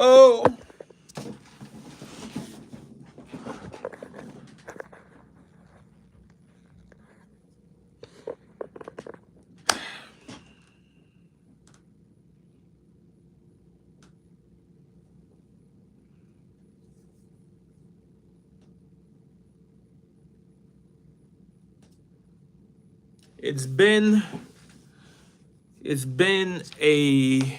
Oh. It's been a,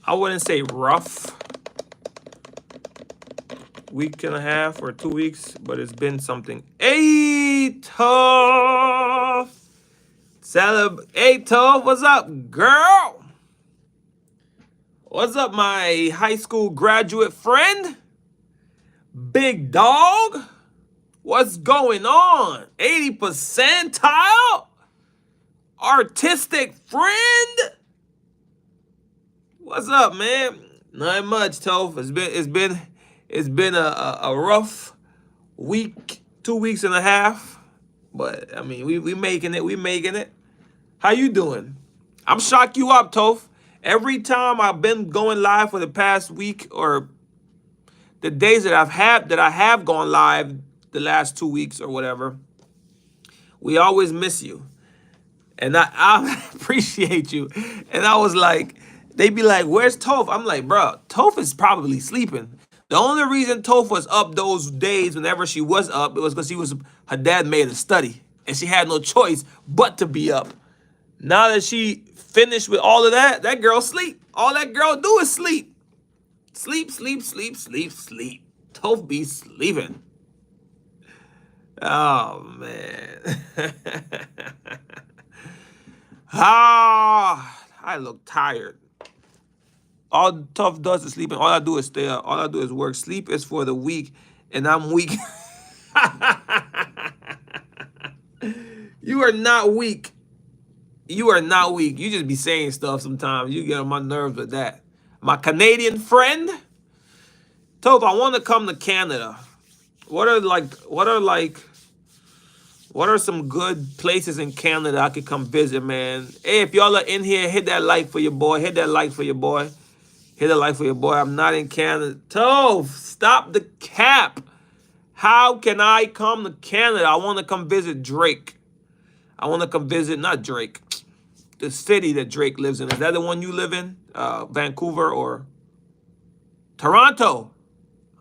I wouldn't say rough week and a half or 2 weeks, but it's been something. Hey, tough. Hey, tough. What's up, girl? What's up, my high school graduate friend? Big dog? What's going on? 80 percentile? Artistic friend? What's up, man? Not much, Toph. It's been a rough week, 2 weeks and a half. But I mean, we making it. We making it. How you doing? I'm shocked you up, Toph. Every time I've been going live for the past week, or the days that I have gone live the last 2 weeks or whatever, we always miss you. And I appreciate you. And I was like, they be like, where's Toph? I'm like, bro, Toph is probably sleeping. The only reason Toph was up those days whenever she was up, it was because her dad made her study. And she had no choice but to be up. Now that she finished with all of that, that girl sleep. All that girl do is sleep. Sleep, sleep, sleep, sleep, sleep. Toph be sleeping. Oh, man. I look tired. All Toph does is sleeping. All I do is stay up. All I do is work. Sleep is for the weak, and I'm weak. You are not weak. You are not weak. You just be saying stuff sometimes. You get on my nerves with that. My Canadian friend, Toph, I want to come to Canada. What are some good places in Canada I could come visit, man? Hey, if y'all are in here, hit that like for your boy. Hit that like for your boy. Hit a like for your boy. I'm not in Canada. Toph, stop the cap. How can I come to Canada? I want to come visit Drake. I want to come visit, not Drake, the city that Drake lives in. Is that the one you live in? Vancouver or Toronto?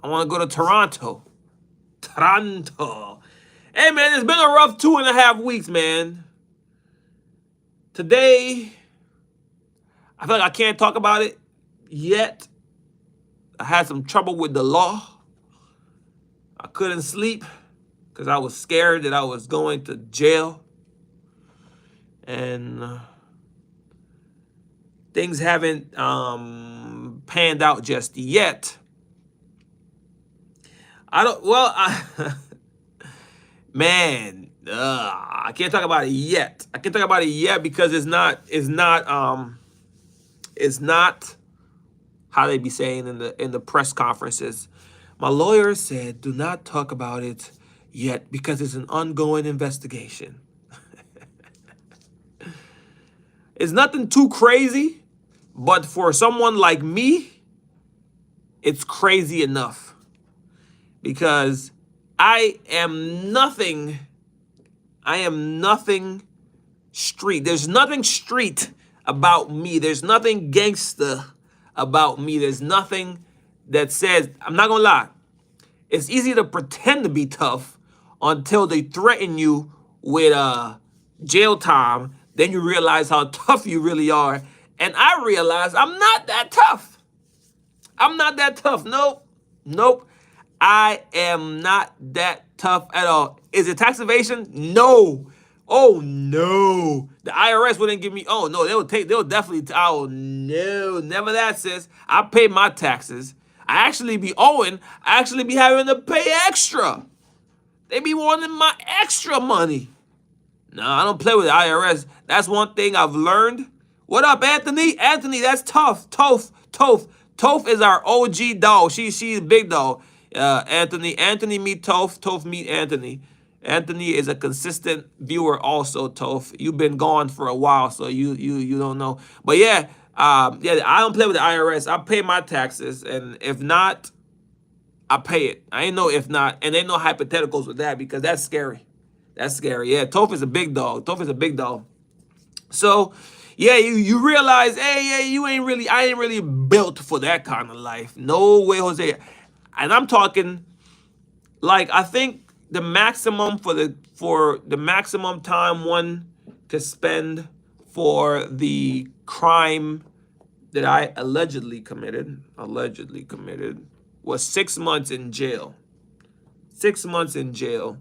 I want to go to Toronto. Toronto. Hey, man, it's been a rough 2.5 weeks, man. Today, I feel like I can't talk about it yet. I had some trouble with the law. I couldn't sleep because I was scared that I was going to jail. And things haven't panned out just yet. Man, I can't talk about it yet. I can't talk about it yet because it's not how they be saying in the press conferences. My lawyer said, do not talk about it yet because it's an ongoing investigation. It's nothing too crazy, but for someone like me, it's crazy enough because I am nothing street. There's nothing street about me. There's nothing gangster about me. There's nothing that says, I'm not gonna lie, it's easy to pretend to be tough until they threaten you with jail time. Then you realize how tough you really are. And I realize I'm not that tough. I'm not that tough. Nope. I am not that tough at all. Is it tax evasion? No. Oh, no. The IRS wouldn't give me, oh, no, they'll definitely, oh, no, never that, sis. I pay my taxes. I actually be having to pay extra. They be wanting my extra money. No, I don't play with the IRS. That's one thing I've learned. What up, Anthony? Anthony, that's tough. Toph is our OG dog. She's a big dog. Anthony meet Toph. Toph meet Anthony. Anthony is a consistent viewer also, Toph. You've been gone for a while, so you don't know. But yeah, Yeah, I don't play with the IRS. I pay my taxes, and if not, I pay it. I ain't no if not, and ain't no hypotheticals with that because that's scary. That's scary. Yeah, Toph is a big dog. Toph is a big dog. So, yeah, you realize, hey, yeah, I ain't really built for that kind of life. No way, Jose. And I'm talking like I think the maximum for the maximum time one to spend for the crime that I allegedly committed was 6 months in jail. 6 months in jail.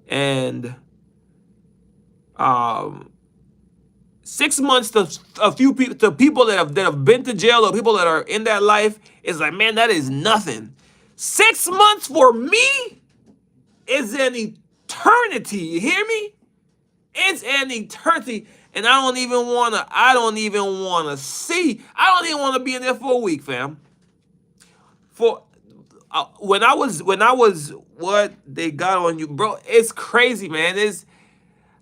And um 6 months to a few people, to people that have been to jail or people that are in that life is like, man, that is nothing. 6 months for me is an eternity. You hear me? It's an eternity. And I don't even wanna be in there for a week, fam. For when I was what they got on you, bro, it's crazy, man.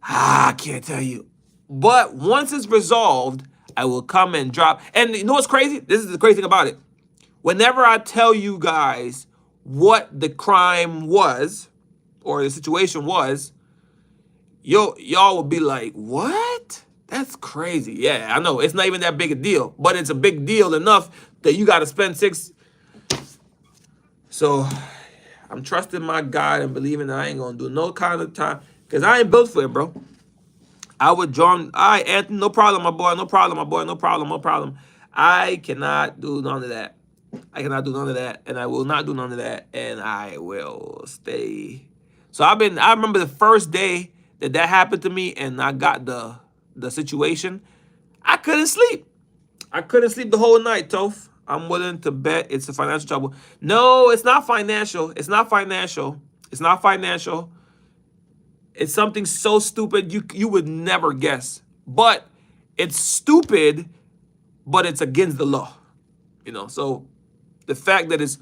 I can't tell you. But once it's resolved, I will come and drop. And you know what's crazy? This is the crazy thing about it. Whenever I tell you guys what the crime was or the situation was, y'all will be like, what? That's crazy. Yeah, I know. It's not even that big a deal, but it's a big deal enough that you got to spend six. So I'm trusting my God and believing that I ain't going to do no kind of time because I ain't built for it, bro. I would join. All right, Anthony, no problem, my boy. No problem, my boy. No problem, no problem. I cannot do none of that. I cannot do none of that, and I will not do none of that, and I will stay. So I remember the first day that happened to me, and I got the situation. I couldn't sleep. I couldn't sleep the whole night, Toph. I'm willing to bet it's a financial trouble. No, it's not financial. It's not financial. It's not financial. It's something so stupid you would never guess. But it's stupid, but it's against the law. So the fact that it's,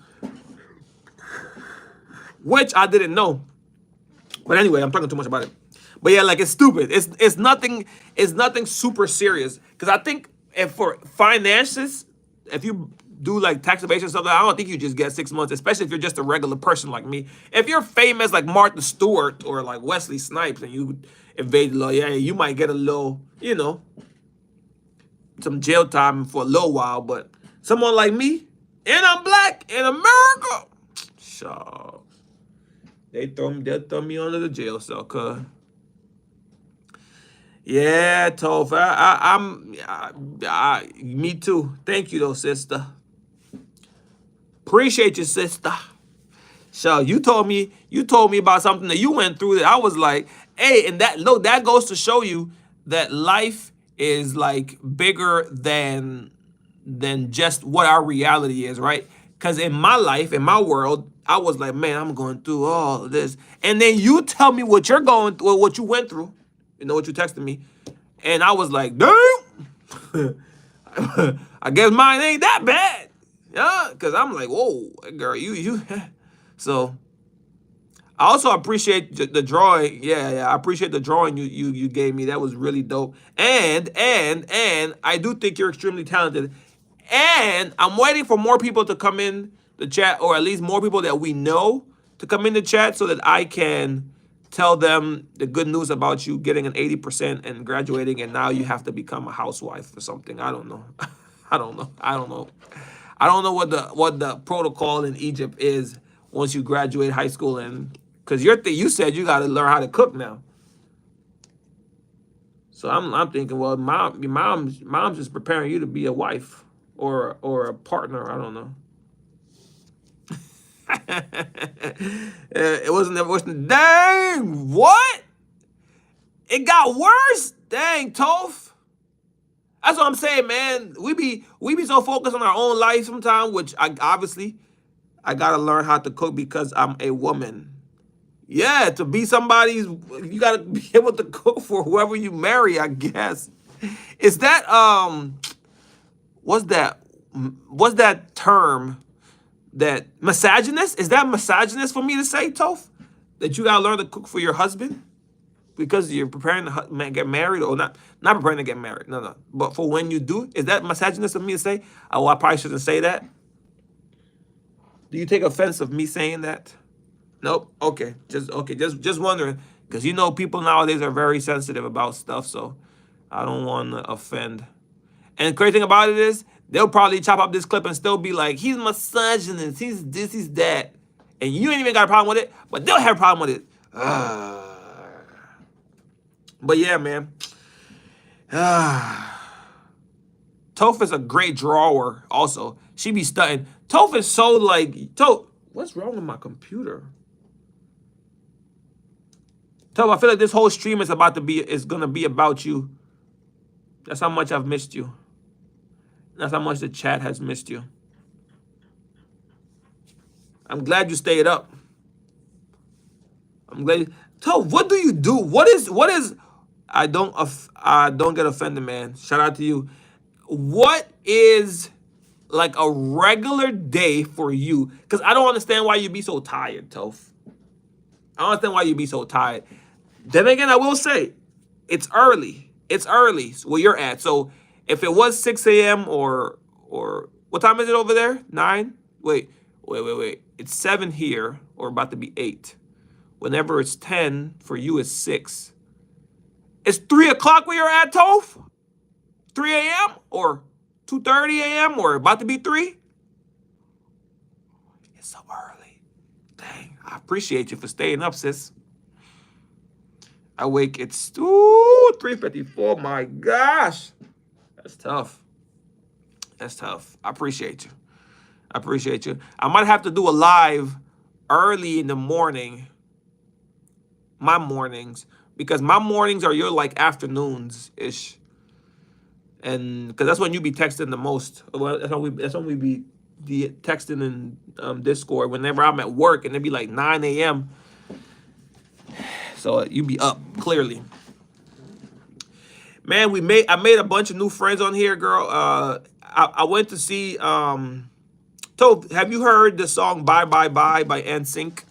which I didn't know. But anyway, I'm talking too much about it. But yeah, like it's stupid. It's nothing super serious. Because I think if for finances, if you do like tax evasion stuff, I don't think you just get 6 months, especially if you're just a regular person like me. If you're famous like Martha Stewart or like Wesley Snipes and you evade the law, yeah, you might get a little, some jail time for a little while. But someone like me, and I'm black in America, sure, they'll throw me under the jail cell, cuz. Yeah, Toph, me too. Thank you though, sister. Appreciate you, sister. So you told me about something that you went through that I was like, hey, and that goes to show you that life is like bigger than just what our reality is, right? Because in my life, in my world, I was like, man, I'm going through all of this. And then you tell me what you're going through, what you went through, what you texted me. And I was like, damn, I guess mine ain't that bad. Yeah, because I'm like, whoa, girl, you. So I also appreciate the drawing. Yeah, I appreciate the drawing you gave me. That was really dope. And I do think you're extremely talented. And I'm waiting for more people to come in the chat, or at least more people that we know to come in the chat so that I can tell them the good news about you getting an 80% and graduating, and now you have to become a housewife or something. I don't know. I don't know what the protocol in Egypt is once you graduate high school, and because you said you got to learn how to cook now. So I'm thinking, well, your mom's just preparing you to be a wife or a partner. I don't know. It wasn't that worse. Dang, what? It got worse? Dang, Toph. That's what I'm saying, man. We be so focused on our own life sometimes, which I gotta learn how to cook because I'm a woman. Yeah, to be somebody's, you gotta be able to cook for whoever you marry, I guess. Is that what's that term? That misogynist? Is that misogynist for me to say, Toph? That you gotta learn to cook for your husband? because you're preparing to get married, or not preparing to get married. No, no. But for when you do, is that misogynist of me to say? Oh, I probably shouldn't say that. Do you take offense of me saying that? Nope. Okay. Just wondering, because you know people nowadays are very sensitive about stuff, so I don't want to offend. And the crazy thing about it is, they'll probably chop up this clip and still be like, he's misogynist, he's this, he's that. And you ain't even got a problem with it, but they'll have a problem with it. But yeah, man. Toph is a great drawer also. She be stunting. Toph is so like, Toph, what's wrong with my computer? Toph, I feel like this whole stream is gonna be about you. That's how much I've missed you. That's how much the chat has missed you. I'm glad you stayed up. I'm glad. Toph, what do you do? What is? I don't get offended, man. Shout out to you. What is like a regular day for you? Because I don't understand why you be so tired, Toph. I don't understand why you be so tired. Then again, I will say, it's early. It's early where you're at. So if it was 6 a.m. or what time is it over there? 9? Wait. It's 7 here, or about to be 8. Whenever it's 10, for you it's 6. It's 3 o'clock where you're at, Toph? 3 a.m. or 2:30 a.m. or about to be 3? It's so early. Dang, I appreciate you for staying up, sis. I wake, it's 3:54. My gosh. That's tough. That's tough. I appreciate you. I appreciate you. I might have to do a live early in the morning. My mornings. Because my mornings are your like afternoons-ish. And because that's when you be texting the most. Well, that's when we be texting in Discord whenever I'm at work, and it'd be like 9 a.m. So you be up, clearly. Man, I made a bunch of new friends on here, girl. I went to see Toph, have you heard the song Bye Bye Bye by NSYNC?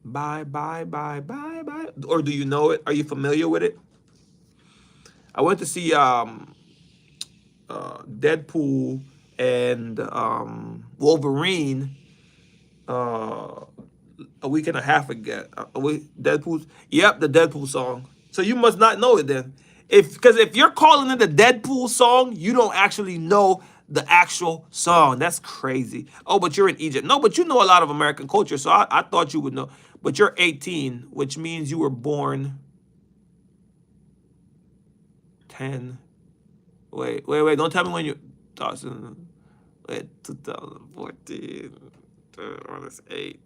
Bye bye bye bye bye. Or do you know it? Are you familiar with it? I went to see Deadpool and Wolverine a week and a half ago. Deadpool's, yep, the Deadpool song. So you must not know it then. Because if you're calling it the Deadpool song, you don't actually know the actual song. That's crazy. Oh, but you're in Egypt. No, but you know a lot of American culture, so I thought you would know. But you're 18, which means you were born 10. Wait. Don't tell me when you... 2014. That's 8.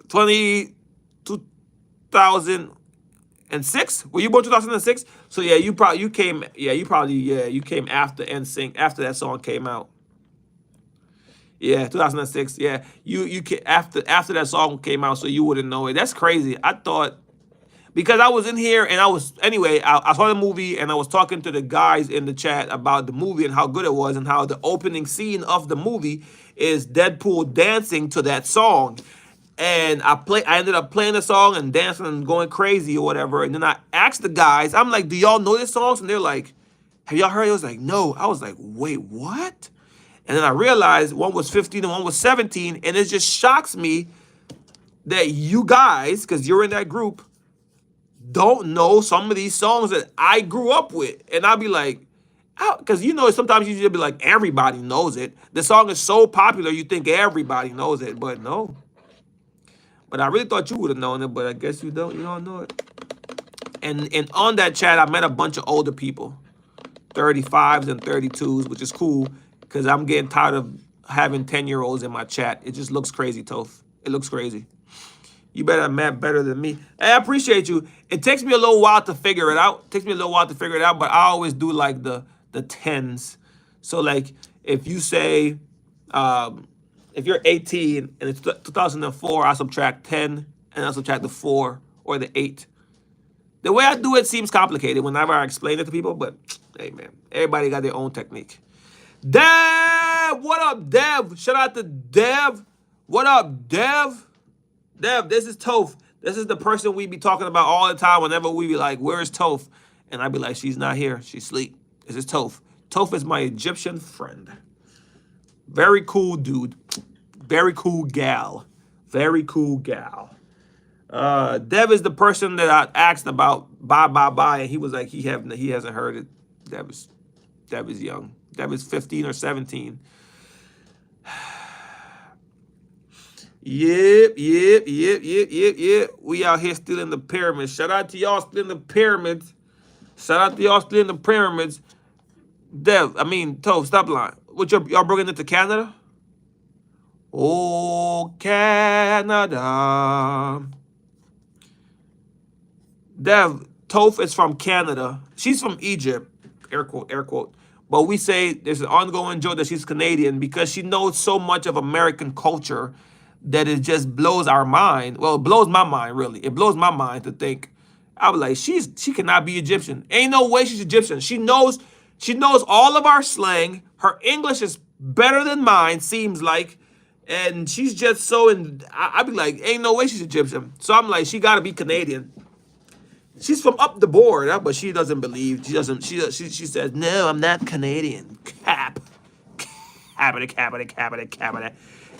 2006? Were you born 2006? So yeah, you came after NSYNC, after that song came out. Yeah, 2006. Yeah, you after that song came out, so you wouldn't know it. That's crazy. I thought, because I was in here and I saw the movie and I was talking to the guys in the chat about the movie and how good it was and how the opening scene of the movie is Deadpool dancing to that song. And I ended up playing the song and dancing and going crazy or whatever. And then I asked the guys, I'm like, do y'all know this song? And they're like, have y'all heard it? I was like, no. I was like, wait, what? And then I realized one was 15 and one was 17. And it just shocks me that you guys, because you're in that group, don't know some of these songs that I grew up with. And I'll be like, because you know, sometimes you just be like, everybody knows it. The song is so popular, you think everybody knows it, but no. But I really thought you would have known it, but I guess you don't know it. And on that chat, I met a bunch of older people, 35s and 32s, which is cool, because I'm getting tired of having 10-year-olds in my chat. It just looks crazy, Toph. It looks crazy. You better have math better than me. Hey, I appreciate you. It takes me a little while to figure it out. But I always do like the 10s. So like if you say, if you're 18 and it's 2004, I subtract 10 and I subtract the 4 or the 8. The way I do it seems complicated whenever I explain it to people, but hey man, everybody got their own technique. Dev, what up, Dev? Shout out to Dev. What up, Dev? Dev, this is Toph. This is the person we be talking about all the time whenever we be like, where's Toph? And I be like, she's not here. She's asleep. This is Toph. Toph is my Egyptian friend. Very cool dude. Very cool gal. Very cool gal. Dev is the person that I asked about bye bye bye, and he was like he hasn't heard it. Dev is young. Dev is 15 or 17. Yep. We out here still in the pyramids. Shout out to y'all still in the pyramids. Dev, Toph, stop lying. What y'all bringing it to Canada? Oh, Canada. Dev, Toph is from Canada. She's from Egypt, air quote, air quote. But we say there's an ongoing joke that she's Canadian because she knows so much of American culture that it just blows our mind. Well, it blows my mind, really. It blows my mind to think. I was like, she cannot be Egyptian. Ain't no way she's Egyptian. She knows all of our slang. Her English is better than mine, seems like. And she's just so I'd be like, ain't no way she's Egyptian. So I'm like, she gotta be Canadian. She's from up the board, but she doesn't believe. She says, no, I'm not Canadian. Cabinet.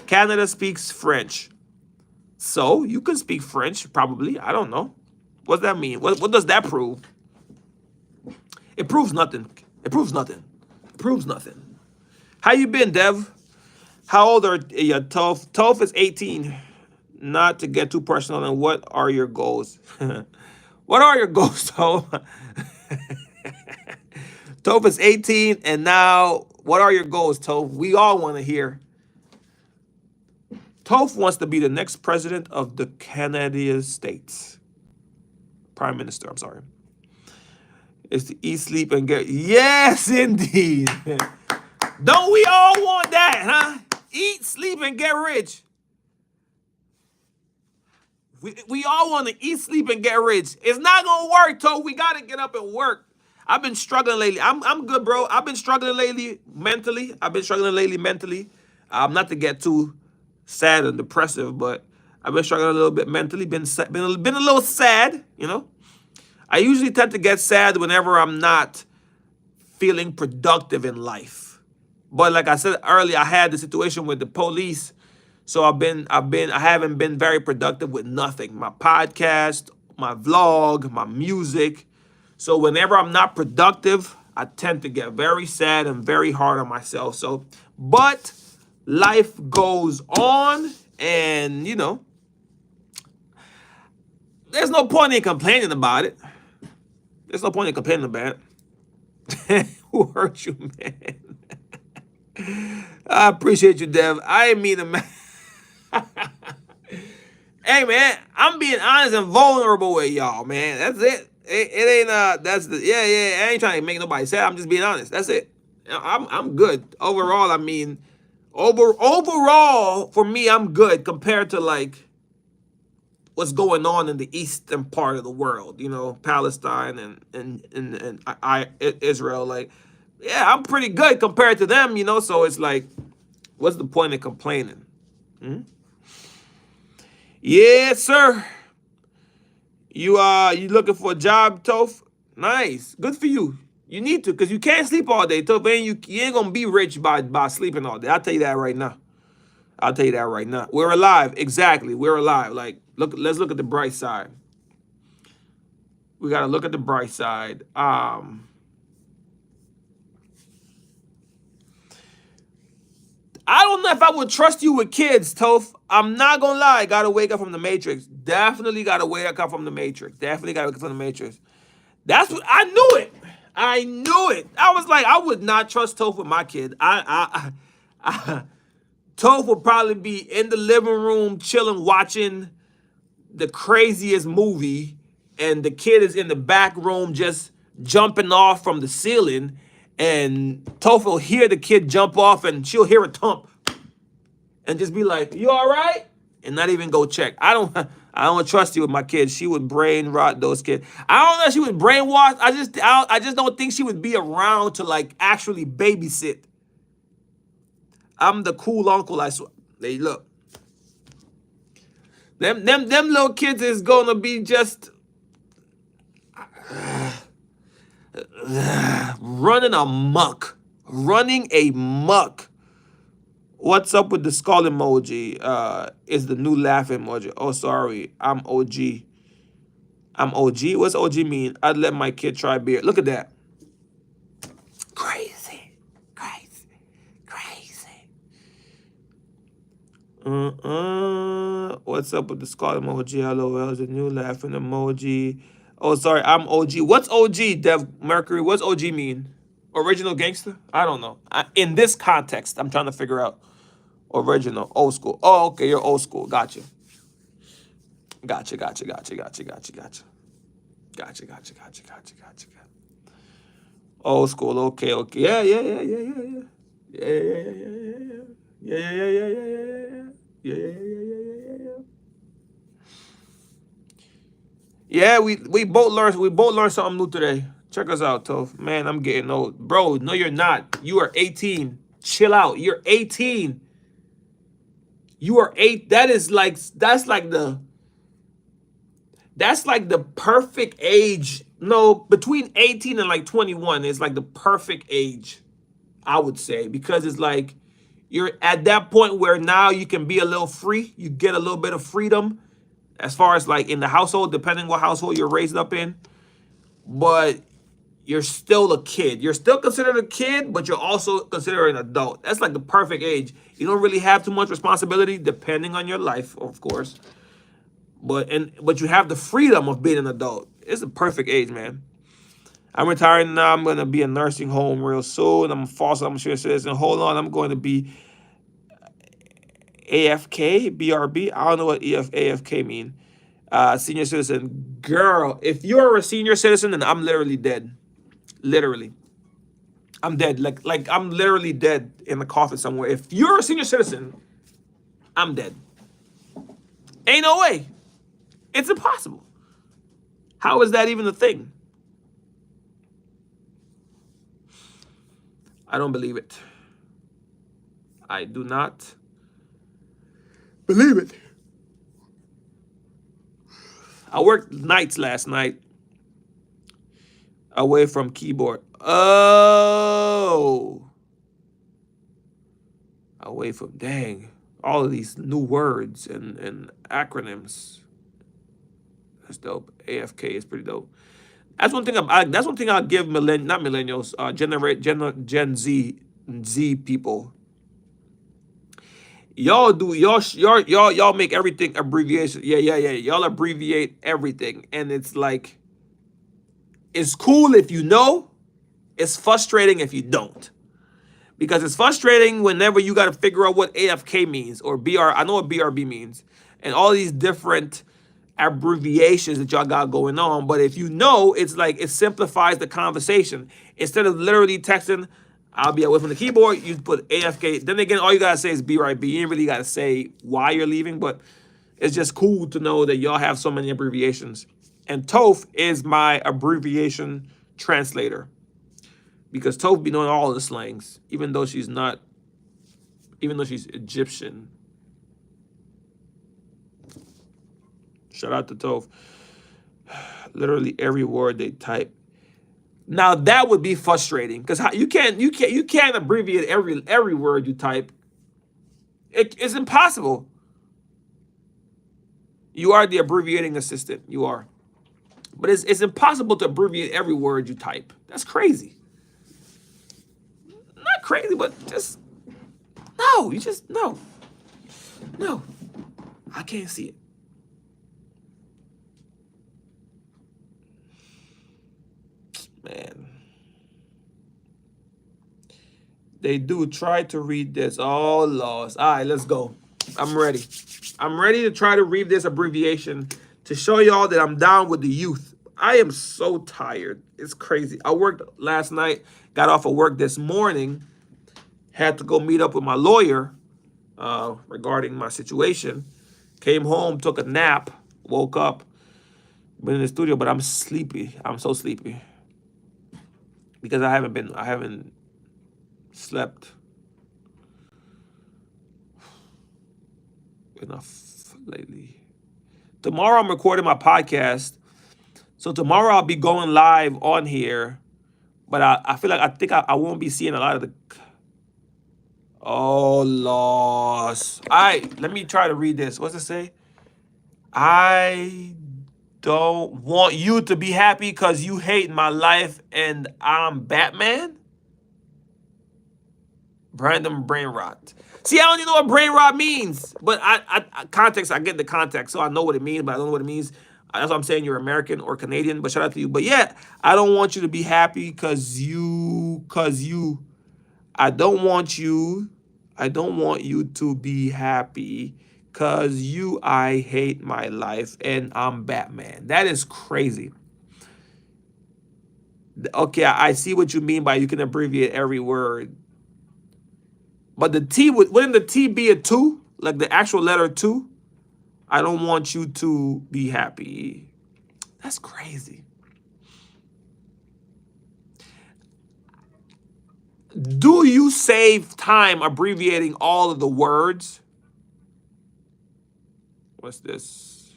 Canada speaks French. So you can speak French, probably. I don't know. What does that mean? What does that prove? It proves nothing. How you been, Dev? How old are you, Toph? Toph is 18. Not to get too personal, and what are your goals? What are your goals, Toph? Toph is 18, and now, what are your goals, Toph? We all want to hear. Toph wants to be the next president of the Canadian States. Prime Minister, I'm sorry. It's to eat, sleep, and get... Yes, indeed. Don't we all want that, huh? Eat, sleep, and get rich. We all want to eat, sleep, and get rich. It's not going to work, Toph. We got to get up and work. I've been struggling lately. I'm good, bro. I've been struggling lately mentally. Not to get too sad and depressive, but I've been struggling a little bit mentally. Been a little sad, you know. I usually tend to get sad whenever I'm not feeling productive in life. But like I said earlier, I had the situation with the police. So I haven't been very productive with nothing. My podcast, my vlog, my music. So whenever I'm not productive, I tend to get very sad and very hard on myself. So, but life goes on, and you know, there's no point in complaining about it. Who hurt you, man? I appreciate you, Dev. I ain't mean to, man. Hey, man, I'm being honest and vulnerable with y'all, man. That's it. It ain't I ain't trying to make nobody sad. I'm just being honest. That's it. I'm good overall. Overall for me, I'm good compared to like what's going on in the eastern part of the world. You know, Palestine and Israel. Like, yeah, I'm pretty good compared to them. You know, so it's like, what's the point of complaining? Yes, sir. You looking for a job, Toph? Nice. Good for you. You need to, because you can't sleep all day, Toph. You ain't going to be rich by sleeping all day. I'll tell you that right now. We're alive. Exactly. We're alive. Like, let's look at the bright side. We got to look at the bright side. I don't know if I would trust you with kids, Toph. I'm not going to lie. Got to wake up from the Matrix. Definitely got to wake up from the Matrix. That's what I knew it. I was like, I would not trust Toph with my kid. Toph would probably be in the living room chilling, watching the craziest movie, and the kid is in the back room just jumping off from the ceiling. And Toph will hear the kid jump off, and she'll hear a thump and just be like, "You all right?" And not even go check. I don't trust you with my kids. She would brain rot those kids. I don't know if she would brainwash. I just don't think she would be around to like actually babysit. I'm the cool uncle. I swear. Hey, look. Them little kids is gonna be just running amok. Running a muck. What's up with the skull emoji? Is the new laugh emoji. Oh, sorry. I'm OG. I'm OG? What's OG mean? I'd let my kid try beer. Look at that. Crazy. Crazy. Crazy. What's up with the skull emoji? LOL. The new laughing emoji. Oh, sorry. I'm OG. What's OG, Dev Mercury? What's OG mean? Original gangster? I don't know. In this context, I'm trying to figure out. Original, old school. Oh, okay, you're old school. Gotcha. Gotcha, gotcha, gotcha, gotcha, gotcha, gotcha. Gotcha, gotcha, gotcha, gotcha, gotcha. Old school, okay, okay. Yeah, yeah, yeah, yeah, yeah, yeah. Yeah, yeah, yeah, yeah, yeah, yeah. Yeah, yeah, yeah, yeah, yeah, yeah, yeah. Yeah, yeah, yeah, yeah, yeah, yeah, yeah. Yeah, we both learned something new today. Check us out, Toph. Man, I'm getting old. Bro, no, you're not. You are 18. Chill out. You're 18. You are 8. That's like the perfect age. No, between 18 and like 21 is like the perfect age, I would say, because it's like you're at that point where now you can be a little free. You get a little bit of freedom as far as like in the household, depending what household you're raised up in. But you're still a kid. You're still considered a kid, but you're also considered an adult. That's like the perfect age. You don't really have too much responsibility, depending on your life, of course. But you have the freedom of being an adult. It's the perfect age, man. I'm retiring now. I'm gonna be in a nursing home real soon. I'm a false. I'm sure citizen. Hold on. I'm going to be AFK, BRB. I don't know what AFK mean. Senior citizen. Girl, if you're a senior citizen, then I'm literally dead. Literally. I'm dead. Like I'm literally dead in the coffin somewhere. If you're a senior citizen, I'm dead. Ain't no way. It's impossible. How is that even a thing? I don't believe it. I do not believe it. I worked nights last night away from keyboard. Oh. Away from, dang, all of these new words and acronyms. That's dope. AFK is pretty dope. That's one thing. That's one thing I'll give not millennials, Gen Z people. Y'all make everything abbreviation. Yeah, yeah, yeah. Y'all abbreviate everything, and it's like, it's cool if you know. It's frustrating if you don't, because it's frustrating whenever you got to figure out what AFK means or BR. I know what BRB means, and all these different abbreviations that y'all got going on. But if you know, it's like it simplifies the conversation. Instead of literally texting, I'll be away from the keyboard, you put AFK. Then again, all you gotta say is BRB. You ain't really gotta say why you're leaving, but it's just cool to know that y'all have so many abbreviations. And Toph is my abbreviation translator, because Toph be knowing all of the slangs, even though she's Egyptian. Shout out to Toph. Literally every word they type. Now that would be frustrating, because you can't abbreviate every word you type. It's impossible. You are the abbreviating assistant. You are. But it's impossible to abbreviate every word you type. That's crazy. Not crazy, but just no. You just no. No. I can't see it. Man. They do try to read this. Oh, Lord. All right, let's go. I'm ready. I'm ready to try to read this abbreviation to show y'all that I'm down with the youth. I am so tired. It's crazy. I worked last night, got off of work this morning, had to go meet up with my lawyer regarding my situation. Came home, took a nap, woke up, been in the studio, but I'm sleepy. I'm so sleepy because I haven't slept enough lately. Tomorrow I'm recording my podcast. So tomorrow I'll be going live on here. But I feel like I won't be seeing a lot of the. Oh, loss. All right, let me try to read this. What's it say? I don't want you to be happy because you hate my life and I'm Batman. Brandon brain rot. See, I don't even know what brain rot means, but context. I get the context, so I know what it means, but I don't know what it means. That's why I'm saying you're American or Canadian. But shout out to you. But yeah, I don't want you to be happy cause you. I don't want you. I don't want you to be happy cause you. I hate my life and I'm Batman. That is crazy. Okay, I see what you mean by you can abbreviate every word. But the T wouldn't the T be a two? Like the actual letter two? I don't want you to be happy. That's crazy. Do you save time abbreviating all of the words? What's this?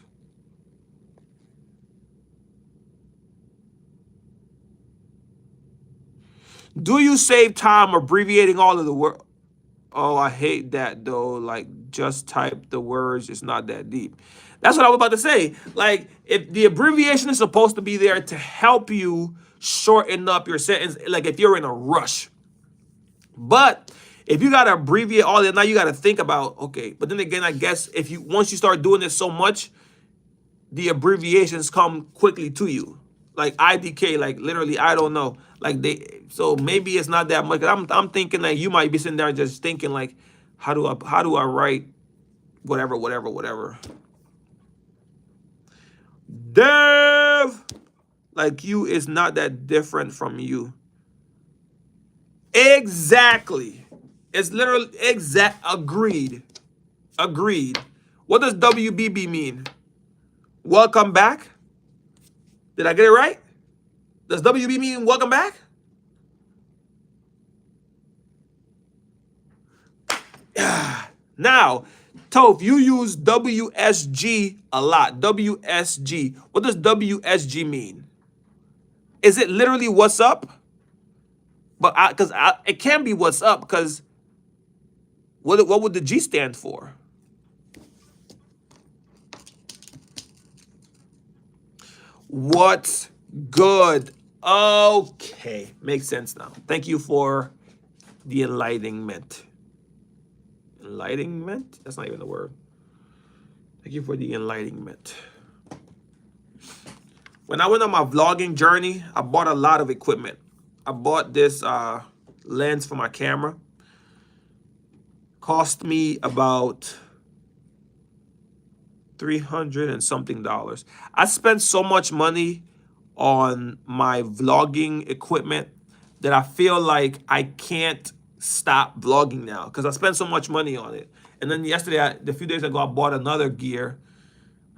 Do you save time abbreviating all of the words? Oh, I hate that though. Like, just type the words. It's not that deep. That's what I was about to say. Like, if the abbreviation is supposed to be there to help you shorten up your sentence, like if you're in a rush. But if you gotta abbreviate all that, now you gotta think about, okay. But then again, I guess if you once you start doing this so much, the abbreviations come quickly to you. Like IDK, like literally, I don't know. Like so maybe it's not that much. I'm thinking like you might be sitting there just thinking like, how do I write whatever. Dev, like you is not that different from you. Exactly. It's literally agreed. What does WBB mean? Welcome back. Did I get it right? Does WB mean welcome back? Now, Toph, you use WSG a lot. WSG. What does WSG mean? Is it literally what's up? But it can be what's up because what would the G stand for? What's good? Okay, makes sense now. Thank you for the enlightenment. Enlightenment? That's not even the word. Thank you for the enlightenment. When I went on my vlogging journey, I bought a lot of equipment. I bought this lens for my camera. Cost me about $300 and something. I spent so much money on my vlogging equipment that I feel like I can't stop vlogging now because I spent so much money on it. And then yesterday, a few days ago, I bought another gear.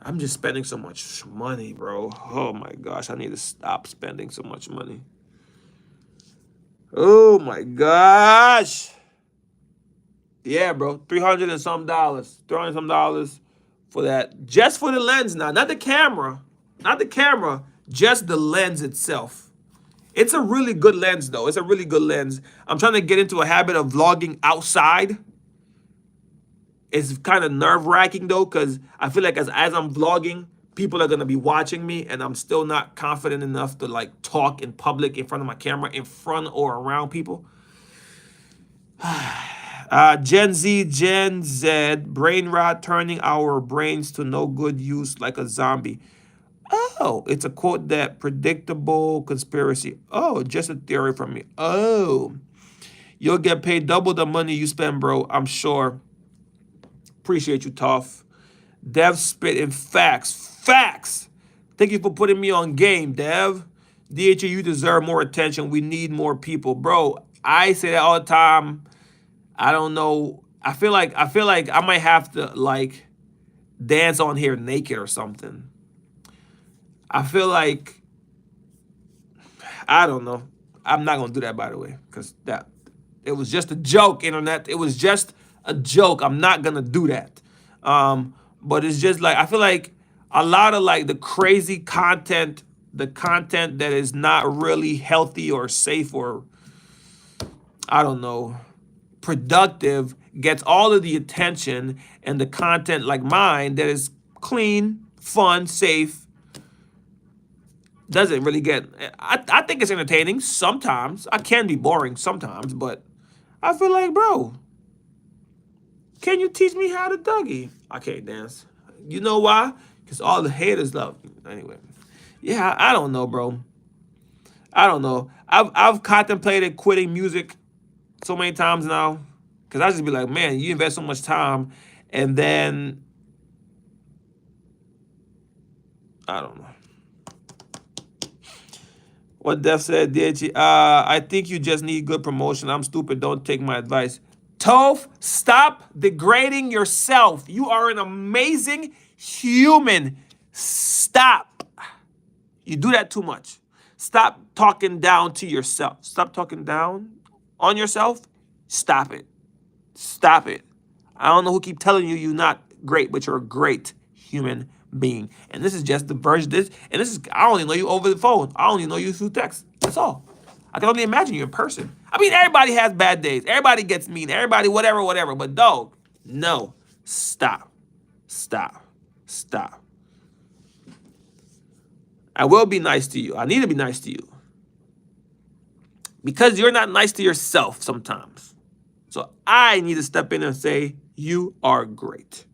I'm just spending so much money, bro. Oh my gosh, I need to stop spending so much money. Oh my gosh. Yeah, bro, $300 and some dollars. $300 and some dollars for that. Just for the lens now, not the camera. Not the camera, just the lens itself. It's a really good lens though. It's a really good lens. I'm trying to get into a habit of vlogging outside. It's kind of nerve-wracking though, because I feel like as I'm vlogging, people are gonna be watching me, and I'm still not confident enough to like talk in public in front of my camera, in front or around people. Gen Z, brain rot, turning our brains to no good use like a zombie. Oh, it's a quote that predictable conspiracy. Oh, just a theory from me. Oh, you'll get paid double the money you spend, bro. I'm sure. Appreciate you, Toph. Dev spit in facts. Facts. Thank you for putting me on game, Dev. DHA, you deserve more attention. We need more people, bro. I say that all the time. I don't know. I feel like I might have to like dance on here naked or something. I feel like I don't know. I'm not gonna do that, by the way, because it was just a joke, internet. It was just a joke. I'm not gonna do that. But it's just like I feel like a lot of like the crazy content, the content that is not really healthy or safe or I don't know, productive gets all of the attention, and the content like mine that is clean, fun, safe doesn't really get. I think it's entertaining sometimes. I can be boring sometimes, but I feel like, bro, can you teach me how to Dougie? I can't dance. You know why? Because all the haters love me. Anyway, yeah, I don't know, bro. I don't know. I've contemplated quitting music so many times now because I just be like, man, you invest so much time, and then I don't know. What Def said, DHE, I think you just need good promotion. I'm stupid. Don't take my advice. Toph, stop degrading yourself. You are an amazing human. Stop. You do that too much. Stop talking down to yourself. Stop talking down on yourself. Stop it. Stop it. I don't know who keep telling you you're not great, but you're a great human being. And this is just the version. This is I only know you over the phone. I only know you through text. That's all. I can only imagine you in person. I mean, everybody has bad days. Everybody gets mean. Everybody, whatever, whatever. But dog, no. Stop. Stop. Stop. I will be nice to you. I need to be nice to you. Because you're not nice to yourself sometimes. So I need to step in and say, you are great.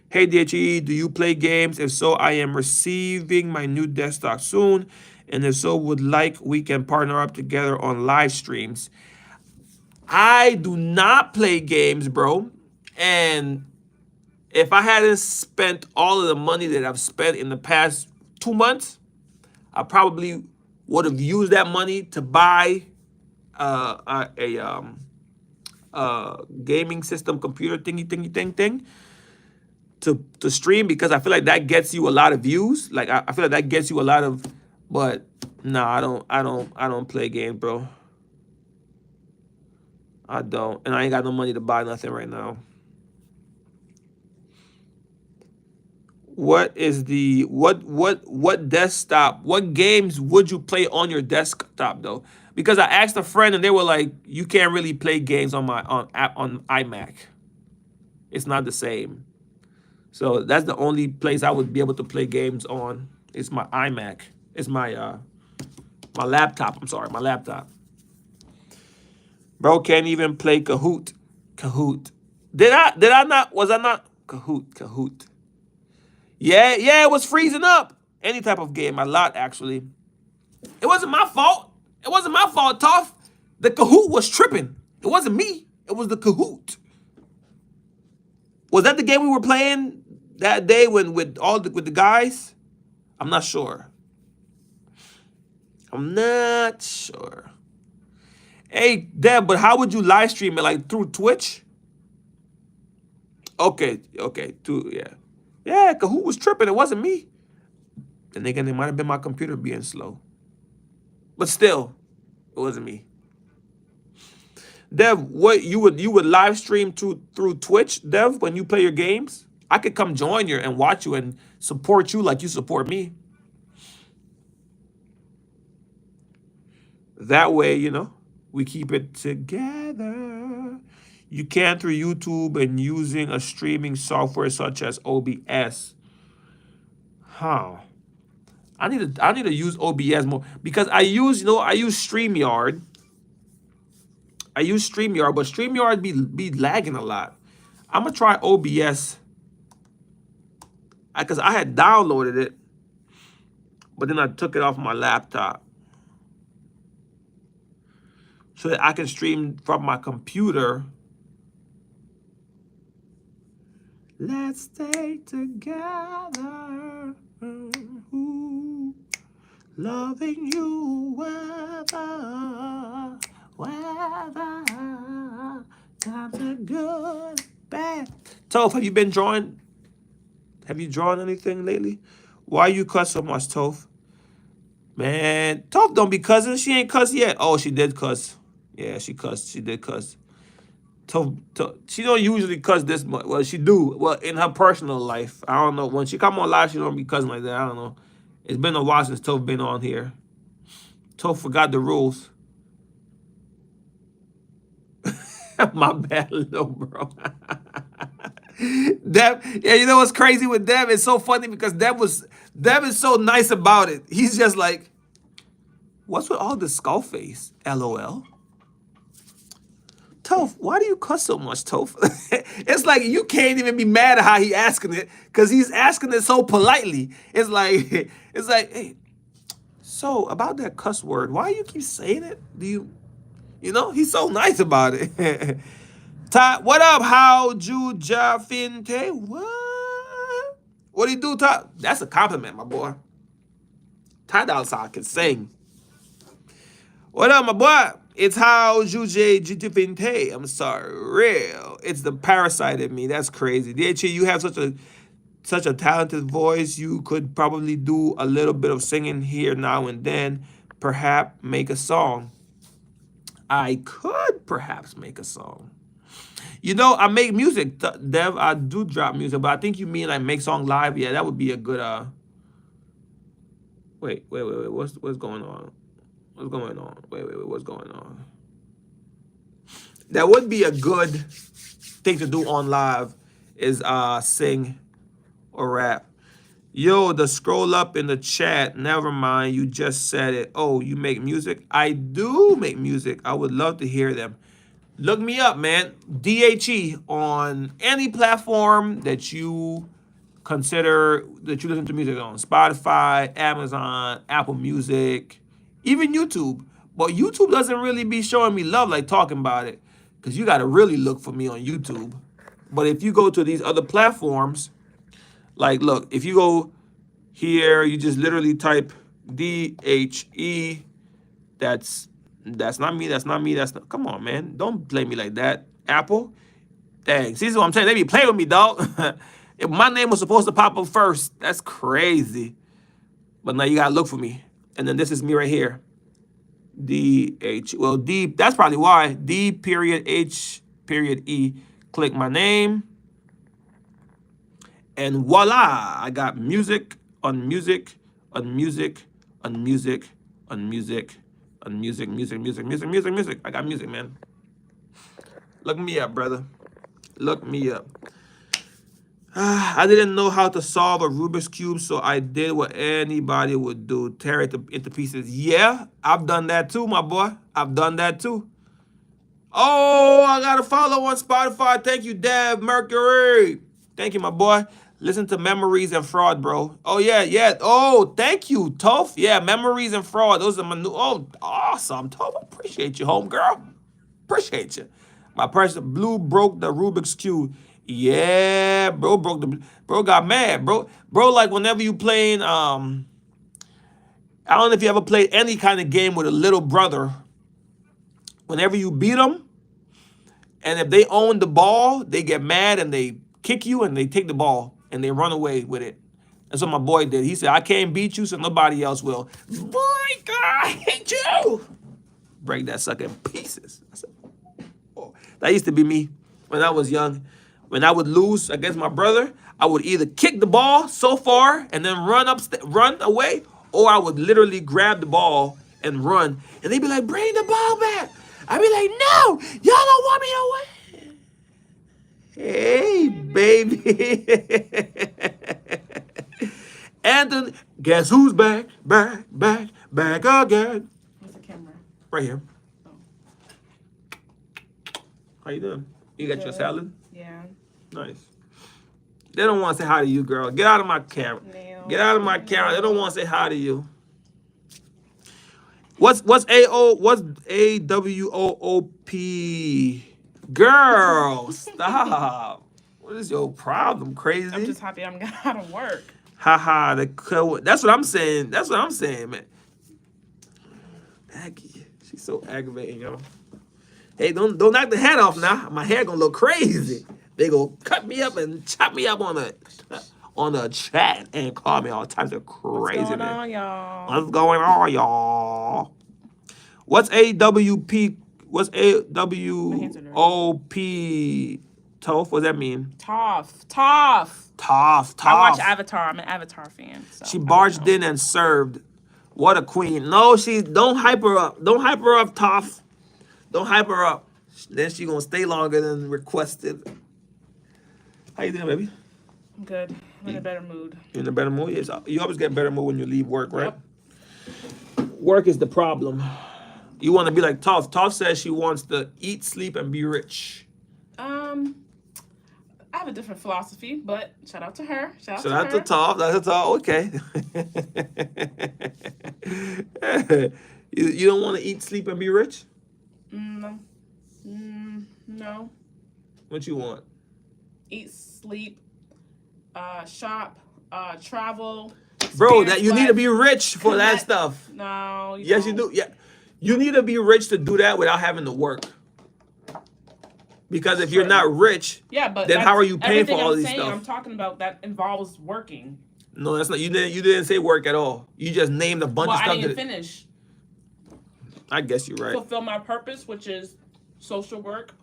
Hey, DHE, do you play games? If so, I am receiving my new desktop soon. And if so, we can partner up together on live streams. I do not play games, bro. And if I hadn't spent all of the money that I've spent in the past 2 months, I probably would have used that money to buy a gaming system, computer thing to stream, because I feel like that gets you a lot of views. Like I feel like that gets you a lot of, but no, I don't play games, bro. I don't, and I ain't got no money to buy nothing right now. What is the what desktop? What games would you play on your desktop though? Because I asked a friend and they were like, you can't really play games on iMac. It's not the same. So that's the only place I would be able to play games on. It's my iMac. It's my my laptop. I'm sorry, my laptop. Bro can't even play Kahoot. Kahoot. Did I not? Was I not? Kahoot. Yeah, it was freezing up. Any type of game, a lot actually. It wasn't my fault. It wasn't my fault, Toph. The Kahoot was tripping. It wasn't me. It was the Kahoot. Was that the game we were playing that day with the guys? I'm not sure. I'm not sure. Hey, Deb, but how would you live stream it? Like through Twitch? Okay, yeah, Kahoot was tripping. It wasn't me. And again, it might have been my computer being slow. But still, it wasn't me. Dev, what you would live stream through Twitch, Dev, when you play your games? I could come join you and watch you and support you like you support me. That way, we keep it together. You can through YouTube and using a streaming software such as OBS. Huh. I need to use OBS more because I use StreamYard. I use StreamYard, but StreamYard be lagging a lot. I'm gonna try OBS because I had downloaded it, but then I took it off my laptop so that I can stream from my computer. Let's stay together, loving you weather, times are good, bad. Toph, have you been drawing? Have you drawn anything lately? Why you cuss so much, Toph? Man, Toph don't be cussing. She ain't cussed yet. Oh, she did cuss. Yeah, she cussed. She did cuss. She don't usually cuss this much. Well, she do. Well, in her personal life, I don't know. When she come on live, she don't be cussing like that. I don't know. It's been a while since Toph been on here. Toph forgot the rules. My bad, little bro. Deb, yeah, you know what's crazy with Deb? It's so funny because Deb is so nice about it. He's just like, what's with all the skull face? LOL. Toph, why do you cuss so much, Toph? It's like you can't even be mad at how he asking it because he's asking it so politely. It's like, hey, so about that cuss word, why you keep saying it? You know, he's so nice about it. Todd, what up? How Juja Finte? What? What do you do, Todd? That's a compliment, my boy. Todd outside can sing. What up, my boy? It's how Juja Finte. I'm sorry, real. It's the parasite in me. That's crazy. DHE, you have such a talented voice. You could probably do a little bit of singing here now and then. Perhaps make a song. I could perhaps make a song. You know, I make music, Dev. I do drop music, but I think you mean like make song live. Yeah, that would be a good. Wait. What's going on? What's going on? Wait. What's going on? That would be a good thing to do on live. Is sing or rap. Yo, the scroll up in the chat. Never mind, you just said it. Oh, you make music? I do make music. I would love to hear them. Look me up, man. DHE on any platform that you consider that you listen to music on. Spotify, Amazon, Apple Music, even YouTube. But YouTube doesn't really be showing me love like talking about it because you got to really look for me on YouTube. But if you go to these other platforms, like, look, if you go here, you just literally type DHE. That's not me. That's not me. Come on, man. Don't play me like that. Apple. Dang. See what I'm saying? They be playing with me, dog. If my name was supposed to pop up first, that's crazy. But now you gotta look for me. And then this is me right here. DH. Well, D. That's probably why. D.H.E. Click my name. And voila, I got music on music on music on music on music on music. I got music, man. Look me up, brother. Look me up. I didn't know how to solve a Rubik's Cube, so I did what anybody would do. Tear it into pieces. Yeah, I've done that too, my boy. I've done that too. Oh, I got to follow on Spotify. Thank you, Deb Mercury. Thank you, my boy. Listen to Memories and Fraud, bro. Oh, yeah. Oh, thank you, Toph. Yeah, Memories and Fraud. Those are my new... Oh, awesome, Toph. Appreciate you, homegirl. Appreciate you. My person, Blue broke the Rubik's Cube. Yeah, bro Bro got mad, bro. Bro, like, whenever you playing... I don't know if you ever played any kind of game with a little brother. Whenever you beat them, and if they own the ball, they get mad and they kick you and they take the ball and they run away with it. That's what my boy did. He said, I can't beat you, so nobody else will. Boy, I hate you. Break that sucker in pieces. I said, oh. That used to be me when I was young. When I would lose against my brother, I would either kick the ball so far and then run away, or I would literally grab the ball and run. And they'd be like, bring the ball back. I'd be like, no, y'all don't want me to win. Hey, baby. Anthony, guess who's back again? Where's the camera? Right here. Oh. How you doing? You got your salad? Yeah. Nice. They don't want to say hi to you, girl. Get out of my camera. No. Get out of my camera. They don't want to say hi to you. What's AWOOP? Girl, stop. What is your problem, crazy? I'm just happy I'm out of work. Haha, that's what I'm saying. That's what I'm saying, man. Aggie, she's so aggravating, yo. Hey, don't knock the head off now. My hair gonna look crazy. They gonna cut me up and chop me up on the chat and call me all types of crazy. What's going on, y'all? What's going on, y'all? What's AWP? What's AWOP? Toph? What does that mean? Tough. Toph. I watch Avatar. I'm an Avatar fan. So She barged in and served. What a queen. No, don't hype her up. Don't hype her up, Toph. Don't hype her up. Then she gonna stay longer than requested. How you doing, baby? I'm good. I'm in a better mood. You in a better mood? Yes. You always get better mood when you leave work, right? Yep. Work is the problem. You want to be like Toph. Toph says she wants to eat, sleep, and be rich. I have a different philosophy, but shout out to her. Shout out to Toph. That's Toph. Okay. You don't want to eat, sleep, and be rich? No. What you want? Eat, sleep, shop, travel. Bro, experience you need to life, be rich for that connect. stuff. No. Yes, you do. Yeah. You need to be rich to do that without having to work. Because if you're not rich, yeah, but then how are you paying for everything all I'm these saying, stuff? I'm talking about that involves working. No, that's not. You didn't say work at all. You just named a bunch Well, of stuff. I didn't finish. I guess you're right. Fulfill my purpose, which is social work.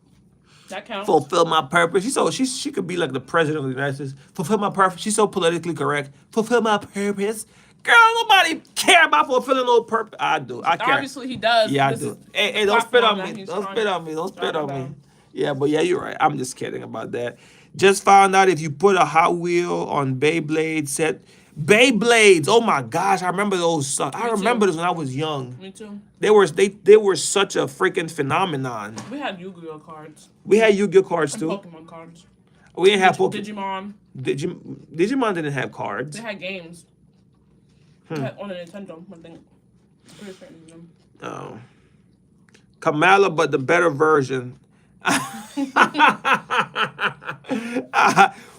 That counts. Fulfill my purpose. She could be like the president of the United States. Fulfill my purpose. She's so politically correct. Fulfill my purpose. Girl, nobody care about fulfilling no purpose. I do. I care. Obviously, he does. Yeah, I This do. is Hey, the don't spit on platform me. that Don't he's spit trying on me. Don't spit to on talk me. about. Yeah, but yeah, you're right. I'm just kidding about that. Just found out if you put a Hot Wheel on Beyblade set. Beyblades. Oh my gosh, I remember those. I remember this when I was young. Me too. They were such a freaking phenomenon. We had Yu-Gi-Oh cards. We had Yu-Gi-Oh cards And too. Pokemon cards. We didn't have Pokemon. Digimon. Digimon didn't have cards. They had games. They had on a Nintendo, I think. Pretty certain of them. Oh. Kamala, but the better version.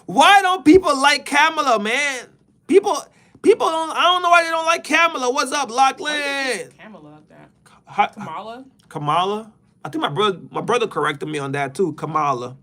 Why don't people like Kamala, man? People don't. I don't know why they don't like Kamala. What's up, Lachlan? Kamala like that. Ha- Kamala? Kamala. I think my brother corrected me on that too. Kamala.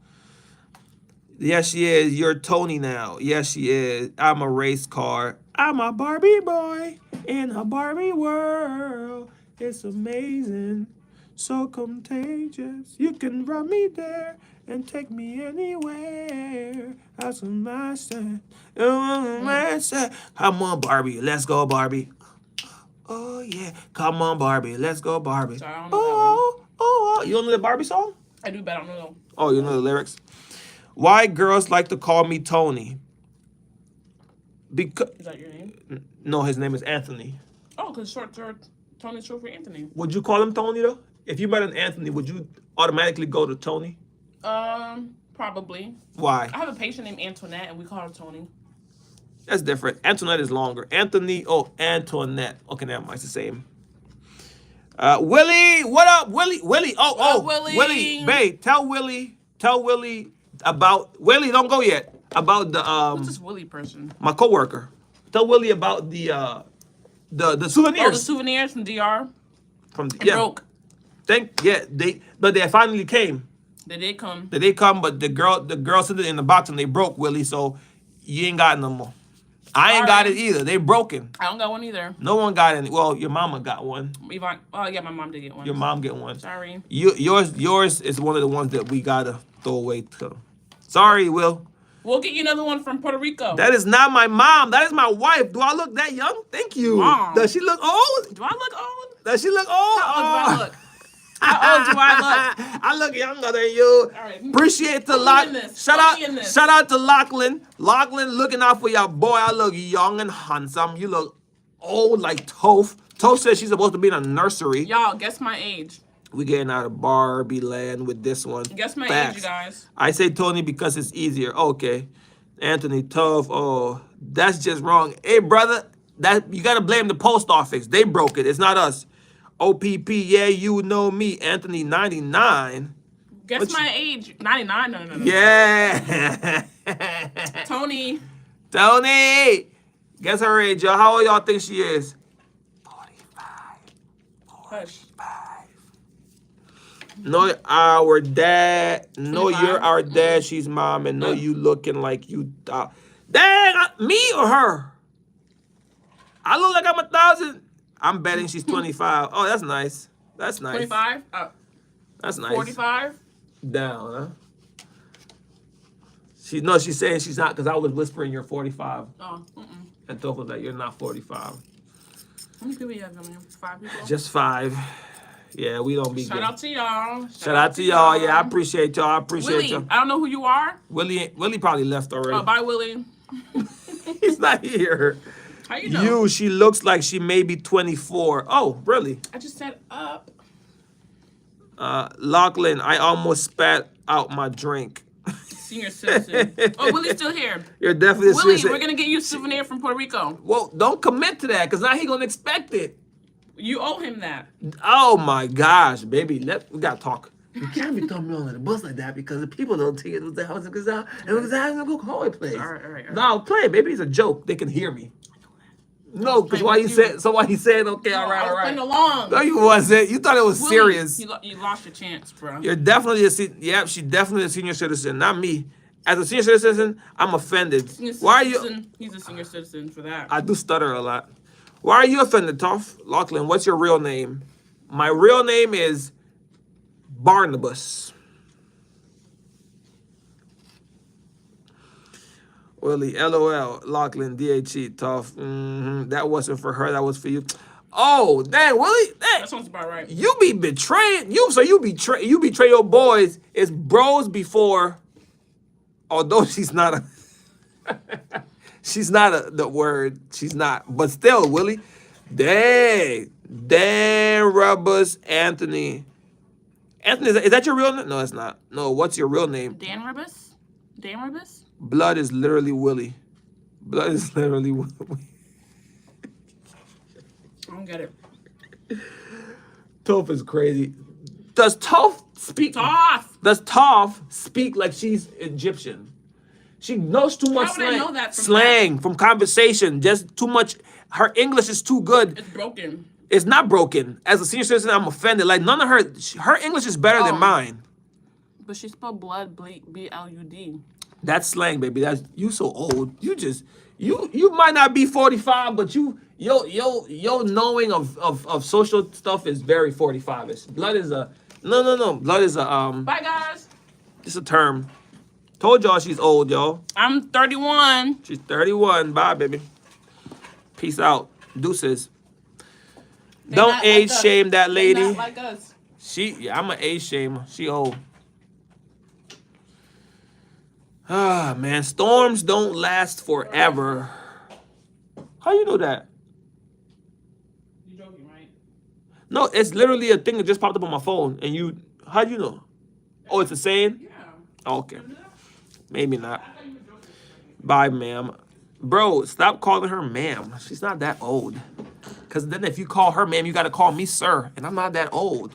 Yes, she is. You're Tony now. Yes, she is. I'm a race car. I'm a Barbie boy in a Barbie world. It's amazing. So contagious. You can run me there and take me anywhere. That's a master. Come on, Barbie. Let's go, Barbie. Oh, yeah. Come on, Barbie. Let's go, Barbie. Sorry, I don't know that one. Oh. You don't know the Barbie song? I do, but I don't know. Oh, you know the lyrics? Why girls like to call me Tony? Because Is that your name? no, his name is Anthony. Oh, because Tony's short for Anthony. Would you call him Tony though? If you met an Anthony, would you automatically go to Tony? Probably. Why? I have a patient named Antoinette, and we call her Tony. That's different. Antoinette is longer. Anthony, Antoinette. Okay, never mind. It's the same. Willie, what up, Willie? Willie, Willie. Babe, tell Willie about Willie. Don't go yet. About the Who's this Willie person? my coworker. Tell Willie about the souvenirs. Oh, the souvenirs from DR. From It broke. They finally came. They did come. They come, but the girl said it in the box and they broke, Willie. So you ain't got it no more. I ain't got it either. They broken. I don't got one either. No one got any. Well, your mama got one. Yvonne. Oh yeah, my mom did get one. Your mom get one. Sorry. Yours is one of the ones that we gotta throw away. Sorry, Will. We'll get you another one from Puerto Rico. That is not my mom. That is my wife. Do I look that young? Thank you. Mom. Does she look old? Do I look old? Does she look old? How old do I look? How old do I look? I look younger than you. All right. Appreciate the Put me lock. in this. Shout Put me in out, this. shout out to Lachlan. Lachlan looking out for your boy. I look young and handsome. You look old like Toph. Toph says she's supposed to be in a nursery. Y'all, guess my age. We getting out of Barbie land with this one. Guess my Facts. age, you guys. I say Tony because it's easier. Okay. Anthony Toph. Oh, that's just wrong. Hey, brother, that you gotta blame the post office. They broke it. It's not us. OPP, yeah, you know me. Anthony 99. Guess my age. 99? No. Yeah. Tony. Tony. Guess her age, y'all. How old y'all think she is? 45. Hush. No, our dad. No, 25? you're our dad. She's mom. And no, you looking like you. Dang, me or her? I look like I'm 1,000. I'm betting she's 25. Oh, that's nice. That's nice. 25? Oh. That's nice. 45. Down, huh? She's saying she's not because I was whispering you're 45. Oh, And Toph was like, you're not 45. How many people you have on here? 5 people? Just 5. Yeah, we don't be Shout good. out to y'all. Shout out to y'all. Yeah, I appreciate y'all. I appreciate Willie, y'all. I don't know who you are. Willie probably left already. Oh, bye, Willie. He's not here. How you know? She looks like she may be 24. Oh, really? I just said up. Lachlan, I almost spat out my drink. Senior citizen. Oh, Willie's still here. You're definitely a Willie, citizen. we're going to get you a souvenir from Puerto Rico. Well, don't commit to that because now he going to expect it. You owe him that. Oh, my gosh, baby. We got to talk. You can't be throwing me on the bus like that because the people don't take it with the house because I'm going to go it plays. All right. No, play it, baby. It's a joke. They can hear me. No, because why you said okay, all right. I was playing along. No, you wasn't. You thought it was Willie, serious. You lost your chance, bro. You're definitely she's definitely a senior citizen, not me. As a senior citizen, I'm offended. Why are you? He's a senior citizen for that. I do stutter a lot. Why are you offended, Toph? Lachlan, what's your real name? My real name is Barnabas. Willie, LOL, Lachlan, DHE, Toph. That wasn't for her. That was for you. Oh, dang, Willie, dang. That sounds about right. You be betraying you betray your boys. It's bros before. Although she's not the word. She's not. But still, Willie. Dang, Rubbers, Anthony. Anthony, is that your real name? No, it's not. No, what's your real name? Dan Ribis? Blood is literally Willie. Blood is literally Willie. I don't get it. Toph is crazy. Does Toph speak? Does Toph speak like she's Egyptian? She knows too much How would I know that from slang from conversation. Just too much. Her English is too good. It's broken. It's not broken. As a senior citizen, I'm offended. Like none of her English is better than mine. But she spelled blood B-L-U-D. That's slang, baby. That's you so old. You might not be 45, but your knowing of social stuff is very 45ish. Blood is a no. Blood is a Bye guys. It's a term. Told y'all she's old, y'all. I'm 31. She's 31. Bye, baby. Peace out. Deuces. Don't age shame that lady. They're not like us. I'm an age shamer. She old. Ah, man. Storms don't last forever. How you know that? You're joking, right? No, it's literally a thing that just popped up on my phone. And how'd you know? Oh, it's a saying? Yeah. Oh, okay. Maybe not. Bye, ma'am. Bro, stop calling her ma'am. She's not that old. Because then if you call her ma'am, you got to call me sir. And I'm not that old.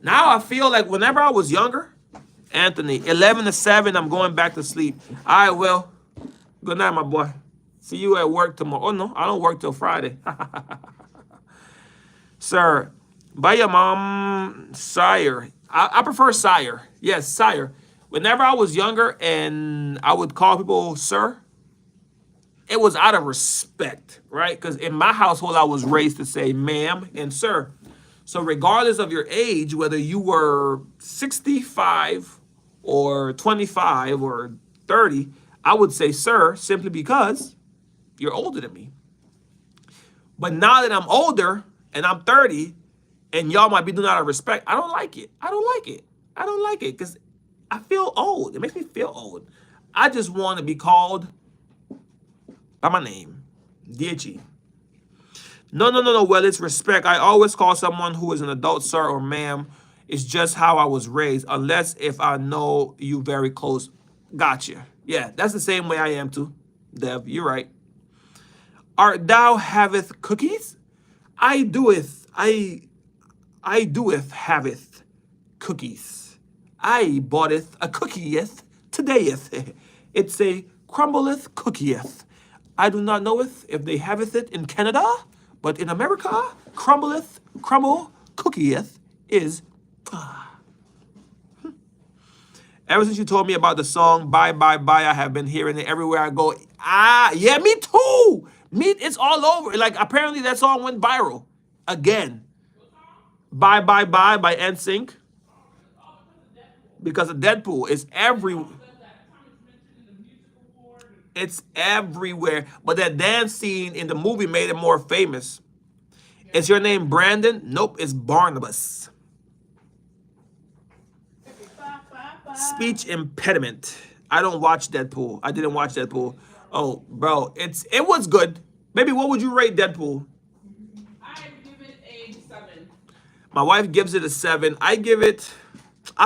Now I feel like whenever I was younger, Anthony, 11 to 7, I'm going back to sleep. All right, well, good night, my boy. See you at work tomorrow. Oh, no, I don't work till Friday. Sir, by your mom, sire. I prefer sire. Yes, sire. Whenever I was younger and I would call people sir, it was out of respect, right? Because in my household, I was raised to say ma'am and sir. So regardless of your age, whether you were 65 or 25 or 30, I would say sir simply because you're older than me. But now that I'm older and I'm 30 and y'all might be doing out of respect, I don't like it. I don't like it because I feel old. It makes me feel old. I just want to be called by my name, DHE. No. Well, it's respect. I always call someone who is an adult sir or ma'am. It's just how I was raised, unless if I know you very close. Gotcha. Yeah, that's the same way I am too, Dev. You're right. Art thou haveth cookies? I doeth haveth cookies. I boughteth a cookieth todayeth. It's a crumbleth cookieth. I do not knoweth if they haveth it in Canada, but in America, crumble cookieth is. Ever since you told me about the song Bye Bye Bye, I have been hearing it everywhere I go. Yeah, me too. It's all over. Like apparently that song went viral again. Bye Bye Bye by NSYNC because of Deadpool. It's everywhere. But that dance scene in the movie made it more famous. Is your name Brandon? Nope, it's Barnabas. Speech impediment. I don't watch Deadpool. I didn't watch Deadpool. Oh, bro, it was good. Maybe what would you rate Deadpool? I give it a 7. My wife gives it a 7. I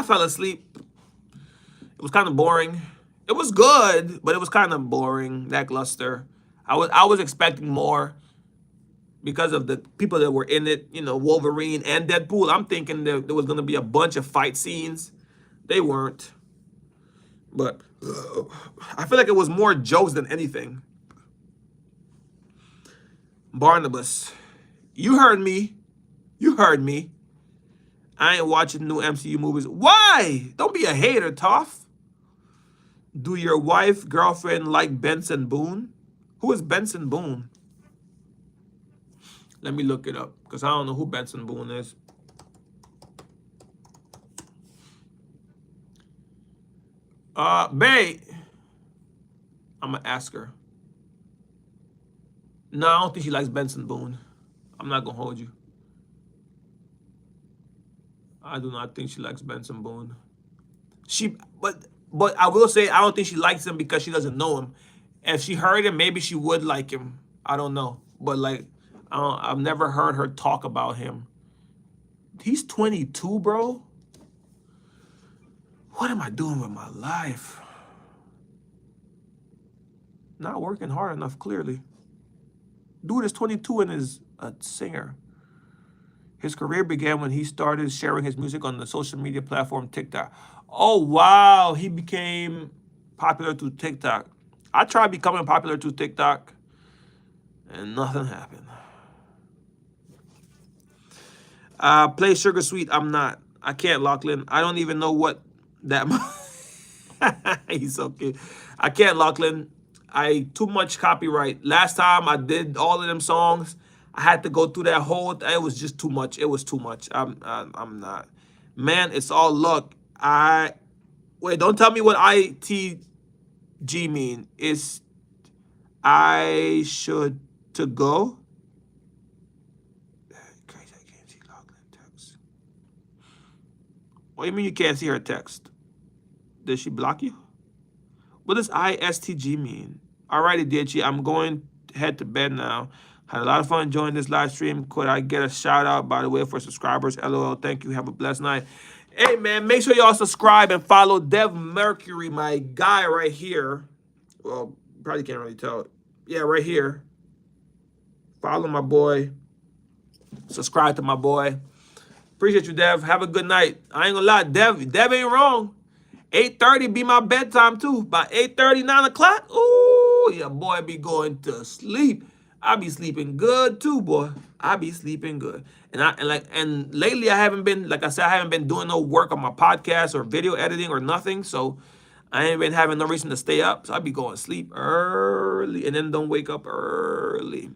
fell asleep. It was kind of boring. It was good, but it was kind of boring, lackluster. I was expecting more because of the people that were in it, Wolverine and Deadpool. I'm thinking there was going to be a bunch of fight scenes. They weren't. But I feel like it was more jokes than anything. Barnabas, you heard me. You heard me. I ain't watching new MCU movies. Why? Don't be a hater, Toph. Do your wife, girlfriend like Benson Boone? Who is Benson Boone? Let me look it up because I don't know who Benson Boone is. Babe, I'm gonna ask her. No, I don't think she likes Benson Boone. I'm not gonna hold you. I do not think she likes Benson Boone. But I will say I don't think she likes him because she doesn't know him. If she heard him, maybe she would like him. I don't know. But I've never heard her talk about him. He's 22, bro. What am I doing with my life? Not working hard enough, clearly. Dude is 22 and is a singer. His career began when he started sharing his music on the social media platform TikTok. Oh, wow. He became popular through TikTok. I tried becoming popular through TikTok, and nothing happened. Play Sugar Sweet. I'm not. I can't, Lachlan. I don't even know what that... He's so cute. I can't, Lachlan. Too much copyright. Last time I did all of them songs, I had to go through that whole... It was just too much. It was too much. I'm not. Man, it's all luck. Wait, don't tell me what ITG mean. It's I should to go. Crazy, I can't see Lachlan text. What do you mean you can't see her text? Did she block you? What does ISTG mean? Alrighty, DG, I'm going to head to bed now. Had a lot of fun enjoying this live stream. Could I get a shout out, by the way, for subscribers? LOL, thank you. Have a blessed night. Hey, man, make sure y'all subscribe and follow Dev Mercury, my guy right here. Well, probably can't really tell. Yeah, right here. Follow my boy. Subscribe to my boy. Appreciate you, Dev. Have a good night. I ain't gonna lie, Dev ain't wrong. 8:30 be my bedtime, too. By 8:30, 9 o'clock, ooh, your boy be going to sleep. I be sleeping good, too, boy. I be sleeping good. And lately I haven't been, like I said, I haven't been doing no work on my podcast or video editing or nothing, so I ain't been having no reason to stay up, so I be going to sleep early and then don't wake up early.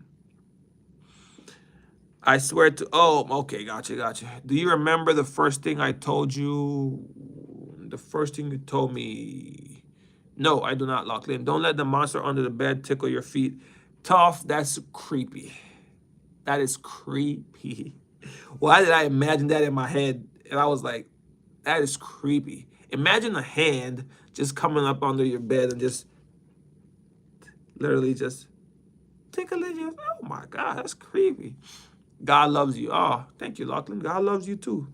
I swear to, oh, okay, gotcha. Do you remember the first thing I told you? The first thing you told me? No, I do not, Lachlan. Don't let the monster under the bed tickle your feet. Tough, that's creepy. That is creepy. Why did I imagine that in my head? And I was like, that is creepy. Imagine a hand just coming up under your bed and just literally just tickling you. Oh my God, that's creepy. God loves you. Oh, thank you, Lachlan. God loves you too.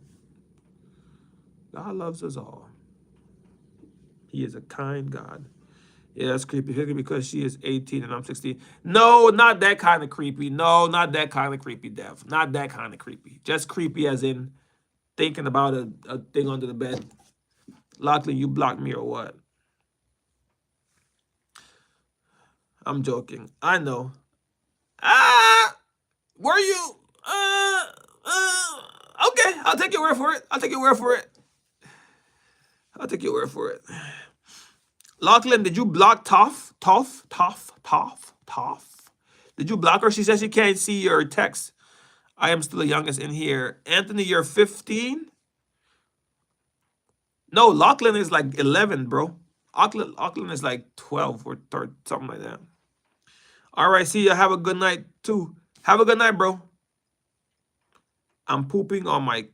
God loves us all. He is a kind God. Yeah, that's creepy. Because she is 18 and I'm 16. No, not that kind of creepy. No, not that kind of creepy, Dev. Not that kind of creepy. Just creepy as in thinking about a thing under the bed. Lachlan, you blocked me or what? I'm joking. I know. Were you? Okay, I'll take your word for it. I'll take your word for it. Lachlan, did you block Toph? Did you block her? She says she can't see your text. I am still the youngest in here. Anthony, you're 15? No, Lachlan is like 11, bro. Auckland is like 12 or 13, something like that. All right, see ya. Have a good night, too. Have a good night, bro. I'm pooping on my...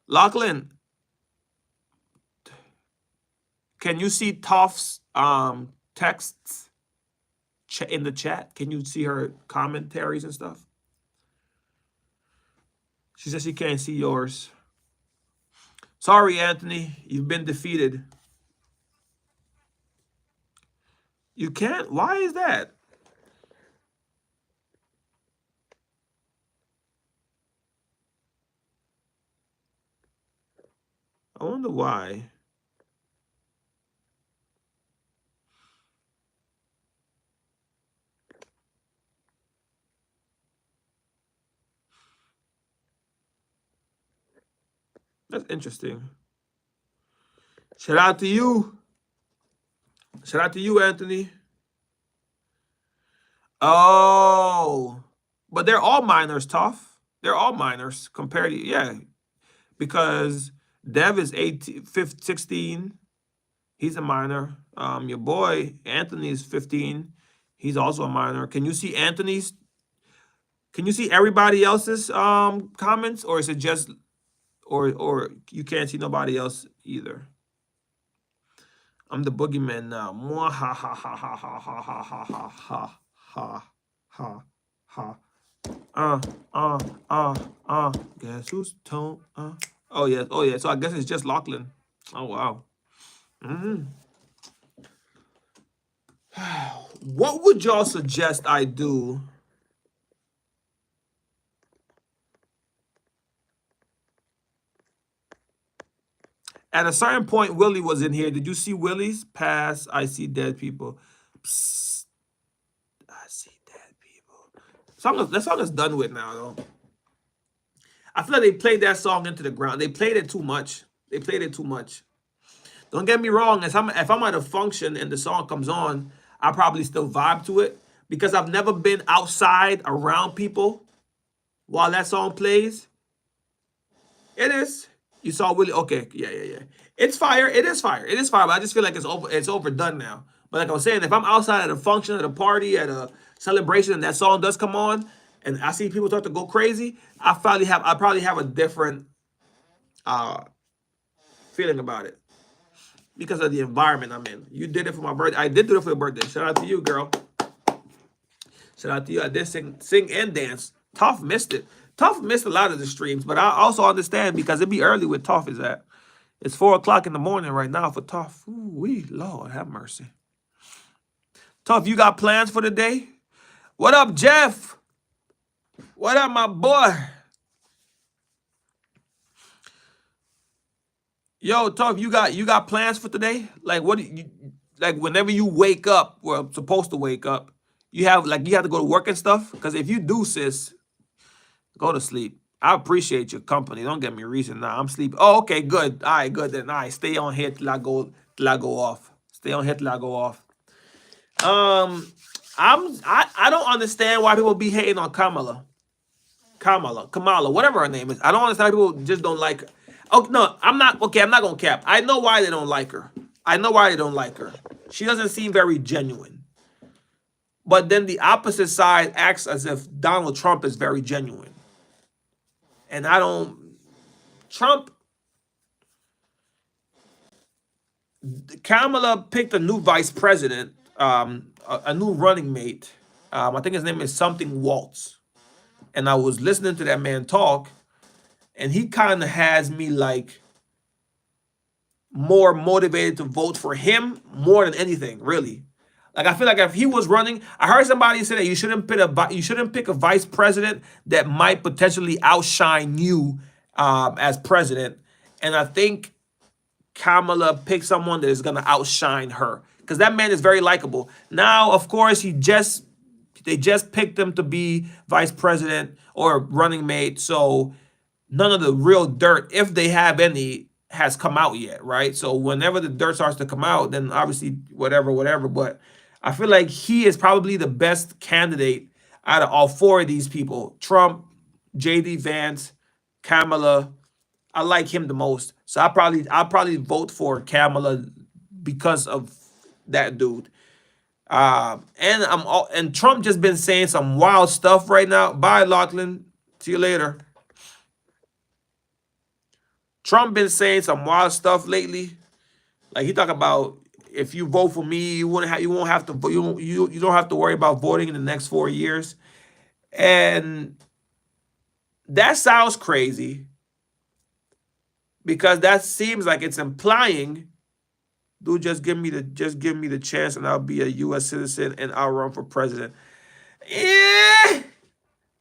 Lachlan, can you see Toph's texts in the chat? Can you see her commentaries and stuff? She says she can't see yours. Sorry, Anthony. You've been defeated. You can't? Why is that? I wonder why. That's interesting. Shout out to you. Shout out to you, Anthony. Oh, but they're all minors, Toph. They're all minors compared to, yeah, because Dev is 18, 15, 16. He's a minor. Your boy Anthony is 15. He's also a minor. Can you see Anthony's? Can you see everybody else's comments, or is it just, or you can't see nobody else either? I'm the boogeyman now. Mwah, ha ha ha ha ha ha ha ha ha ha ha ha. Guess who's tone? Oh yeah, oh yeah. So I guess it's just Lachlan. Oh wow. What would y'all suggest I do? At a certain point, Willie was in here. Did you see Willie's? Pass. I see dead people. Psst. I see dead people. That song is done with now, though. I feel like they played that song into the ground. They played it too much. They played it too much. Don't get me wrong. If I'm at a function and the song comes on, I probably still vibe to it because I've never been outside around people while that song plays. It is. You saw Willie? Okay, yeah. It's fire. It is fire. It is fire. But I just feel like it's overdone now. But like I was saying, if I'm outside at a function, at a party, at a celebration, and that song does come on, and I see people start to go crazy, I probably have a different feeling about it because of the environment I'm in. You did it for my birthday. I did do it for your birthday. Shout out to you, girl. Shout out to you. I did sing and dance. Toph missed it. Toph missed a lot of the streams, but I also understand because it'd be early with Toph is at. It's 4 o'clock in the morning right now for Toph. Ooh, Lord have mercy. Toph, you got plans for the day? What up, Jeff? What up, my boy? Yo, Toph, you got plans for today? Like what? Like whenever you wake up, or supposed to wake up, you have to go to work and stuff. Because if you do, sis. Go to sleep. I appreciate your company. Don't get me reason. Nah, I'm sleeping. Oh, okay, good. All right, good then. All right, stay on here till I go off. Stay on here till I go off. I don't understand why people be hating on Kamala, whatever her name is. I don't understand why people just don't like her. Oh no, I'm not gonna cap. I know why they don't like her. She doesn't seem very genuine. But then the opposite side acts as if Donald Trump is very genuine. And Kamala picked a new vice president, a new running mate. I think his name is something Waltz. And I was listening to that man talk, and he kind of has me like more motivated to vote for him more than anything, really. Like I feel like if he was running, I heard somebody say that you shouldn't pick a vice president that might potentially outshine you as president. And I think Kamala picked someone that is gonna outshine her because that man is very likable. Now, of course, they just picked him to be vice president or running mate, so none of the real dirt, if they have any, has come out yet, right? So whenever the dirt starts to come out, then obviously whatever. But I feel like he is probably the best candidate out of all four of these people: Trump, JD Vance, Kamala. I like him the most, so I'll probably vote for Kamala because of that dude. And Trump just been saying some wild stuff right now. Bye, Lachlan. See you later. Trump been saying some wild stuff lately. Like he talk about if you vote for me, you won't have to you don't have to worry about voting in the next 4 years. And that sounds crazy because that seems like it's implying, dude, just give me the chance and I'll be a US citizen and I'll run for president. Yeah.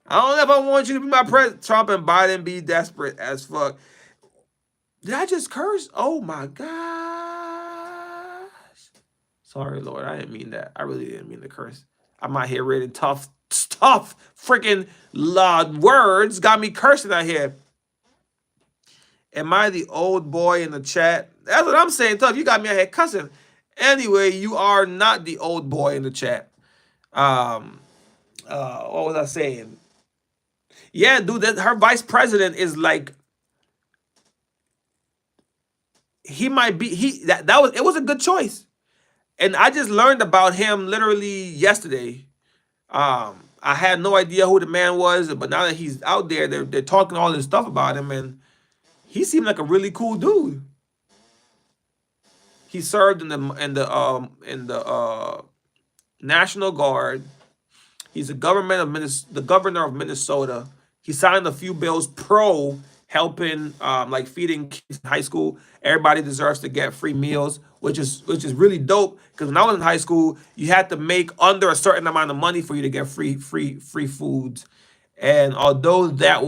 I don't know if I want you to be my president. Trump and Biden be desperate as fuck. Did I just curse? Oh my gosh. Sorry, Lord. I didn't mean that. I really didn't mean to curse. I'm out here reading tough freaking loud words. Got me cursing out here. Am I the old boy in the chat? That's what I'm saying, Tough. You got me out here cussing. Anyway, you are not the old boy in the chat. What was I saying? Yeah, dude, her vice president is like, he might be it was a good choice. And I just learned about him literally yesterday. I had no idea who the man was, but now that he's out there, they're talking all this stuff about him, and he seemed like a really cool dude. He served in the National Guard. He's the governor of Minnesota. He signed a few bills pro helping, like feeding kids in high school. Everybody deserves to get free meals, which is really dope. Because when I was in high school, you had to make under a certain amount of money for you to get free foods. And although that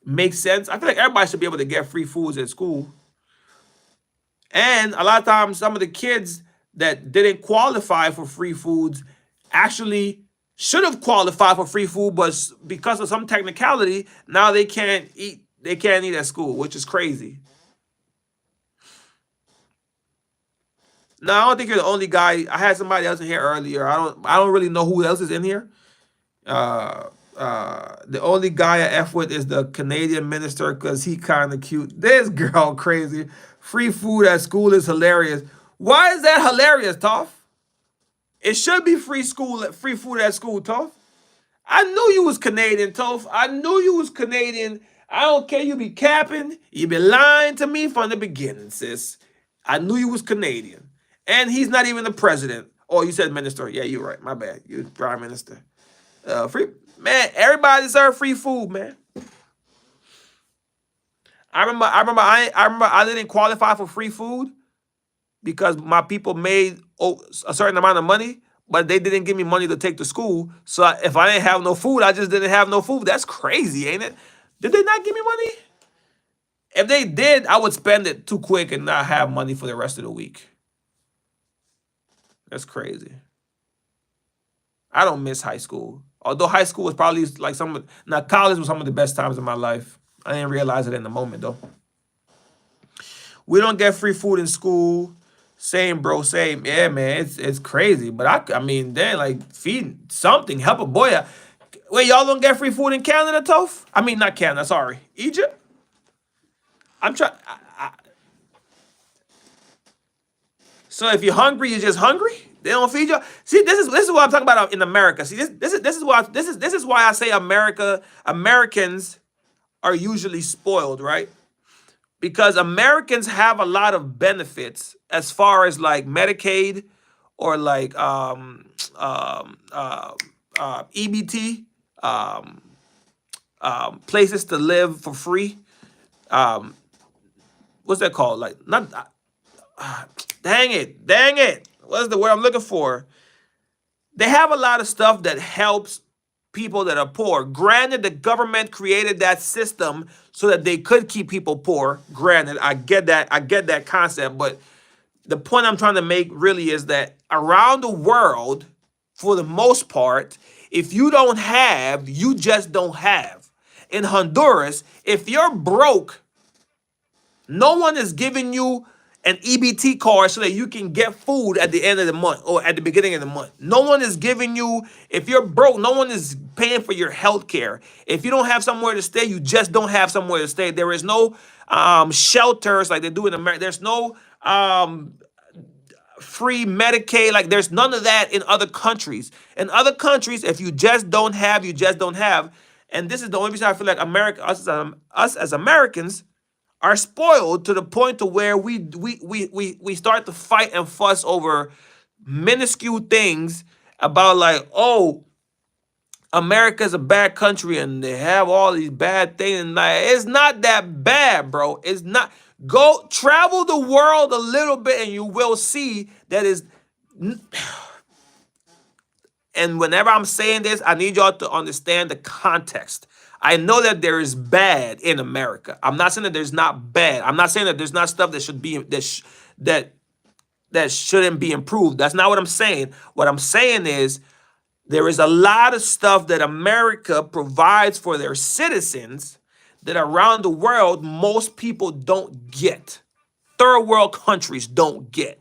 makes sense, I feel like everybody should be able to get free foods at school. And a lot of times, some of the kids that didn't qualify for free foods actually should have qualified for free food, but because of some technicality, now they can't eat. They can't eat at school, which is crazy. No, I don't think you're the only guy. I had somebody else in here earlier. I don't really know who else is in here. The only guy I F with is the Canadian minister because he kind of cute. This girl crazy. Free food at school is hilarious. Why is that hilarious, Toph? It should be free food at school, Toph. I knew you was Canadian, Toph. I knew you was Canadian. I don't care. You be capping. You be lying to me from the beginning, sis. I knew you was Canadian. And he's not even the president. Oh, you said minister. Yeah, you're right. My bad. You're prime minister. Man, everybody deserves free food, man. I remember I didn't qualify for free food because my people made a certain amount of money, but they didn't give me money to take to school. So if I didn't have no food, I just didn't have no food. That's crazy, ain't it? Did they not give me money? If they did, I would spend it too quick and not have money for the rest of the week. That's crazy. I don't miss high school. Although high school was probably like college was some of the best times of my life. I didn't realize it in the moment, though. We don't get free food in school. Same, bro, same. Yeah, man, it's crazy. But I mean, then like feed something, help a boy out. Wait, y'all don't get free food in Canada, Toph? I mean, not Canada, sorry. Egypt? I'm trying. So if you're hungry, you're just hungry? They don't feed you? See, this is what I'm talking about in America. See, this is why I say Americans are usually spoiled, right? Because Americans have a lot of benefits as far as like Medicaid or like EBT, places to live for free. What's that called? Like not. Dang it. What's the word I'm looking for? They have a lot of stuff that helps people that are poor. Granted, the government created that system so that they could keep people poor. Granted, I get that concept, but the point I'm trying to make really is that around the world, for the most part, if you don't have, you just don't have. In Honduras, if you're broke, no one is giving you an EBT card so that you can get food at the end of the month or at the beginning of the month. No one is giving you, if you're broke, no one is paying for your health care. If you don't have somewhere to stay, you just don't have somewhere to stay. There is no shelters like they do in America. There's no free Medicaid. Like there's none of that in other countries. In other countries, if you just don't have, you just don't have. And this is the only reason I feel like America, us as Americans, are spoiled to the point to where we start to fight and fuss over minuscule things about like, oh, America's a bad country and they have all these bad things. And like, it's not that bad, bro. It's not. Go travel the world a little bit and you will see that is. And whenever I'm saying this, I need y'all to understand the context. I know that there is bad in America. I'm not saying that there's not bad. I'm not saying that there's not stuff that should be that shouldn't be improved. That's not what I'm saying. What I'm saying is there is a lot of stuff that America provides for their citizens that around the world most people don't get. Third world countries don't get.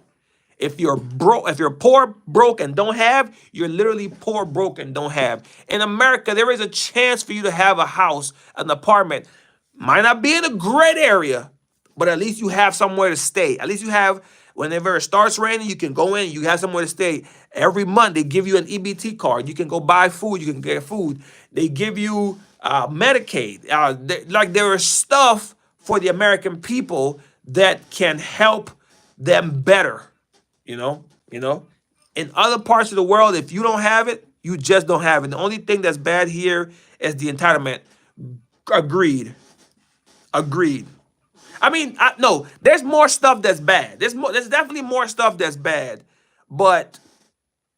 If you're broke, if you're poor, broke, and don't have, you're literally poor, broke, and don't have. In America, there is a chance for you to have a house, an apartment. Might not be in a great area, but at least you have somewhere to stay. At least you have, whenever it starts raining, you can go in, you have somewhere to stay. Every month, they give you an EBT card. You can go buy food, you can get food. They give you Medicaid. There is stuff for the American people that can help them better. You know, in other parts of the world, if you don't have it, you just don't have it. The only thing that's bad here is the entitlement. Agreed. I mean, no, there's more stuff that's bad. There's definitely more stuff that's bad, but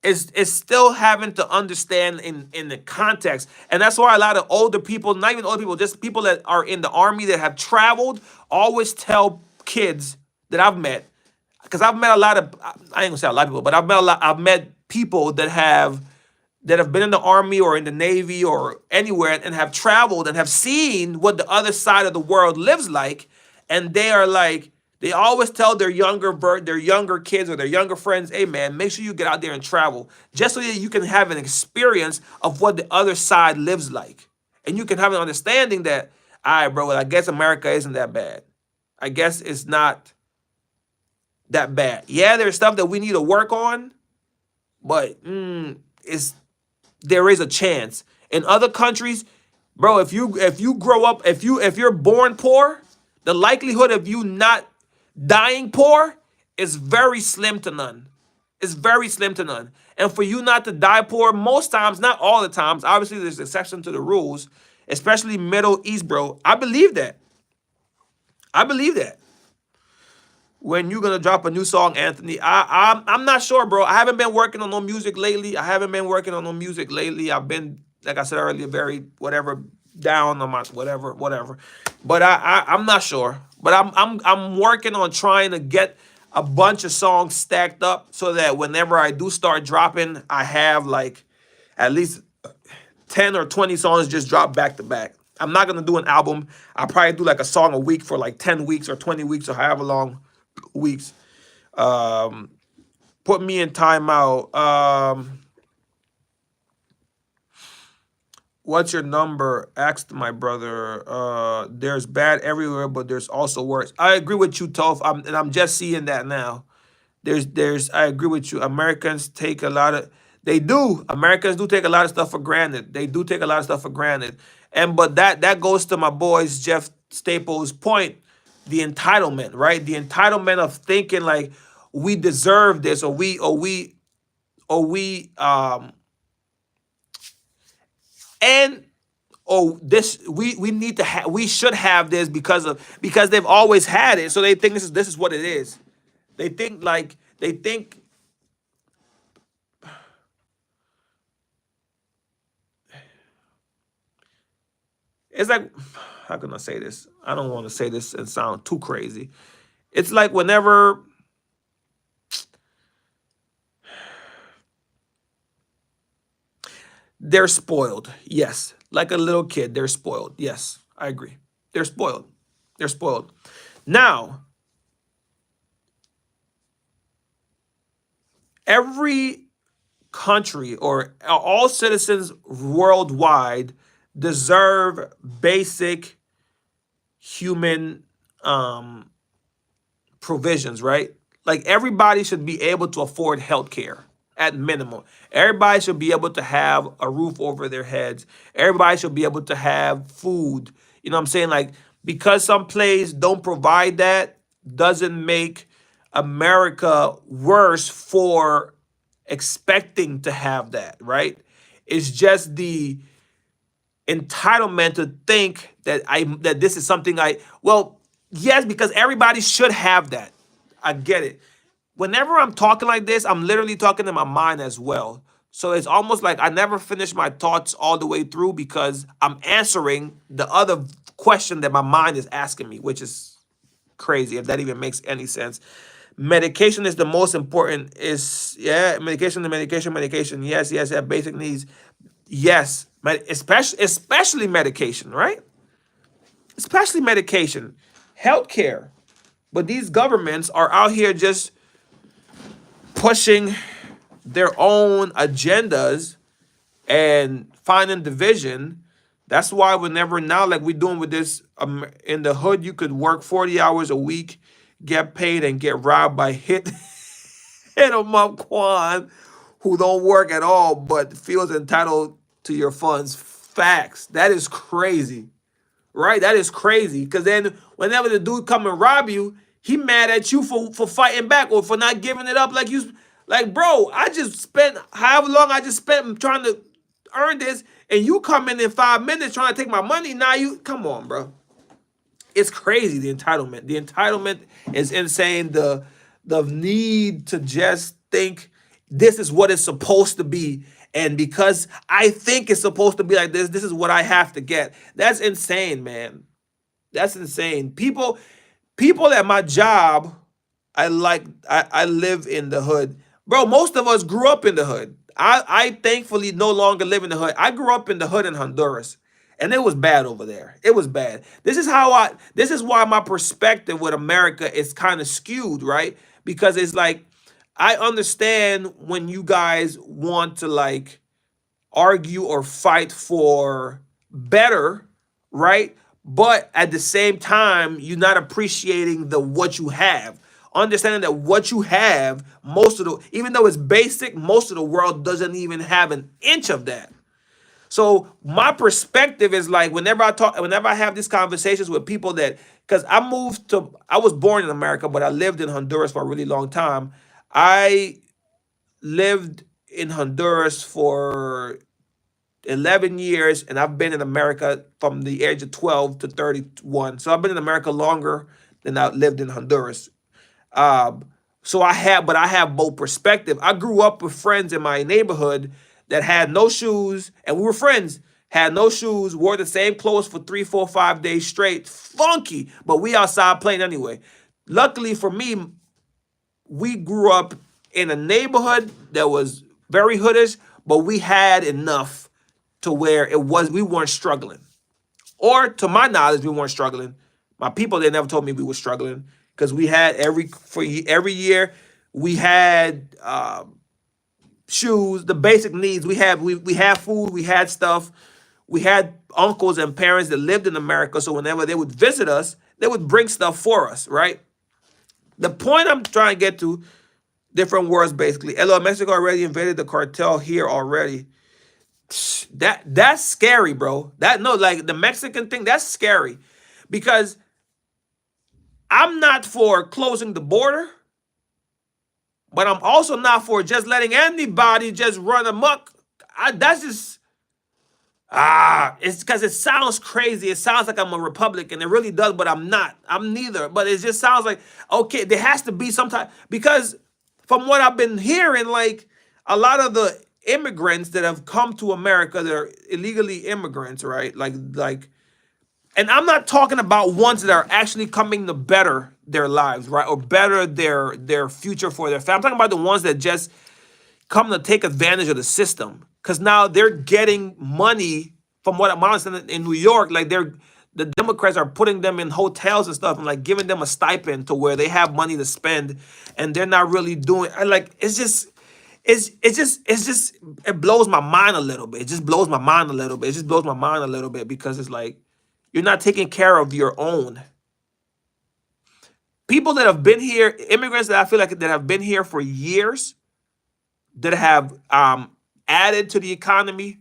it's still having to understand in the context. And that's why a lot of older people, not even older people, just people that are in the army that have traveled, always tell kids that I've met, because I've met a lot of, I ain't gonna say a lot of people, but I've met people that have been in the army or in the Navy or anywhere and have traveled and have seen what the other side of the world lives like. And they are like, they always tell their younger kids or their younger friends, hey man, make sure you get out there and travel, just so that you can have an experience of what the other side lives like. And you can have an understanding that, all right, bro, well, I guess America isn't that bad. I guess it's not that bad. Yeah, there's stuff that we need to work on, but there is a chance. In other countries, bro, if you grow up, if you're born poor, the likelihood of you not dying poor is very slim to none. It's very slim to none. And for you not to die poor, most times, not all the times, obviously there's exception to the rules, especially Middle East, bro. I believe that. When you gonna drop a new song, Anthony? I'm not sure, bro. I haven't been working on no music lately. I've been, like I said earlier, very down on my whatever. But I'm not sure. But I'm working on trying to get a bunch of songs stacked up so that whenever I do start dropping, I have like at least 10 or 20 songs just drop back to back. I'm not gonna do an album. I'll probably do like a song a week for like 10 weeks or 20 weeks or however long weeks. Put me in timeout. What's your number? Asked my brother. There's bad everywhere, but there's also worse. I agree with you, Toph. I'm just seeing that now. I agree with you. Americans do take a lot of stuff for granted. But that goes to my boys Jeff Staples' point, the entitlement, right? The entitlement of thinking like we deserve this or we need to have, we should have this because they've always had it, so they think this is what it is. They think it's like, how can I say this? I don't want to say this and sound too crazy. It's like whenever they're spoiled. Yes. Like a little kid, they're spoiled. Yes, I agree. They're spoiled. Now, every country or all citizens worldwide deserve basic human provisions, right? Like everybody should be able to afford health care at minimum. Everybody should be able to have a roof over their heads. Everybody should be able to have food. You know what I'm saying? Like because some places don't provide that doesn't make America worse for expecting to have that, right? It's just the entitlement to think that this is something well, yes, because everybody should have that. I get it. Whenever I'm talking like this, I'm literally talking in my mind as well. So it's almost like I never finish my thoughts all the way through because I'm answering the other question that my mind is asking me, which is crazy if that even makes any sense. Medication is the most important. Is yeah, medication, the medication. Yes, yes, yeah, basic needs. Yes, especially medication, right? Especially medication, healthcare. But these governments are out here just pushing their own agendas and finding division. That's why whenever now, like we're doing with this, in the hood, you could work 40 hours a week, get paid, and get robbed by hit 'em up Quan, who don't work at all but feels entitled to your funds. Facts. That is crazy, right? That is crazy. Because then whenever the dude come and rob you, he mad at you for fighting back or for not giving it up. Like, bro, I just spent however long I just spent trying to earn this, and you come in 5 minutes trying to take my money. Now you come on, bro. It's crazy, the entitlement. The entitlement is insane. The need to just think this is what it's supposed to be. And because I think it's supposed to be like this is what I have to get. That's insane, man. That's insane. People at my job, I live in the hood. Bro, most of us grew up in the hood. I thankfully no longer live in the hood. I grew up in the hood in Honduras. And it was bad over there. It was bad. This is why my perspective with America is kind of skewed, right? Because it's like I understand when you guys want to like argue or fight for better, right? But at the same time, you're not appreciating the what you have. Understanding that what you have, even though it's basic, most of the world doesn't even have an inch of that. So my perspective is like whenever I have these conversations with people because I was born in America, but I lived in Honduras for a really long time. I lived in Honduras for 11 years, and I've been in America from the age of 12 to 31. So I've been in America longer than I lived in Honduras. So I have both perspective. I grew up with friends in my neighborhood that had no shoes, and we were friends, had no shoes, wore the same clothes for 3, 4, 5 days straight. Funky, but we outside playing anyway. Luckily for me, we grew up in a neighborhood that was very hoodish, but we had enough to where we weren't struggling. Or to my knowledge, we weren't struggling. My people, they never told me we were struggling because we had every year we had shoes, the basic needs. We had food, we had stuff. We had uncles and parents that lived in America, so whenever they would visit us, they would bring stuff for us, right? The point I'm trying to get to, different words basically. LO, Mexico already invaded the cartel here already. That's scary, bro. Like the Mexican thing, that's scary. Because I'm not for closing the border, but I'm also not for just letting anybody just run amok. It's because it sounds crazy. It sounds like I'm a Republican. It really does, but I'm not. I'm neither. But it just sounds like, okay, there has to be some type, because from what I've been hearing, like a lot of the immigrants that have come to America, they're illegally immigrants, right? Like, and I'm not talking about ones that are actually coming to better their lives, right? Or better their future for their family. I'm talking about the ones that just come to take advantage of the system. Because now they're getting money from what I'm understanding in New York. Like the Democrats are putting them in hotels and stuff and like giving them a stipend to where they have money to spend and they're not really doing, like, it's just, it blows my mind a little bit. It just blows my mind a little bit. It just blows my mind a little bit because it's like you're not taking care of your own. People that have been here, immigrants that I feel like that have been here for years, that have added to the economy,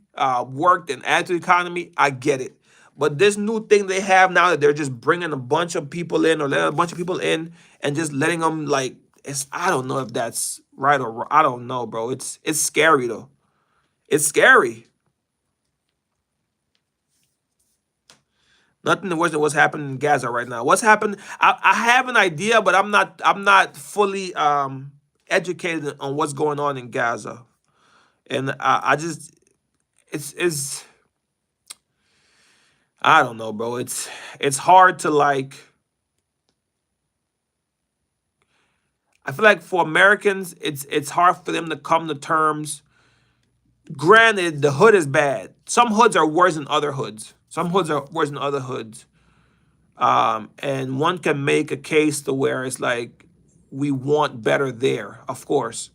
worked and added to the economy, I get it. But this new thing they have now that they're just bringing a bunch of people in or letting a bunch of people in and just letting them like, it's, I don't know if that's right or wrong. I don't know, bro. It's scary though. It's scary. Nothing worse than what's happening in Gaza right now. What's happened? I have an idea, but I'm not fully educated on what's going on in Gaza, and I just it's I don't know, bro. It's hard to like. I feel like for Americans, it's hard for them to come to terms. Granted, the hood is bad. Some hoods are worse than other hoods. Some hoods are worse than other hoods. And one can make a case to where it's like we want better there, of course.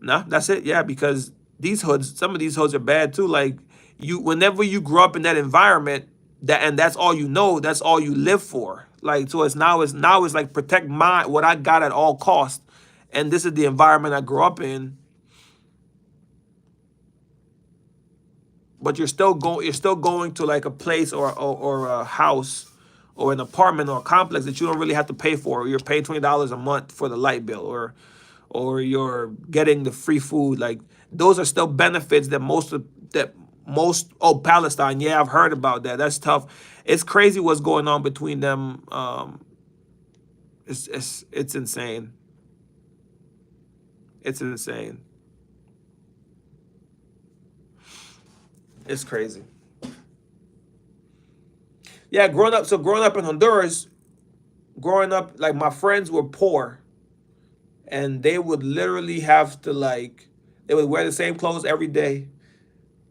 No, that's it. Yeah, because these hoods, some of these hoods are bad too. Like you, whenever you grow up in that environment, and that's all you know, that's all you live for. Like so, it's like protect what I got at all costs, and this is the environment I grew up in. But you're still going to like a place or a house or an apartment or a complex that you don't really have to pay for. You're paying $20 a month for the light bill, or you're getting the free food. Like those are still benefits that most oh, Palestine, yeah, I've heard about that. That's tough. It's crazy what's going on between them. It's insane. It's insane. It's crazy. Yeah, growing up in Honduras, growing up, like my friends were poor, and they would literally have to like, they would wear the same clothes every day.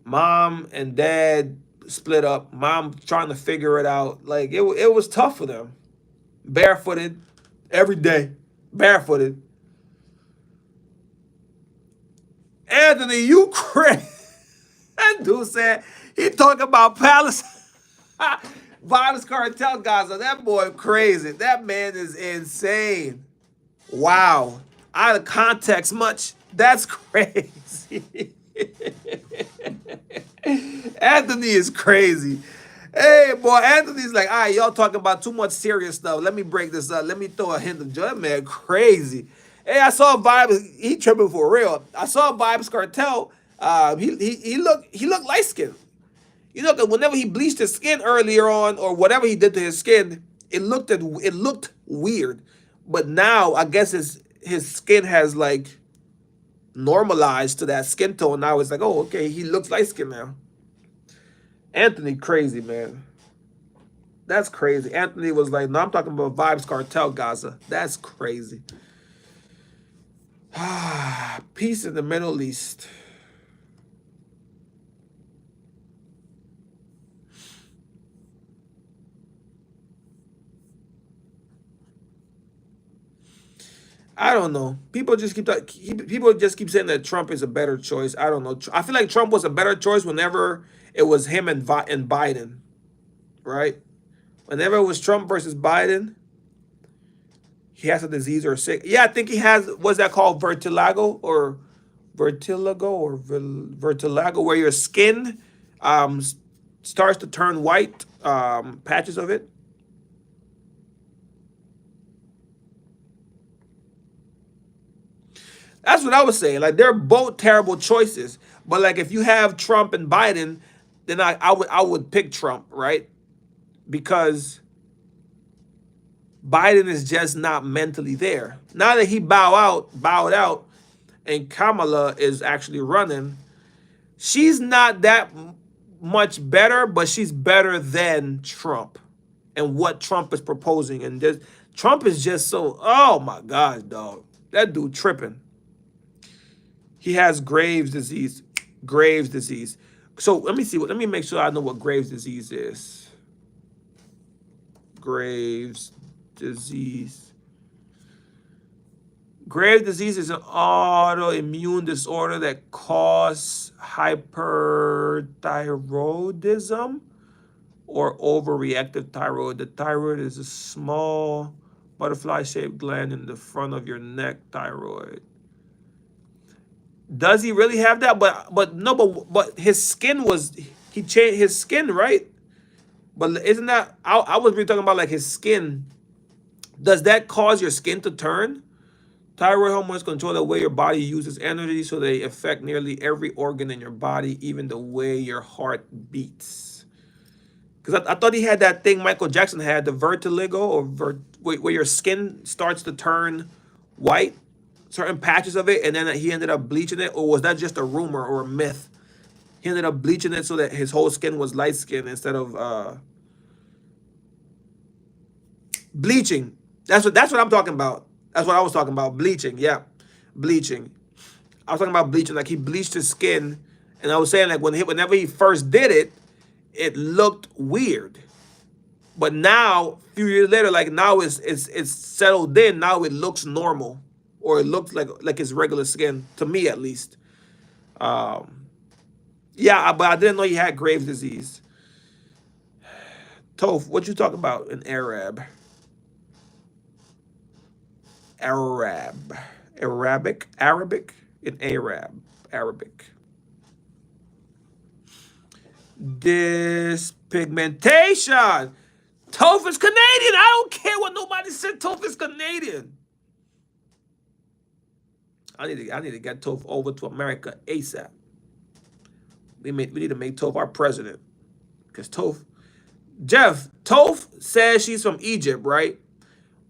Mom and dad split up. Mom trying to figure it out. Like it was tough for them. Barefooted every day. Barefooted. Anthony, you crazy. That dude said he talking about Palestine. Violence cartel Gaza. That boy crazy. That man is insane. Wow. Out of context much. That's crazy. Anthony is crazy. Hey, boy, Anthony's like, all right, y'all talking about too much serious stuff. Let me break this up. Let me throw a hint of joy. That man crazy. Hey, I saw Vibes. He tripping for real. I saw Vibes Cartel. He looked light skinned. You know, 'cause whenever he bleached his skin earlier on, or whatever he did to his skin, it looked weird. But now I guess his skin has like normalized to that skin tone. Now it's like, oh, okay, he looks light skinned now. Anthony crazy, man. That's crazy. Anthony was like, no, I'm talking about Vibes Cartel Gaza. That's crazy. Peace in the Middle East. I don't know. People just keep saying that Trump is a better choice. I don't know. I feel like Trump was a better choice whenever it was him and Biden, right? Whenever it was Trump versus Biden, he has a disease or sick. Yeah, I think he has. What's that called? Vertigo, where your skin starts to turn white, patches of it. That's what I was saying. Like they're both terrible choices. But like if you have Trump and Biden, then I would pick Trump, right? Because Biden is just not mentally there. Now that he bowed out, and Kamala is actually running, she's not that much better, but she's better than Trump and what Trump is proposing. And Trump is just so, oh my gosh, dog. That dude tripping. He has Graves' disease. Graves' disease. So let me make sure I know what Graves' disease is. Graves' disease. Graves' disease is an autoimmune disorder that causes hyperthyroidism or overreactive thyroid. The thyroid is a small butterfly-shaped gland in the front of your neck. Thyroid. Does he really have that? But no, but his skin was, he changed his skin, right? But isn't that, I was really talking about like his skin. Does that cause your skin to turn? Thyroid hormones control the way your body uses energy, so they affect nearly every organ in your body, even the way your heart beats. Because I thought he had that thing Michael Jackson had, the vertigo, or where your skin starts to turn white, certain patches of it, and then he ended up bleaching it, or was that just a rumor or a myth? He ended up bleaching it so that his whole skin was light skin instead of bleaching. That's what I'm talking about. That's what I was talking about. Bleaching, yeah, bleaching. I was talking about bleaching, like he bleached his skin, and I was saying like whenever he first did it, it looked weird. But now, a few years later, like now it's settled in. Now it looks normal, or it looks like his regular skin, to me at least. Yeah, but I didn't know he had Graves' disease. Toph, what you talk about in Arab? Arabic, in Arabic. Dyspigmentation. Toph is Canadian. I don't care what nobody said. Toph is Canadian. I need to get Toph over to America ASAP. We need to make Toph our president, because Toph says she's from Egypt, right?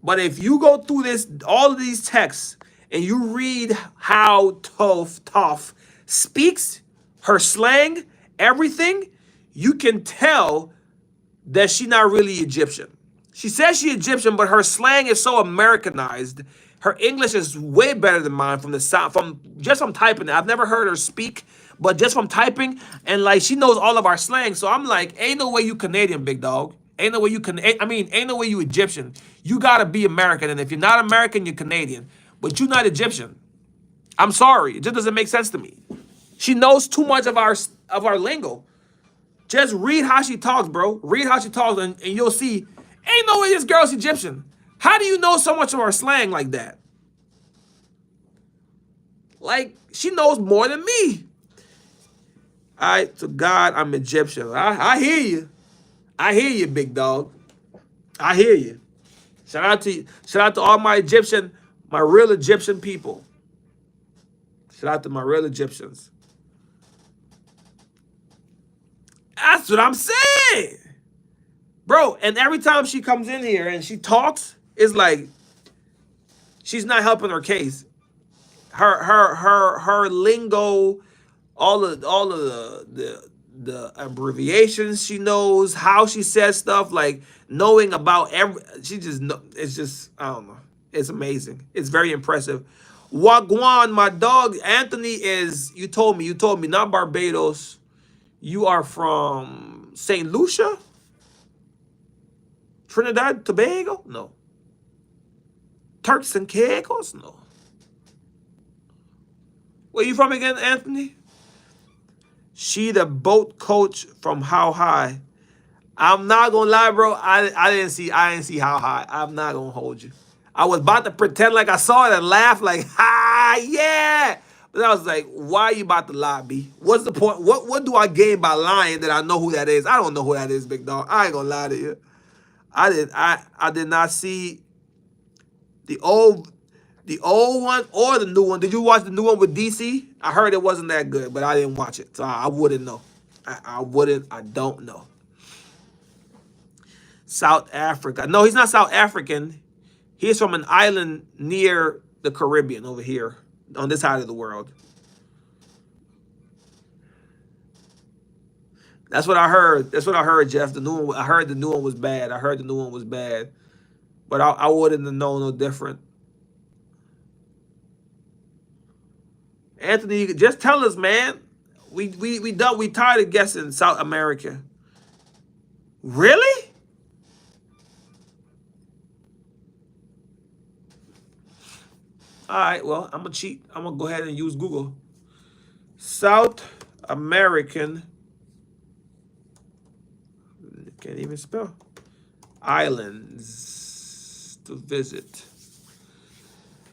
But if you go through all of these texts, and you read how Toph speaks, her slang, everything, you can tell that she's not really Egyptian. She says she's Egyptian, but her slang is so Americanized. Her English is way better than mine from the south. From typing it, I've never heard her speak, but just from typing, and like she knows all of our slang. So I'm like, ain't no way you Canadian, big dog. Ain't no way you ain't no way you Egyptian. You gotta be American, and if you're not American, you're Canadian. But you're not Egyptian. I'm sorry, it just doesn't make sense to me. She knows too much of our lingo. Just read how she talks, bro. Read how she talks, and you'll see, ain't no way this girl's Egyptian. How do you know so much of our slang like that? Like, she knows more than me. All right, to God, I'm Egyptian. I hear you. I hear you, big dog. I hear you. Shout out to all my real Egyptian people. Shout out to my real Egyptians. That's what I'm saying. Bro, and every time she comes in here and she talks, it's like she's not helping her case. Her lingo, all of the abbreviations she knows, how she says stuff, like knowing about it's just, I don't know. It's amazing. It's very impressive. Wagwan, my dog Anthony you told me, not Barbados. You are from St. Lucia? Trinidad, Tobago? No. Turks and Caicos? No. Where you from again, Anthony? She the boat coach from How High. I'm not gonna lie, bro. I didn't see How High. I'm not gonna hold you. I was about to pretend like I saw it and laugh like, ha, yeah. But I was like, why are you about to lie, B? What's the point? What do I gain by lying that I know who that is? I don't know who that is, big dog. I ain't gonna lie to you. I did not see the old one or the new one. Did you watch the new one with DC? I heard it wasn't that good, but I didn't watch it, so I wouldn't know. I don't know. South Africa. No, he's not South African. He's from an island near the Caribbean over here, on this side of the world. That's what I heard. That's what I heard, Jeff. I heard the new one was bad. But I wouldn't have known no different. Anthony, just tell us, man. We tired of guessing South America. Really? All right, well, I'm gonna cheat. I'm gonna go ahead and use Google. South American, can't even spell, islands to visit.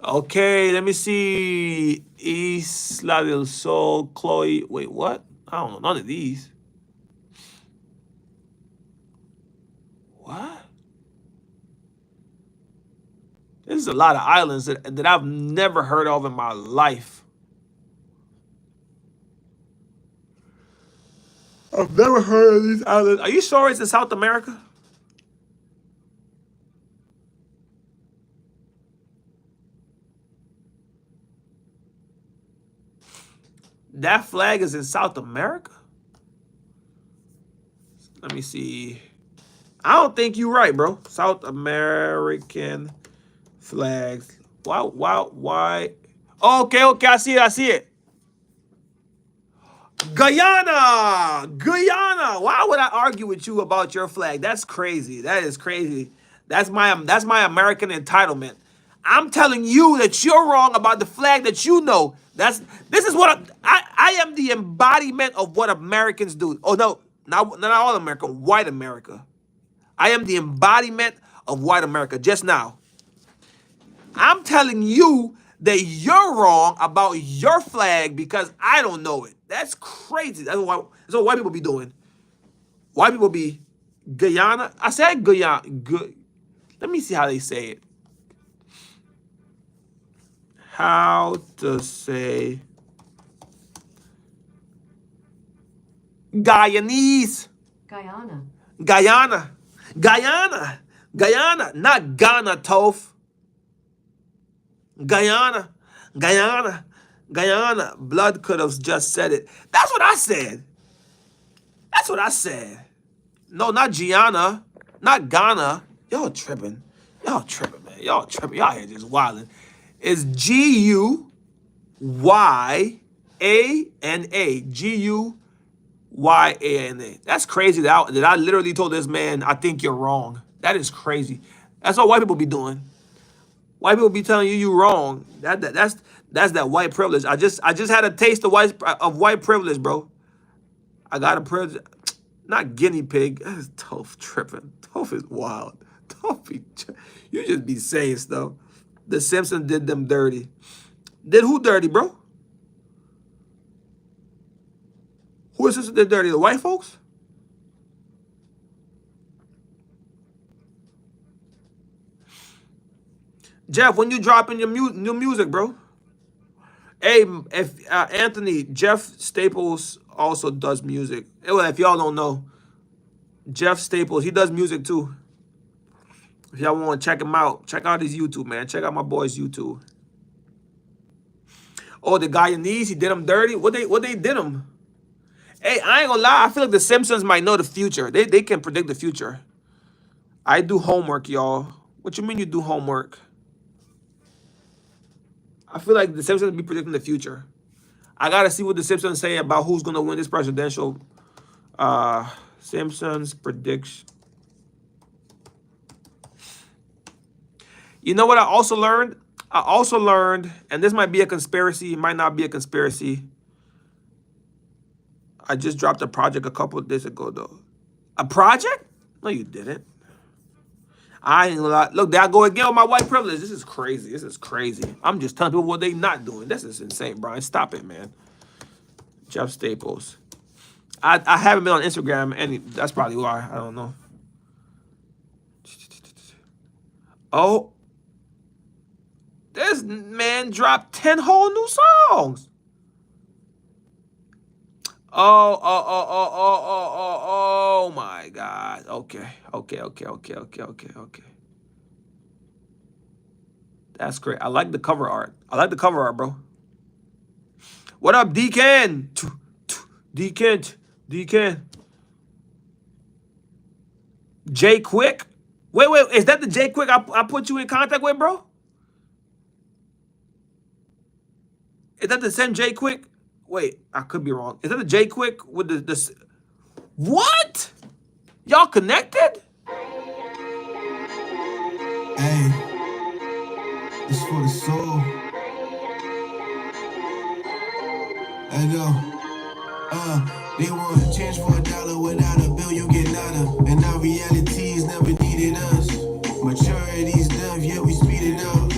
Okay, let me see. Isla del Sol, Chloe. Wait, what? I don't know none of these. What? There's a lot of islands that I've never heard of in my life. I've never heard of these islands. Are you sure it's in South America? That flag is in South America? Let me see. I don't think you're right, bro. South American flags. Why? Oh, okay, I see it. Guyana. Why would I argue with you about your flag? That's crazy. That is crazy. That's my American entitlement. I'm telling you that you're wrong about the flag that you know. This is what I am the embodiment of what Americans do. Oh no, not all America, white America. I am the embodiment of white America. Just now, I'm telling you that you're wrong about your flag because I don't know it. That's crazy. That's what white people be doing. White people be Guyana. I said Guyana. Let me see how they say it. How to say Guyanese. Guyana. Guyana. Not Ghana, Toph. Guyana. Blood could have just said it. That's what I said. No, not Gianna. Not Ghana. Y'all tripping, man. Y'all tripping. Y'all here just wilding. It's Guyana. Guyana. That's crazy that I literally told this man, I think you're wrong. That is crazy. That's what white people be doing. White people be telling you wrong. That's that white privilege. I just had a taste of white privilege, bro. I got a privilege. Not guinea pig. That's Toph tripping. Toph is wild. You just be saying stuff. The Simpsons did them dirty. Did who dirty, bro? Who is Simpsons did dirty? The white folks? Jeff, when you dropping your new music, bro? Hey, if Anthony, Jeff Staples also does music. Well, if y'all don't know, Jeff Staples, he does music too. If y'all want to check him out, check out his YouTube, man. Check out my boy's YouTube. Oh, the Guyanese, he did him dirty. What they did him? Hey, I ain't gonna lie. I feel like the Simpsons might know the future. They can predict the future. I do homework, y'all. What you mean you do homework? I feel like the Simpsons be predicting the future. I gotta see what the Simpsons say about who's gonna win this presidential. Simpsons prediction. You know what I also learned? And this might be a conspiracy, it might not be a conspiracy. I just dropped a project a couple of days ago, though. A project? No, you didn't. I ain't gonna lie. Look, there I go again with my white privilege. This is crazy. I'm just telling people what they not doing. This is insane, Brian. Stop it, man. Jeff Staples. I haven't been on Instagram, and that's probably why. I don't know. Oh, this man dropped 10 whole new songs. Oh my God. Okay. That's great. I like the cover art. Bro. What up, Deacon? Deacon. Jay Quick? Wait, is that the Jay Quick I put you in contact with, bro? Is that the same Jay Quick? Wait, I could be wrong. Is that the Jay Quick with the what? Y'all connected? Hey, it's for the soul. I know. They want change for $1 without a bill, you get nada. And our realities never needed us. Maturity's done, yet we speed it up.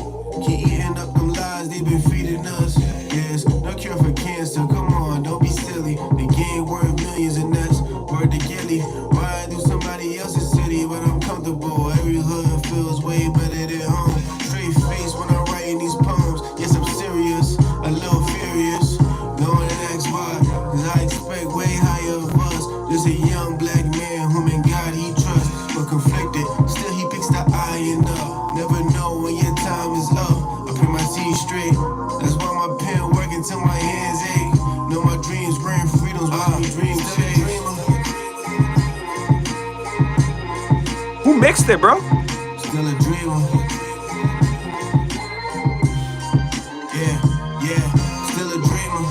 Keep eating up them lies they been feeding us. Yes, no cure for cancer, come on, don't be silly. The game worth millions and that's word to Gilly. Ride through somebody else's city, but I'm comfortable. Every hood feels way better than home. Straight face when I'm writing these poems. Yes, I'm serious, a little furious. No one asks why, cause I expect way higher of us. Just a young black man whom in God he trusts. But conflicted, still he picks the iron up. Never know when your time is up. I put my teeth straight, that's why my pen working till my hands ache. Know my dreams bring freedoms, but my dreams change. Who mixed it, bro? Still a dreamer. Yeah, still a dreamer.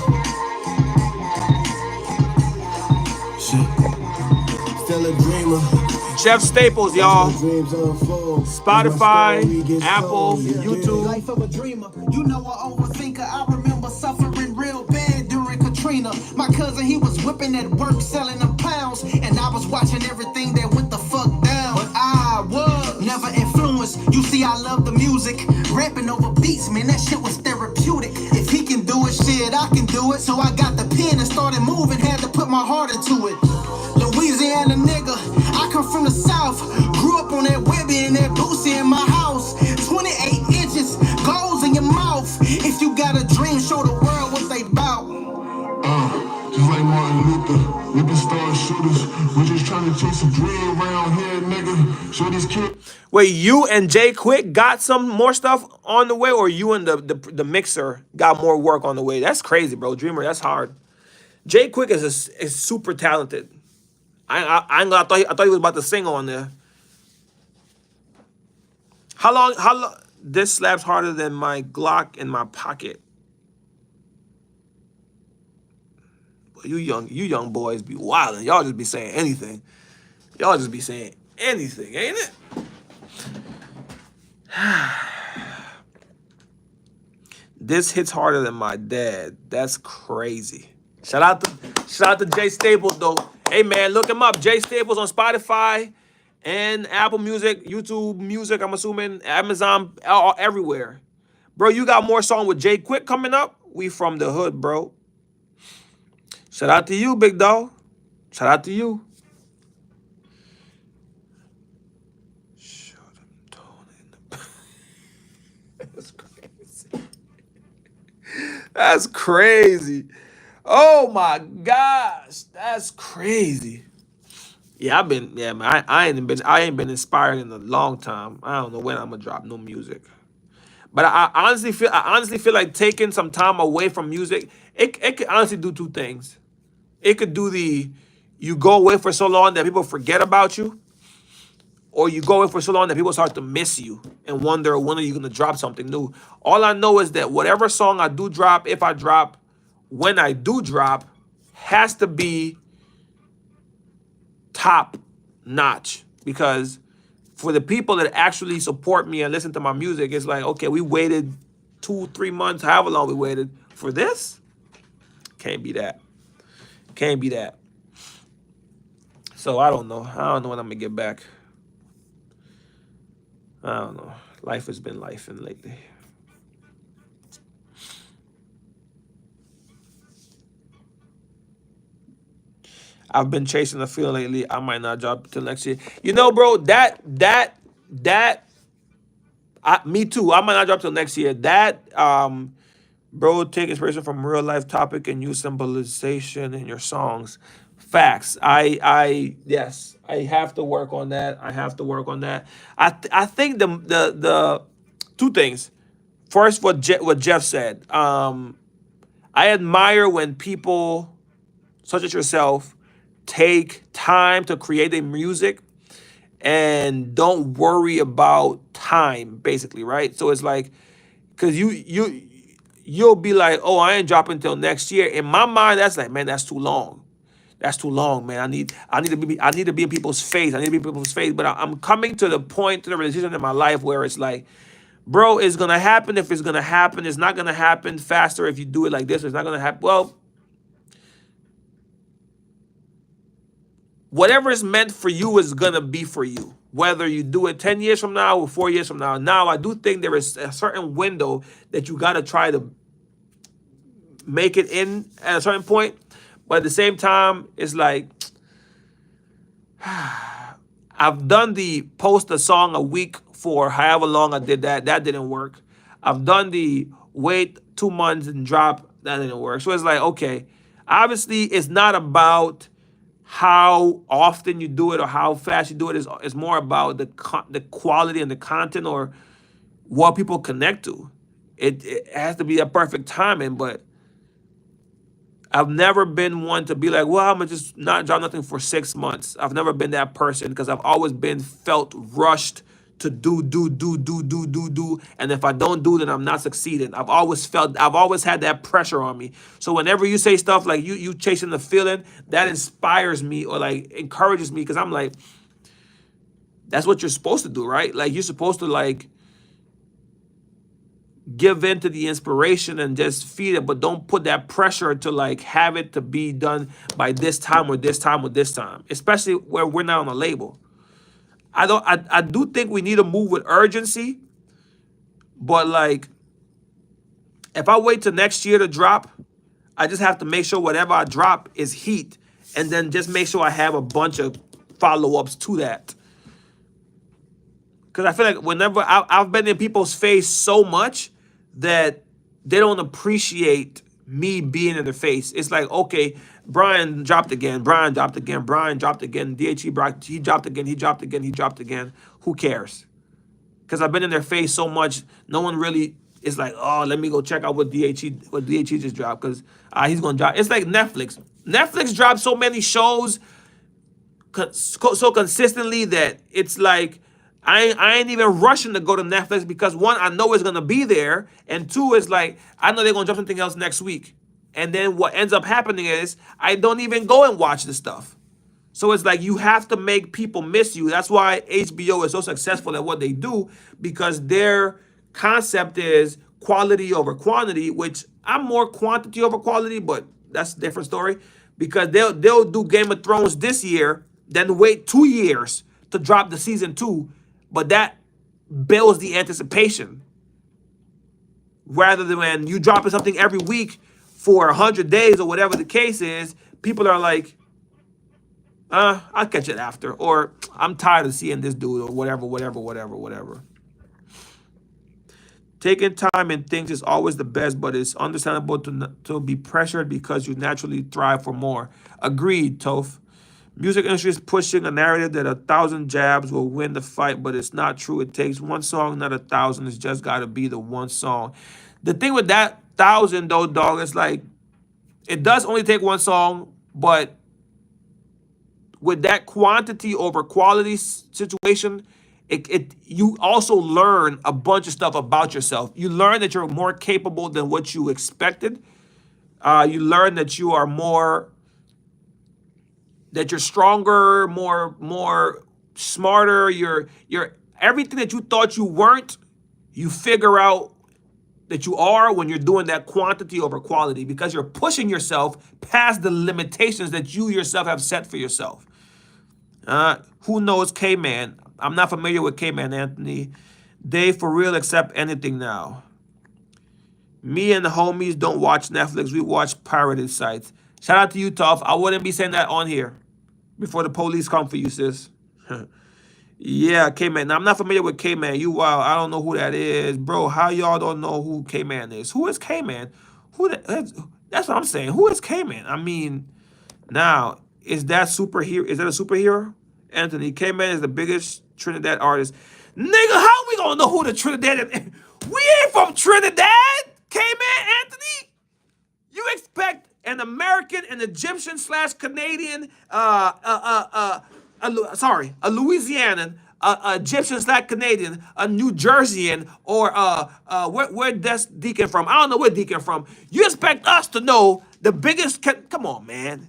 Shit. Still a dreamer. Jeff Staples, y'all. Dreams unfold. Spotify, Apple, YouTube. Life of a dreamer. You know a overthinker. I remember suffering real bad during Katrina. My cousin, he was whipping at work, selling them pounds. And I was watching everything that went the fuck down. But I was never influenced. You see, I love the music. Rapping over beats, man, that shit was therapeutic. If he can do it, shit, I can do it. So I got the pen and started moving. Had to put my heart into it. Louisiana nigga, I come from the south. Grew up on that Webby and that Boosie in my house. 28 inches, goals in your mouth. If you got a dream, show the world what they bout. Just like Martin Luther, we been star shooters. We just trying to chase a dream around here, nigga. Show these kids. Wait, you and Jay Quick got some more stuff on the way, or you and the mixer got more work on the way? That's crazy, bro. Dreamer, that's hard. Jay Quick is super talented. I thought he was about to sing on there. How long? This slaps harder than my Glock in my pocket. You young boys be wildin'. Y'all just be saying anything. Y'all just be saying anything, ain't it? This hits harder than my dad. That's crazy. Shout out to Jay Staples though. Hey man, look him up. Jay Staples on Spotify and Apple Music, YouTube Music, I'm assuming, Amazon, everywhere. Bro, you got more song with Jay Quick coming up? We from the hood, bro. Shout out to you, big dog. Shout out to you. That's crazy. That's crazy. Oh my gosh, that's crazy. Yeah, man, I ain't been inspired in a long time. I don't know when I'm gonna drop new music. But I honestly feel like taking some time away from music, it could honestly do two things. It could do you go away for so long that people forget about you, or you go away for so long that people start to miss you and wonder when are you gonna drop something new. All I know is that whatever song I do drop, if I drop, when I do drop, has to be top notch, because for the people that actually support me and listen to my music, it's like, okay, we waited 2-3 months, however long we waited for this. Can't be that. Can't be that. So I don't know when I'm gonna get back. I don't know. Life has been lifing lately. I've been chasing the field lately. I might not drop till next year. You know, bro, me too. I might not drop till next year. Bro, take inspiration from real life topic and use symbolization in your songs. Facts. Yes, I have to work on that. I think the two things. First, what Jeff said. I admire when people such as yourself take time to create their music and don't worry about time, basically, right? So it's like, because you'll be like, oh, I ain't dropping until next year. In my mind, that's like, man, that's too long. That's too long, man. I need to be in people's face. But I'm coming to the realization in my life where it's like, bro, it's gonna happen if it's gonna happen. It's not gonna happen faster if you do it like this. It's not gonna happen. Well, whatever is meant for you is gonna be for you. Whether you do it 10 years from now or 4 years from now. Now, I do think there is a certain window that you gotta try to make it in at a certain point. But at the same time, it's like, I've done the post a song a week for however long I did that. That didn't work. I've done the wait 2 months and drop. That didn't work. So it's like, okay, obviously it's not about how often you do it or how fast you do it. It's more about the quality and the content or what people connect to. It has to be a perfect timing, but I've never been one to be like, well, I'm gonna just not drop nothing for 6 months. I've never been that person because I've always been felt rushed to do. And if I don't do, then I'm not succeeding. I've always had that pressure on me. So whenever you say stuff like you chasing the feeling, that inspires me or like encourages me because I'm like, that's what you're supposed to do, right? Like you're supposed to like give in to the inspiration and just feed it, but don't put that pressure to like have it to be done by this time or this time or this time, especially where we're not on a label. I do think we need to move with urgency, but like if I wait till next year to drop, I just have to make sure whatever I drop is heat and then just make sure I have a bunch of follow-ups to that. Because I feel like whenever I've been in people's face so much that they don't appreciate me being in their face. It's like, okay, Brian dropped again, Brian dropped again, Brian dropped again, DHE, he dropped again, he dropped again, he dropped again. Who cares? Because I've been in their face so much, no one really is like, oh, let me go check out what DHE just dropped because he's going to drop. It's like Netflix. Netflix drops so many shows so consistently that it's like, I ain't even rushing to go to Netflix because one, I know it's gonna be there, and two, it's like I know they're gonna drop something else next week. And then what ends up happening is I don't even go and watch the stuff. So it's like you have to make people miss you. That's why HBO is so successful at what they do, because their concept is quality over quantity, which I'm more quantity over quality, but that's a different story. Because they'll do Game of Thrones this year, then wait 2 years to drop the season 2. But that builds the anticipation. Rather than when you dropping something every week for 100 days or whatever the case is, people are like, I'll catch it after. Or I'm tired of seeing this dude or whatever. Taking time and things is always the best, but it's understandable to be pressured because you naturally thrive for more. Agreed, Toph. Music industry is pushing a narrative that 1,000 jabs will win the fight, but it's not true. It takes one song, not 1,000. It's just got to be the one song. The thing with that 1,000, though, dog, it's like it does only take one song, but with that quantity over quality situation, you also learn a bunch of stuff about yourself. You learn that you're more capable than what you expected. You learn that you are that you're stronger, more smarter. You're everything that you thought you weren't, you figure out that you are when you're doing that quantity over quality, because you're pushing yourself past the limitations that you yourself have set for yourself. Who knows K-Man? I'm not familiar with K-Man, Anthony. They for real accept anything now. Me and the homies don't watch Netflix. We watch pirated sites. Shout out to you, Toph. I wouldn't be saying that on here before the police come for you, sis. Yeah, K-Man. Now, I'm not familiar with K-Man. You wild. I don't know who that is. Bro, how y'all don't know who K-Man is? Who is K-Man? That's what I'm saying. Who is K-Man? I mean, now, is that a superhero? Anthony, K-Man is the biggest Trinidad artist. Nigga, how we gonna know who the Trinidad is? We ain't from Trinidad, K-Man, Anthony. You expect an American, an Egyptian / Canadian, a Louisianan, Egyptian / Canadian, a New Jerseyan, or where that's Deacon from? I don't know where Deacon from. You expect us to know the biggest? Come on, man.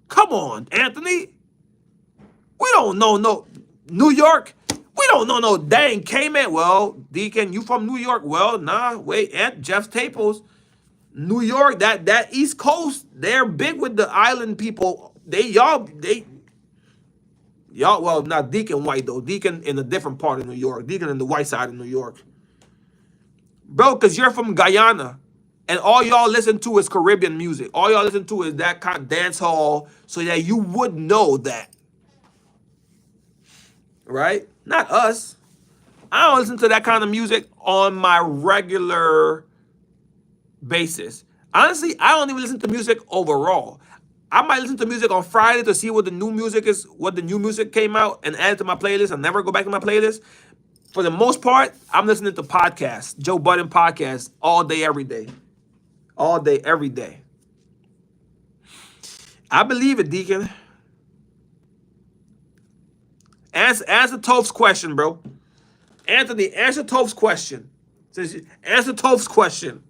Come on, Anthony. We don't know no New York. We don't know no dang K-Man. Well, Deacon, you from New York? Well, nah. Wait, Aunt Jeff Staples. New York, that East Coast, they're big with the island people. Y'all, well, not Deacon White though. Deacon in a different part of New York. Deacon in the white side of New York. Bro, because you're from Guyana. And all y'all listen to is Caribbean music. All y'all listen to is that kind of dance hall. So that you would know that. Right? Not us. I don't listen to that kind of music on my regular basis. Honestly, I don't even listen to music overall. I might listen to music on Friday to see what the new music is, what the new music came out, and add it to my playlist and never go back to my playlist. For the most part, I'm listening to podcasts, Joe Budden podcasts, all day, every day. All day, every day. I believe it, Deacon. Answer Toph's question, bro. Anthony, answer Toph's question. Answer Toph's question.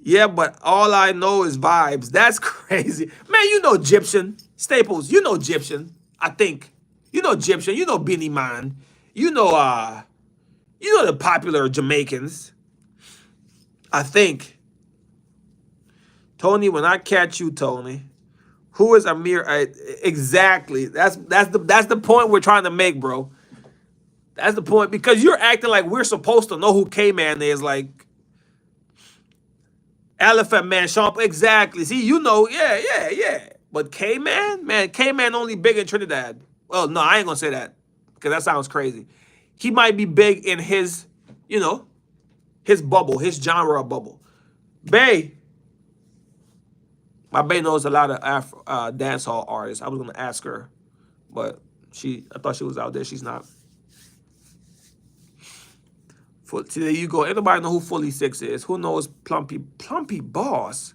Yeah, but all I know is vibes. That's crazy. Man, you know Egyptian. Staples, you know Egyptian. I think. You know Egyptian. You know Beanie Man. You know the popular Jamaicans. I think. Tony, when I catch you, Tony, who is Amir? Exactly. That's the point we're trying to make, bro. That's the point. Because you're acting like we're supposed to know who K-Man is, like Elephant Man, Sean. Exactly. See, you know, yeah. But K-Man? Man, K-Man only big in Trinidad. Well, no, I ain't gonna say that. Because that sounds crazy. He might be big in his, his bubble, his genre bubble. Bay. My bae knows a lot of dancehall artists. I was gonna ask her, but I thought she was out there. She's not. See, there you go. Anybody know who Fully Six is? Who knows Plumpy Boss?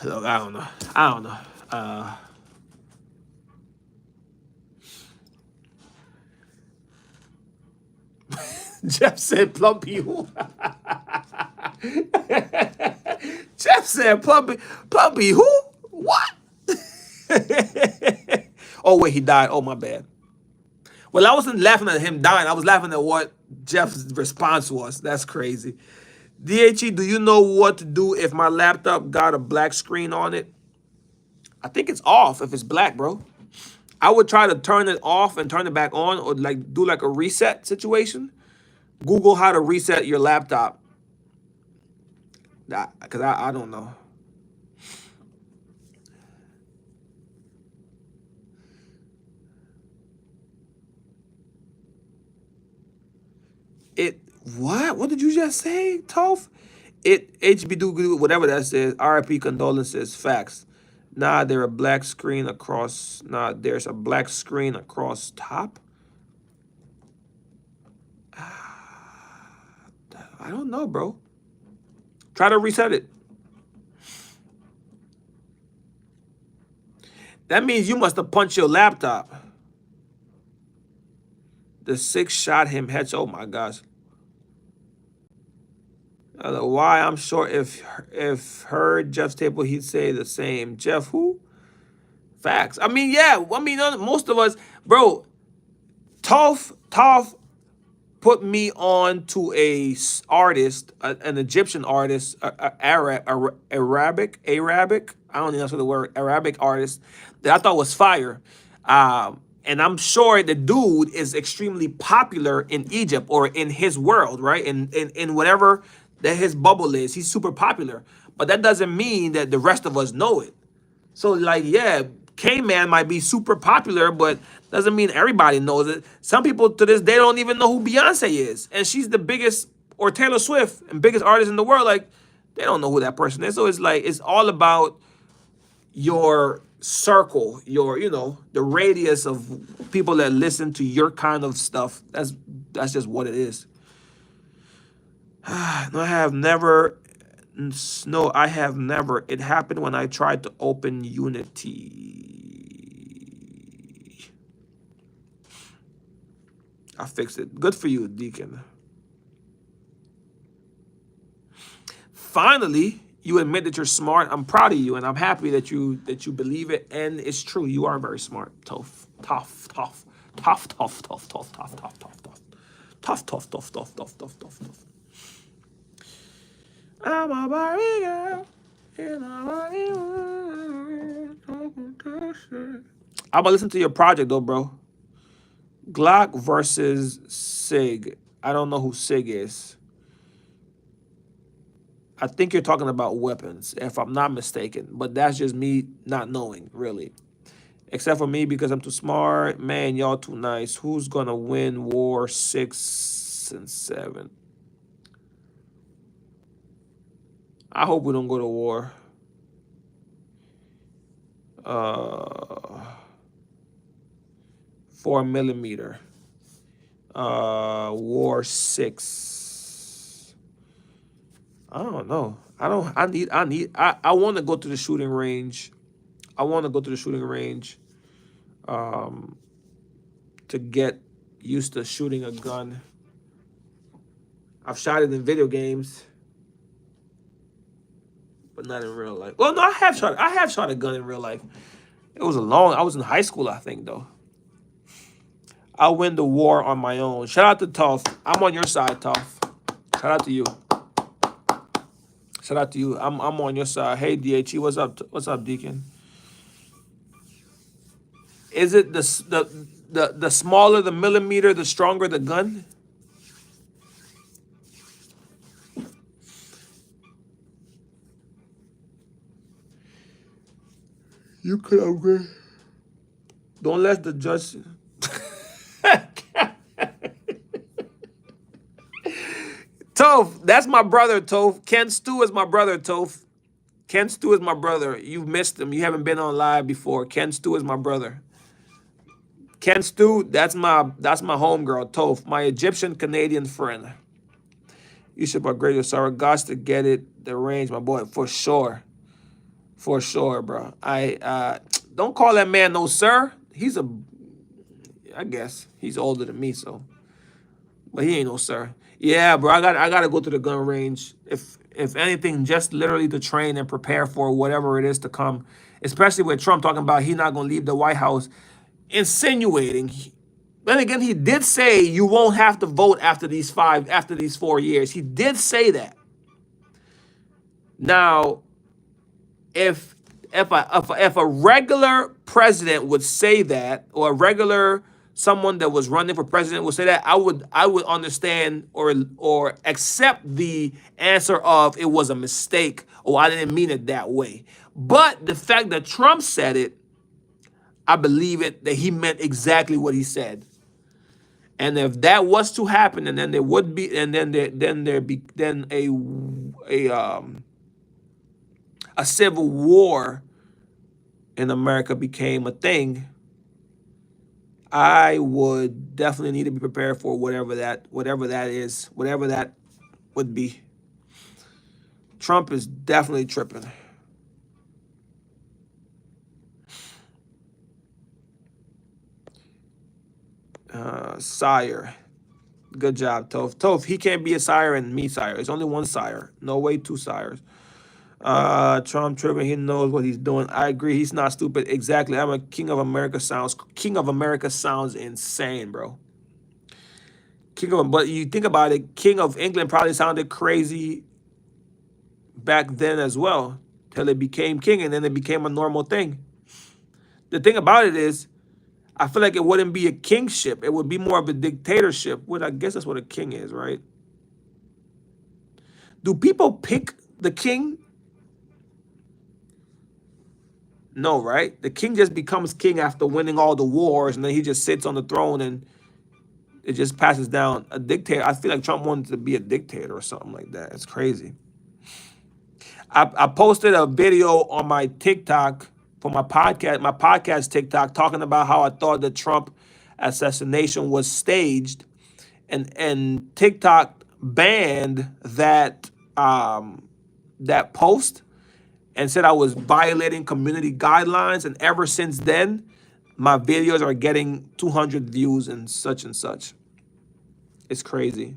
Look, I don't know. Jeff said Plumpy who? Jeff said Plumpy who? What? Oh, wait, he died. Oh, my bad. Well, I wasn't laughing at him dying. I was laughing at what Jeff's response was. That's crazy. DHE, do you know what to do if my laptop got a black screen on it? I think it's off if it's black, bro. I would try to turn it off and turn it back on, or like do like a reset situation. Google how to reset your laptop. Because I don't know. What? What did you just say, Toph? HB do whatever that says. RIP condolences. Facts. Nah, there's a black screen across top. I don't know, bro. Try to reset it. That means you must have punched your laptop. The 6 shot him headshot. Oh my gosh. Why? I'm sure if heard Jeff's table, he'd say the same. Jeff who? Facts. I mean, yeah. I mean, most of us, bro. Toph put me on to a artist, an Egyptian artist, Arabic. I don't know the word Arabic artist that I thought was fire. And I'm sure the dude is extremely popular in Egypt or in his world, right? In whatever that his bubble is, he's super popular. But that doesn't mean that the rest of us know it. So, like, yeah, K-Man might be super popular, but doesn't mean everybody knows it. Some people to this day don't even know who Beyonce is. And she's the biggest, or Taylor Swift, and biggest artist in the world. Like, they don't know who that person is. So it's like, it's all about your circle, your, the radius of people that listen to your kind of stuff. That's just what it is. No, I have never. It happened when I tried to open Unity. I fixed it. Good for you, Deacon. Finally, you admit that you're smart. I'm proud of you, and I'm happy that you believe it, and it's true. You are very smart. Tough. I'm a Barbie girl in a Barbie world. I'm gonna listen to your project though, bro. Glock versus Sig. I don't know who Sig is. I think you're talking about weapons, if I'm not mistaken. But that's just me not knowing, really. Except for me because I'm too smart. Man, y'all too nice. Who's gonna win War 6 and 7? I hope we don't go to war. 4mm. War 6. I don't know. I want to go to the shooting range. I want to go to the shooting range to get used to shooting a gun. I've shot it in video games, but not in real life. Well, no, I have shot a gun in real life. I was in high school, I think, though. I'll win the war on my own. Shout out to Toph. I'm on your side, Toph. Shout out to you. Shout out to you. I'm on your side. Hey, DHE, what's up? What's up, Deacon? Is it the smaller the millimeter, the stronger the gun? You could upgrade. Don't let the judge. Toph, that's my brother, Toph. Ken Stu is my brother, Toph. Ken Stu is my brother. You've missed him. You haven't been on live before. Ken Stu is my brother. Ken Stu, that's my homegirl, Toph, my Egyptian Canadian friend. You should upgrade your Sarah Gosh to get it the range, my boy, for sure. For sure, bro. I don't call that man no sir. I guess he's older than me, so, but he ain't no sir. Yeah, bro. I gotta go to the gun range. If anything, just literally to train and prepare for whatever it is to come. Especially with Trump talking about he not gonna leave the White House, insinuating. Then again, he did say you won't have to vote after these 4 years. He did say that. Now, if a regular president would say that, or a regular someone that was running for president would say that, I would understand or accept the answer of it was a mistake or I didn't mean it that way. But the fact that Trump said it, I believe it that he meant exactly what he said. And if that was to happen, and then there would be, and then there'd be a civil war in America became a thing, I would definitely need to be prepared for whatever that is, whatever that would be. Trump is definitely tripping. Sire. Good job, Toph. Toph, he can't be a sire and me sire. It's only one sire. No way, two sires. Trump tripping. He knows what he's doing. I agree. He's not stupid. Exactly. I'm a King of America sounds insane, bro. But you think about it, King of England probably sounded crazy back then as well, till it became king, and then it became a normal thing. The thing about it is, I feel like it wouldn't be a kingship. It would be more of a dictatorship, which I guess that's what a king is, right? Do people pick the king? No, right? The king just becomes king after winning all the wars, and then he just sits on the throne and it just passes down. A dictator. I feel like Trump wanted to be a dictator or something like that. It's crazy. I posted a video on my TikTok for my podcast TikTok, talking about how I thought the Trump assassination was staged, and TikTok banned that that post and said I was violating community guidelines. And ever since then, my videos are getting 200 views and such and such. It's crazy.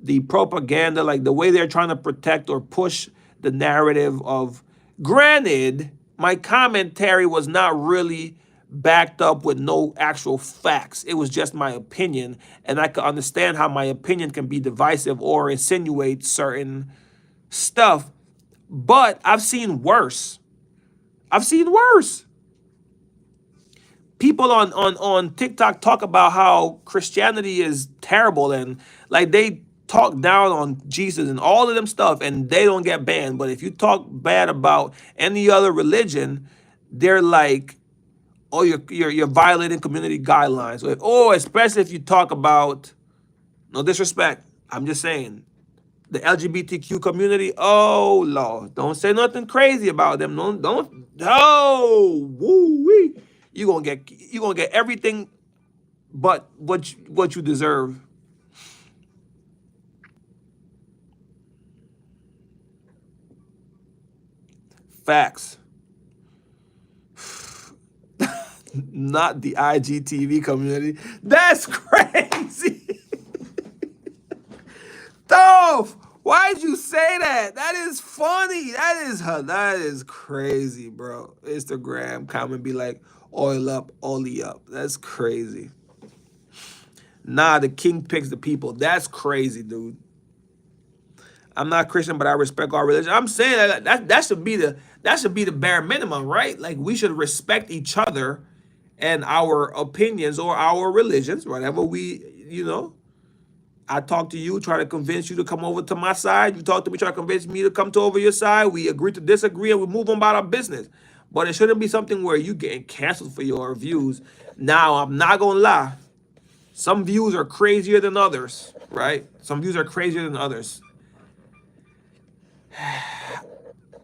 The propaganda, like the way they're trying to protect or push the narrative of, granted, my commentary was not really backed up with no actual facts. It was just my opinion, and I could understand how my opinion can be divisive or insinuate certain stuff. But I've seen worse. I've seen worse. people on TikTok talk about how Christianity is terrible and like they talk down on Jesus and all of them stuff and they don't get banned. But if you talk bad about any other religion, they're like, oh, you're violating community guidelines. Or especially if you talk about, no disrespect, I'm just saying, the LGBTQ community. Oh Lord, don't say nothing crazy about them. Don't. Oh, woo wee. You gonna get everything, but what you deserve. Facts. Not the IGTV community. That's crazy. Dolph, why'd you say that? That is funny. That is crazy, bro. Instagram comment be like, oil up, ollie up. That's crazy. Nah, the king picks the people. That's crazy, dude. I'm not Christian, but I respect our religion. I'm saying that should be the bare minimum, right? Like we should respect each other and our opinions or our religions, whatever I talk to you, try to convince you to come over to my side. You talk to me, try to convince me to come to over your side. We agree to disagree and we move on about our business. But it shouldn't be something where you getting canceled for your views. Now, I'm not gonna lie. Some views are crazier than others, right? Some views are crazier than others.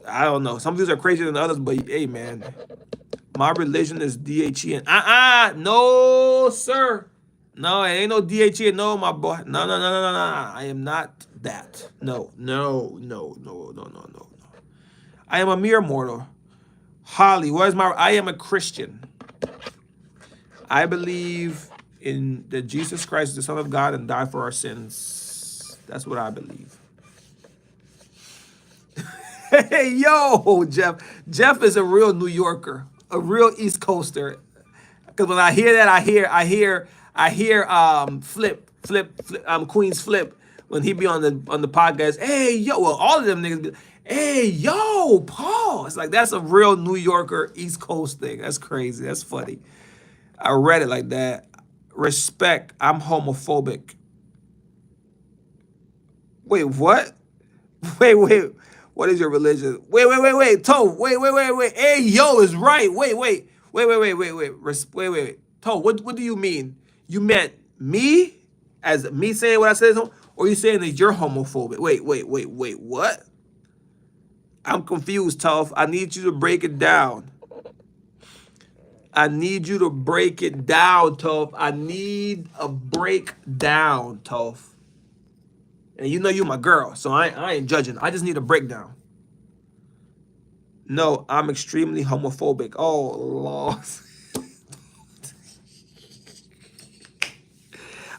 I don't know. Some views are crazier than others, but hey, man, my religion is DHE and no, sir. No, it ain't no DHE. No, my boy. No. I am not that. No. I am a mere mortal. Holly, I am a Christian. I believe in that Jesus Christ is the Son of God and died for our sins. That's what I believe. Hey, yo, Jeff. Jeff is a real New Yorker, a real East Coaster. Because when I hear that, I hear Flip, Queen's Flip, when he be on the podcast. Hey, yo, well, all of them niggas be, hey, yo, Paul. It's like, that's a real New Yorker, East Coast thing. That's crazy. That's funny. I read it like that. Respect. I'm homophobic. Wait, what? Wait. What is your religion? Wait. Toe, wait. Hey, yo is right. Wait. Toe, what do you mean? You meant me? As me saying what I said? Or you saying that you're homophobic? Wait, what? I'm confused, Toph. I need you to break it down. I need you to break it down, Toph. I need a breakdown, Toph. And you know you my girl, so I ain't judging. I just need a breakdown. No, I'm extremely homophobic. Oh, Lord.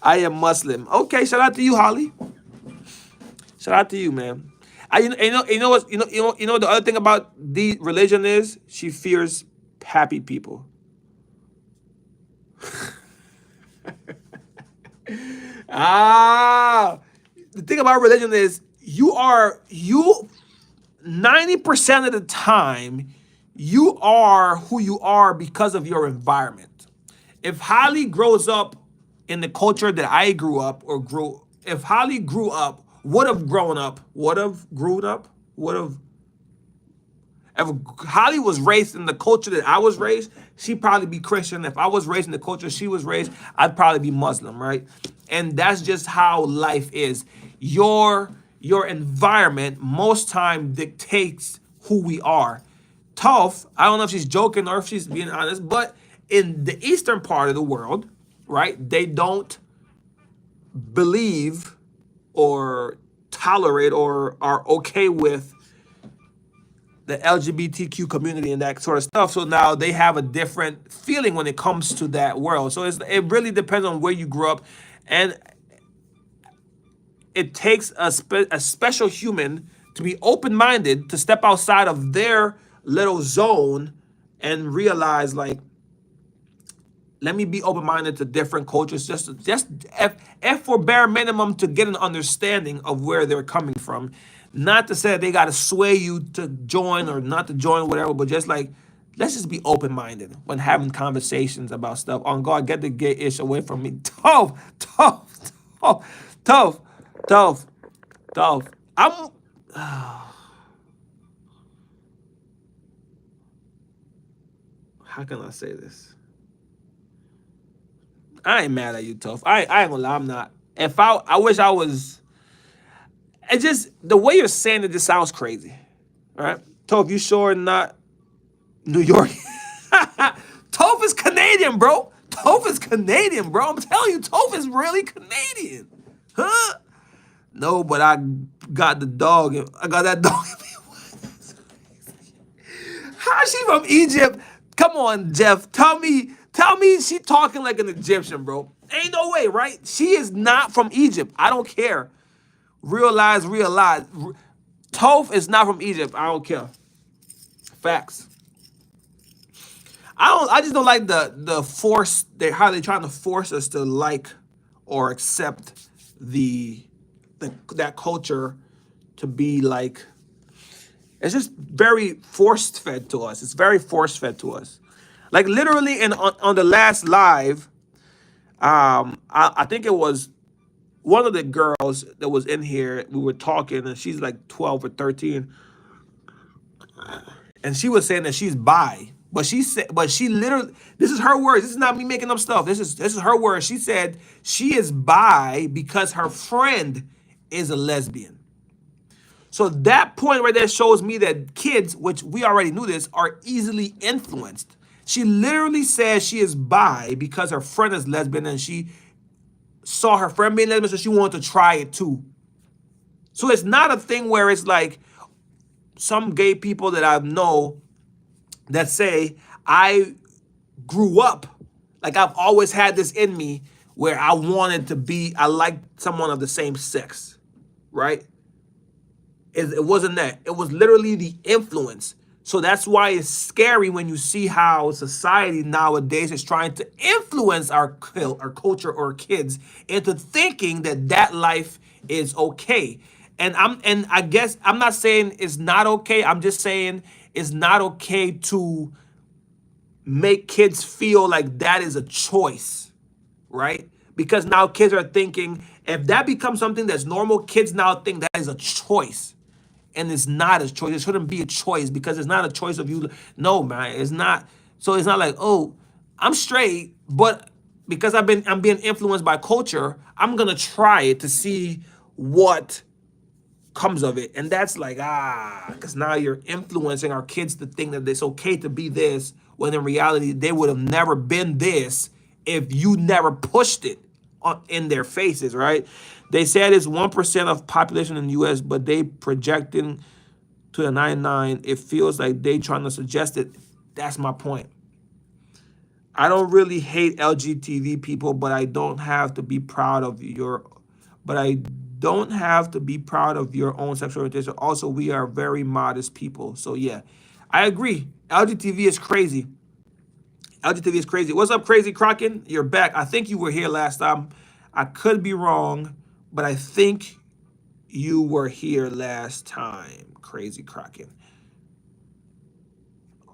I am Muslim. Okay, shout out to you, Holly. Shout out to you, man. You know what the other thing about the religion is? She fears happy people. The thing about religion is you 90% of the time you are who you are because of your environment. If Holly grows up in the culture that I grew up if Holly would have if Holly was raised in the culture that I was raised, she'd probably be Christian. If I was raised in the culture she was raised, I'd probably be Muslim, right? And that's just how life is. Your environment most time dictates who we are. Toph, I don't know if she's joking or if she's being honest, but in the eastern part of the world, right, they don't believe or tolerate or are okay with the LGBTQ community and that sort of stuff. So now they have a different feeling when it comes to that world. So it really depends on where you grew up. And it takes a special human to be open-minded, to step outside of their little zone and realize, like, let me be open-minded to different cultures, just if for bare minimum to get an understanding of where they're coming from. Not to say that they got to sway you to join or not to join, whatever, but just like, let's just be open-minded when having conversations about stuff. On God, get the gay ish away from me. Tough, tough, tough, tough, tough, tough. I'm how can I say this? I ain't mad at you, tough. I ain't gonna lie, I'm not. If I wish I was. It just the way you're saying it just sounds crazy. All right, Toph, you sure not New York? Toph is Canadian, bro. Toph is Canadian, bro. I'm telling you, Toph is really Canadian. Huh? No, but I got the dog. I got that dog. How is she from Egypt? Come on, Jeff. Tell me she talking like an Egyptian, bro. Ain't no way, right? She is not from Egypt. I don't care. Real lies, real lies. Toph is not from Egypt. I don't care. Facts. I just don't like the force how they trying to force us to like or accept that culture to be like. It's just very force fed to us. It's very force fed to us. Like literally on the last live, I think it was one of the girls that was in here. We were talking, and she's like 12 or 13, and she was saying that she's bi. But she literally, this is her words. This is not me making up stuff. This is her words. She said she is bi because her friend is a lesbian. So that point right there shows me that kids, which we already knew this, are easily influenced. She literally says she is bi because her friend is lesbian and she saw her friend being lesbian, so she wanted to try it too. So it's not a thing where it's like some gay people that I know that say, I grew up, like I've always had this in me where I liked someone of the same sex, right? It wasn't that. It was literally the influence. So that's why it's scary when you see how society nowadays is trying to influence our culture or kids into thinking that life is okay. And I guess I'm not saying it's not okay. I'm just saying it's not okay to make kids feel like that is a choice, right? Because now kids are thinking if that becomes something that's normal, kids now think that is a choice. And it's not a choice. It shouldn't be a choice because it's not a choice of you. No, man, it's not. So it's not like, oh, I'm straight, but because I'm being influenced by culture, I'm gonna try it to see what comes of it. And that's like, because now you're influencing our kids to think that it's okay to be this, when in reality, they would have never been this if you never pushed it in their faces, right? They said it's 1% of population in the U.S., but they projecting to the 99. It feels like they trying to suggest it. That's my point. I don't really hate LGBT people, but I don't have to be proud of your own sexual orientation. Also, we are very modest people. So yeah, I agree. LGBT is crazy. LGBT is crazy. What's up, Crazy Kraken? You're back. I think you were here last time. I could be wrong, but I think you were here last time, Crazy Kraken.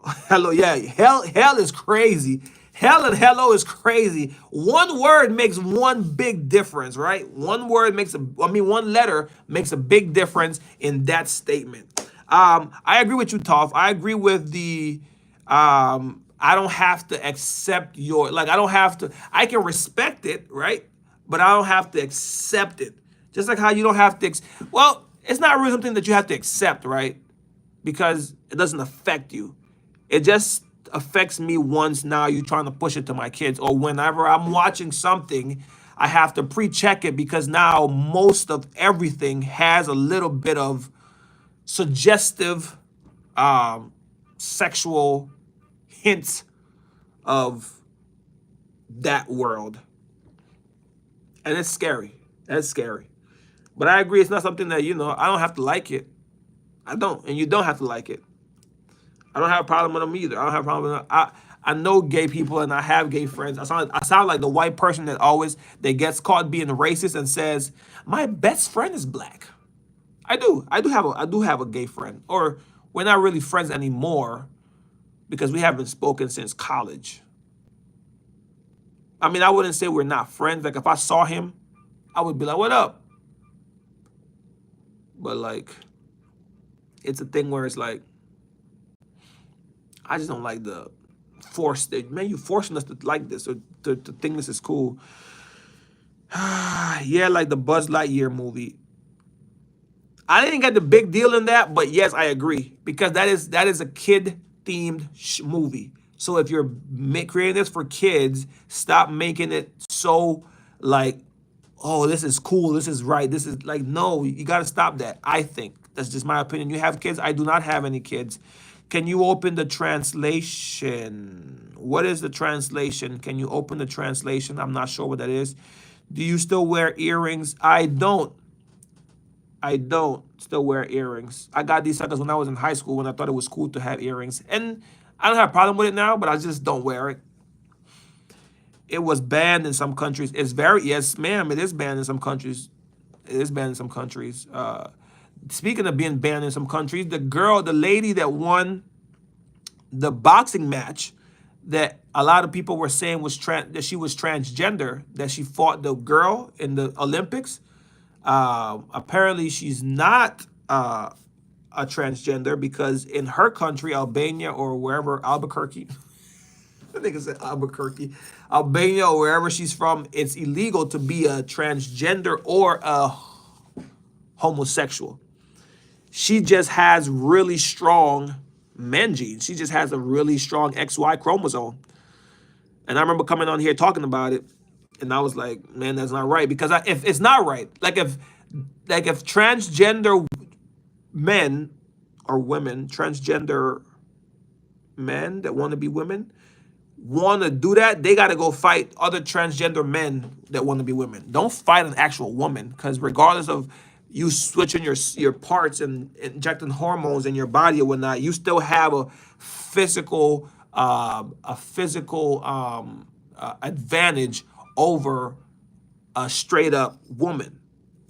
Hello, yeah, hell is crazy. Hell and hello is crazy. One word makes one big difference, right? One letter makes a big difference in that statement. I agree with you, Toph. I agree with the, I don't have to accept I can respect it, right? But I don't have to accept it. Just like how you don't have to, it's not really something that you have to accept, right? Because it doesn't affect you. It just affects me once now you're trying to push it to my kids. Or whenever I'm watching something, I have to pre-check it because now most of everything has a little bit of suggestive sexual hints of that world. And it's scary. That's scary. But I agree, it's not something that, I don't have to like it. I don't. And you don't have to like it. I don't have a problem with them either. I don't have a problem with them. I know gay people and I have gay friends. I sound like the white person that gets caught being racist and says, my best friend is black. I do have a gay friend. Or we're not really friends anymore. because we haven't spoken since college. I mean, I wouldn't say we're not friends. Like, if I saw him, I would be like, what up? But, like, it's a thing where it's like, I just don't like the force. Man, you forcing us to like this or to think this is cool. Yeah, like the Buzz Lightyear movie. I didn't get the big deal in that, but yes, I agree. Because that is a kid-themed movie. So if you're creating this for kids, stop making it so like, oh, this is cool, this is right, this is like, no, you got to stop that. I think that's just my opinion. You have kids? I do not have any kids. Can you open the translation? What is the translation? Can you open the translation? I'm not sure what that is. Do you still wear earrings? I don't still wear earrings. I got these suckers when I was in high school when I thought it was cool to have earrings. And I don't have a problem with it now, but I just don't wear it. It was banned in some countries. Yes, ma'am, it is banned in some countries. It is banned in some countries. Speaking of being banned in some countries, the lady that won the boxing match that a lot of people were saying that she was transgender, that she fought the girl in the Olympics. Apparently she's not a transgender because in her country, Albania or wherever, Albuquerque, I think it's Albuquerque, Albania or wherever she's from, it's illegal to be a transgender or a homosexual. She just has really strong men genes. She just has a really strong XY chromosome. And I remember coming on here talking about it, and I was like, man, that's not right. Because if it's not right, like if transgender men or women, transgender men that want to be women, want to do that, they got to go fight other transgender men that want to be women. Don't fight an actual woman, because regardless of you switching your parts and injecting hormones in your body or whatnot, you still have a physical advantage over a straight up woman.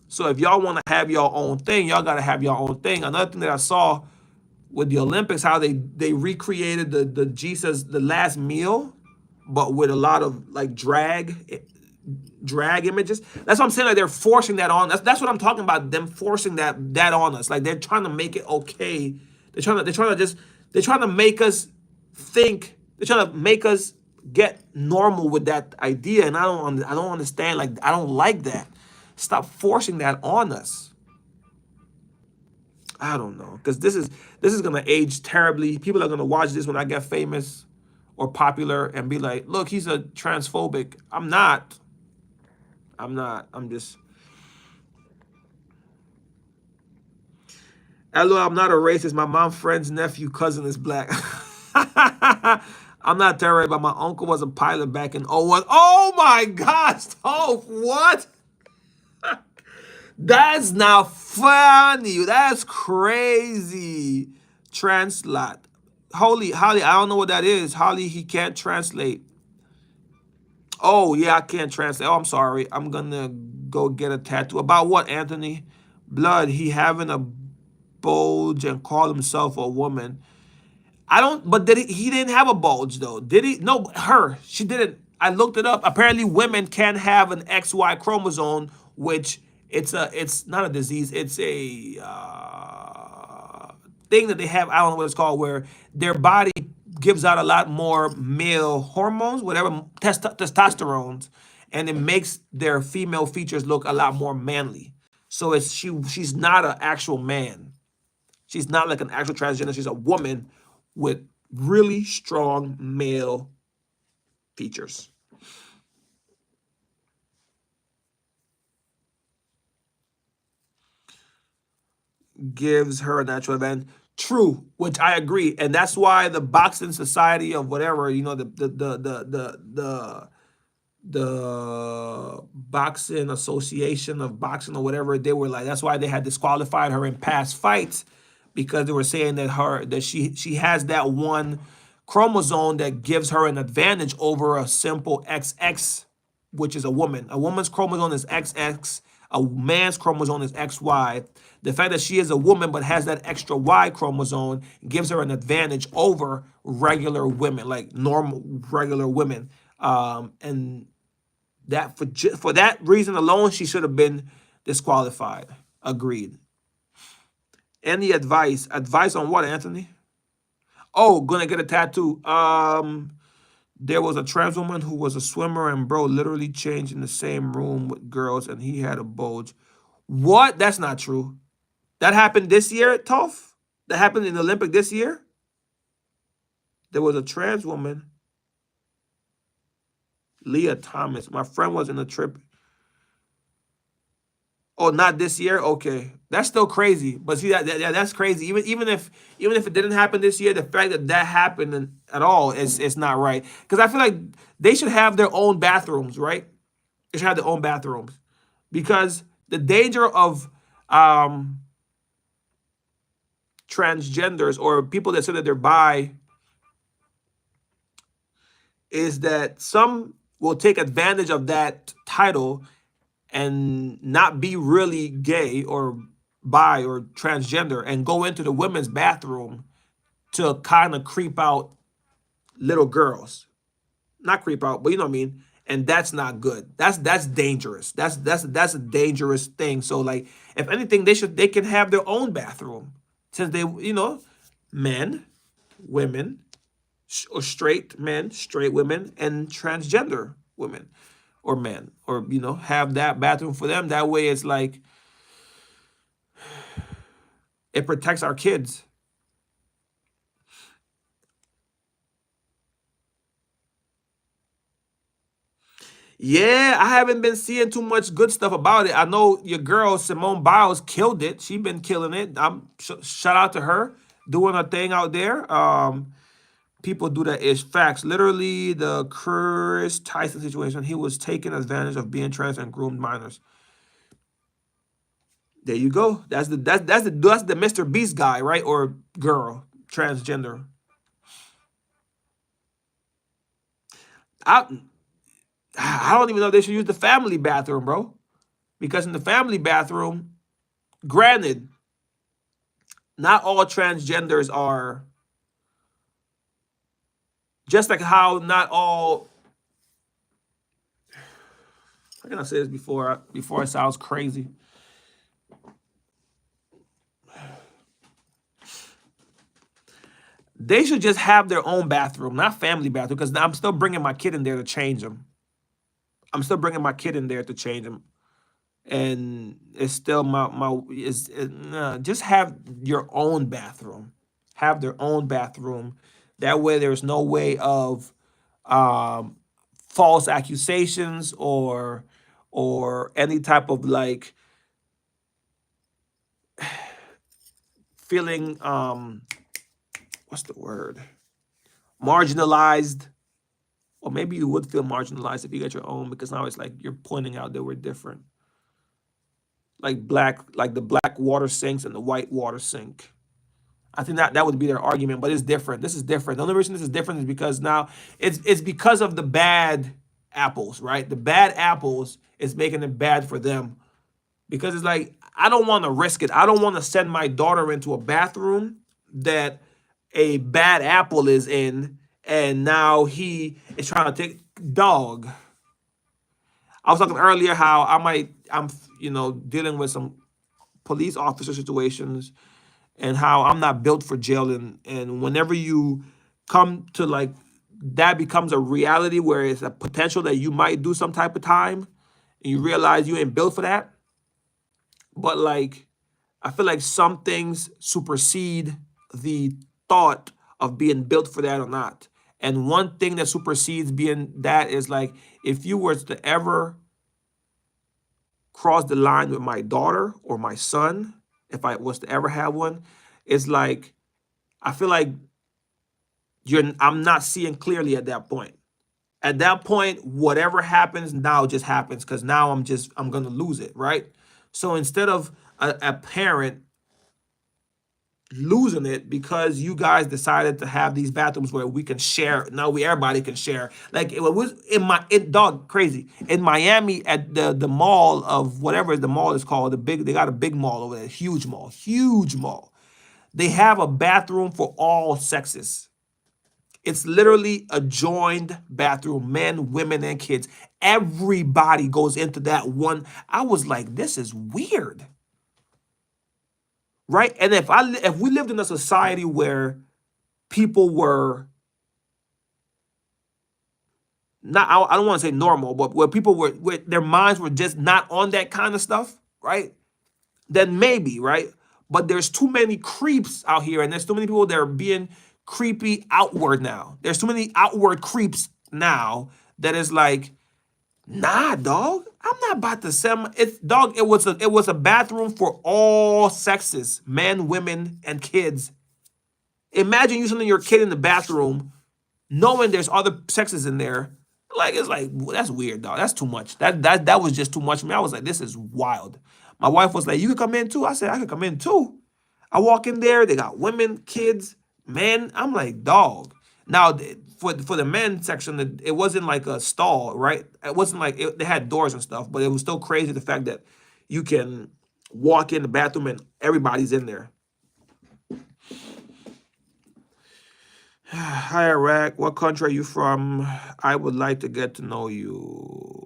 So if y'all want to have your own thing, y'all got to have your own thing. Another thing that I saw with the Olympics, how they recreated the Jesus, the last meal, but with a lot of like drag images. That's what I'm saying. Like they're forcing that on. That's what I'm talking about. Them forcing that on us. Like they're trying to make it okay. They're trying to make us think. They're trying to make us get normal with that idea. And I don't understand. Like I don't like that. Stop forcing that on us. I don't know, because this is gonna age terribly. People are gonna watch this when I get famous or popular and be like, look, he's a transphobic. I'm not. I'm just. LOL, I'm not a racist. My mom's friend's nephew, cousin is black. I'm not terrorized, but my uncle was a pilot back in 01. Oh my gosh. Oh, what? That's not funny. That's crazy. Translate. Holly, I don't know what that is. Holly, he can't translate. Oh, yeah, I can't translate. Oh, I'm sorry. I'm going to go get a tattoo. About what, Anthony? Blood, he having a bulge and call himself a woman. I don't, but he didn't have a bulge, though. Did he? No, she didn't. I looked it up. Apparently, women can have an XY chromosome, which it's not a disease. It's a thing that they have. I don't know what it's called, where their body gives out a lot more male hormones, whatever, testosterone, and it makes their female features look a lot more manly. So she's not an actual man. She's not like an actual transgender. She's a woman with really strong male features. Gives her a natural advantage. True, which I agree, and that's why the boxing society of whatever, the boxing association of boxing or whatever, they were like, that's why they had disqualified her in past fights, because they were saying that she has that one chromosome that gives her an advantage over a simple XX, which is a woman. A woman's chromosome is XX. A man's chromosome is XY. The fact that she is a woman but has that extra Y chromosome gives her an advantage over regular women, like normal regular women. And that for that reason alone, she should have been disqualified. Agreed. Any advice? Advice on what, Anthony? Oh, gonna get a tattoo. There was a trans woman who was a swimmer, and bro literally changed in the same room with girls, and he had a bulge. What? That's not true. That happened this year, Toph? That happened in the Olympic this year? There was a trans woman, Leah Thomas. My friend was in a trip. Oh, not this year? Okay. That's still crazy. But see, that's crazy. Even if it didn't happen this year, the fact that that happened at all is not right. Because I feel like they should have their own bathrooms, right? They should have their own bathrooms. Because the danger of transgenders or people that say that they're bi is that some will take advantage of that title and not be really gay or bi or transgender and go into the women's bathroom to kind of creep out little girls. Not creep out, but you know what I mean? And that's not good. That's dangerous. That's a dangerous thing. So like if anything, they can have their own bathroom. Since they, men, women, or straight men, straight women, and transgender women or men, or have that bathroom for them. That way it's like it protects our kids. Yeah, I haven't been seeing too much good stuff about it. I know your girl Simone Biles killed it. She been killing it. Shout out to her doing her thing out there. People do that is facts. Literally, the Chris Tyson situation, he was taking advantage of being trans and groomed minors. There you go. That's the Mr. Beast guy, right? Or girl, transgender. I don't even know if they should use the family bathroom, bro. Because in the family bathroom, granted, not all transgenders are just like how not all. How can I say this before it sounds crazy? They should just have their own bathroom, not family bathroom, because I'm still bringing my kid in there to change them. I'm still bringing my kid in there to change them. And it's still just have your own bathroom. Have their own bathroom. That way there's no way of false accusations or any type of like feeling what's the word? Marginalized. Or maybe you would feel marginalized if you got your own, because now it's like you're pointing out that we're different. Like the black water sinks and the white water sink. I think that would be their argument, but it's different. This is different. The only reason this is different is because now it's because of the bad apples, right? The bad apples is making it bad for them. Because it's like, I don't want to risk it. I don't want to send my daughter into a bathroom that a bad apple is in, and now he is trying to take dog. I was talking earlier how I'm dealing with some police officer situations and how I'm not built for jail, and whenever you come to like that becomes a reality where it's a potential that you might do some type of time and you realize you ain't built for that. But like I feel like some things supersede the thought of being built for that or not. And one thing that supersedes being that is like, if you were to ever cross the line with my daughter or my son, if I was to ever have one, it's like, I feel like I'm not seeing clearly at that point. At that point, whatever happens now just happens, because now I'm going to lose it, right? So instead of a parent losing it because you guys decided to have these bathrooms where we can share. Now everybody can share. Like it was dog crazy in Miami at the mall of whatever the mall is called. They got a big mall over there, huge mall, huge mall. They have a bathroom for all sexes. It's literally a joined bathroom, men, women, and kids. Everybody goes into that one. I was like, this is weird, right? And if we lived in a society where people were not, I don't want to say normal, but where people where their minds were just not on that kind of stuff, right? Then maybe, right? But there's too many creeps out here, and there's too many people that are being creepy outward now. There's too many outward creeps now that is like, nah, dog. I'm not about to send it's dog. It was a bathroom for all sexes, men, women, and kids. Imagine you sending your kid in the bathroom, knowing there's other sexes in there. Like it's like that's weird, dog. That's too much. That was just too much for me. I was like, this is wild. My wife was like, you could come in too. I said, I could come in too. I walk in there, they got women, kids, men. I'm like, dog. Now, for the men section, it wasn't like a stall, right? It wasn't like they had doors and stuff, but it was still crazy the fact that you can walk in the bathroom and everybody's in there. Hi, Iraq. What country are you from? I would like to get to know you.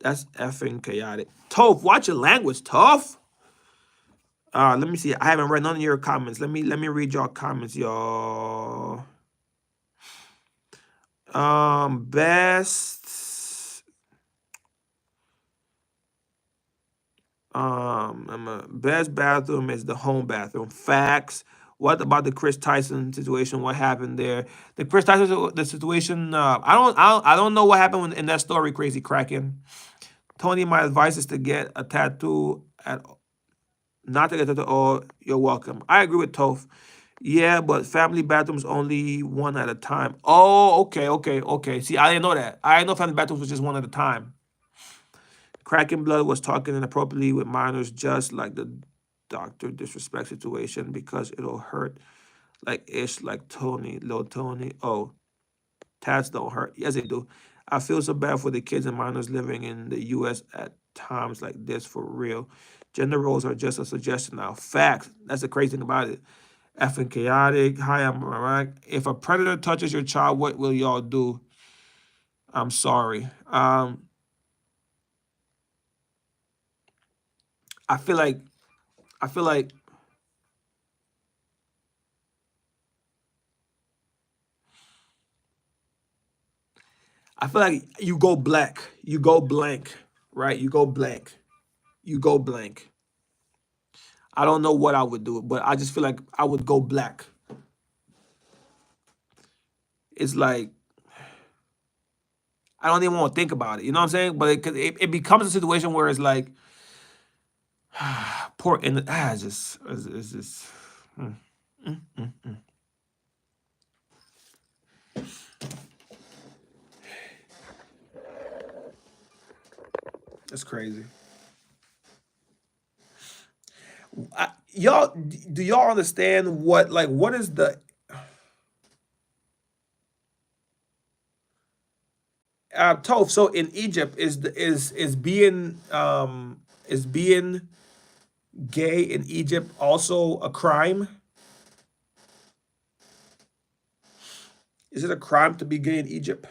That's effing chaotic. Toph, watch your language, Toph. Let me see. I haven't read none of your comments. Let me read your comments, y'all. Best best bathroom is the home bathroom. Facts. What about the Chris Tyson situation? What happened there? The Chris Tyson situation. I don't know what happened in that story. Crazy Kraken. Tony, my advice is to get a tattoo at not to get a tattoo. Oh, you're welcome. I agree with Toph. Yeah, but family bathrooms only one at a time. Oh, okay. See, I didn't know that. I didn't know family bathrooms was just one at a time. Kraken Blood was talking inappropriately with minors, just like the doctor disrespect situation because it'll hurt like ish, like Tony, little Tony. Oh, tats don't hurt. Yes, they do. I feel so bad for the kids and minors living in the U.S. at times like this for real. Gender roles are just a suggestion now. Facts. That's the crazy thing about it. Effing chaotic. Hi, I'm Iraq. If a predator touches your child, what will y'all do? I'm sorry. I feel like I feel like you go black. You go blank, right? You go blank. You go blank. I don't know what I would do, but I just feel like I would go black. It's like I don't even want to think about it. You know what I'm saying? But it becomes a situation where it's like poor and it's just That's crazy. Y'all, do y'all understand what is the Toph? So in Egypt, is being gay in Egypt also a crime? Is it a crime to be gay in Egypt?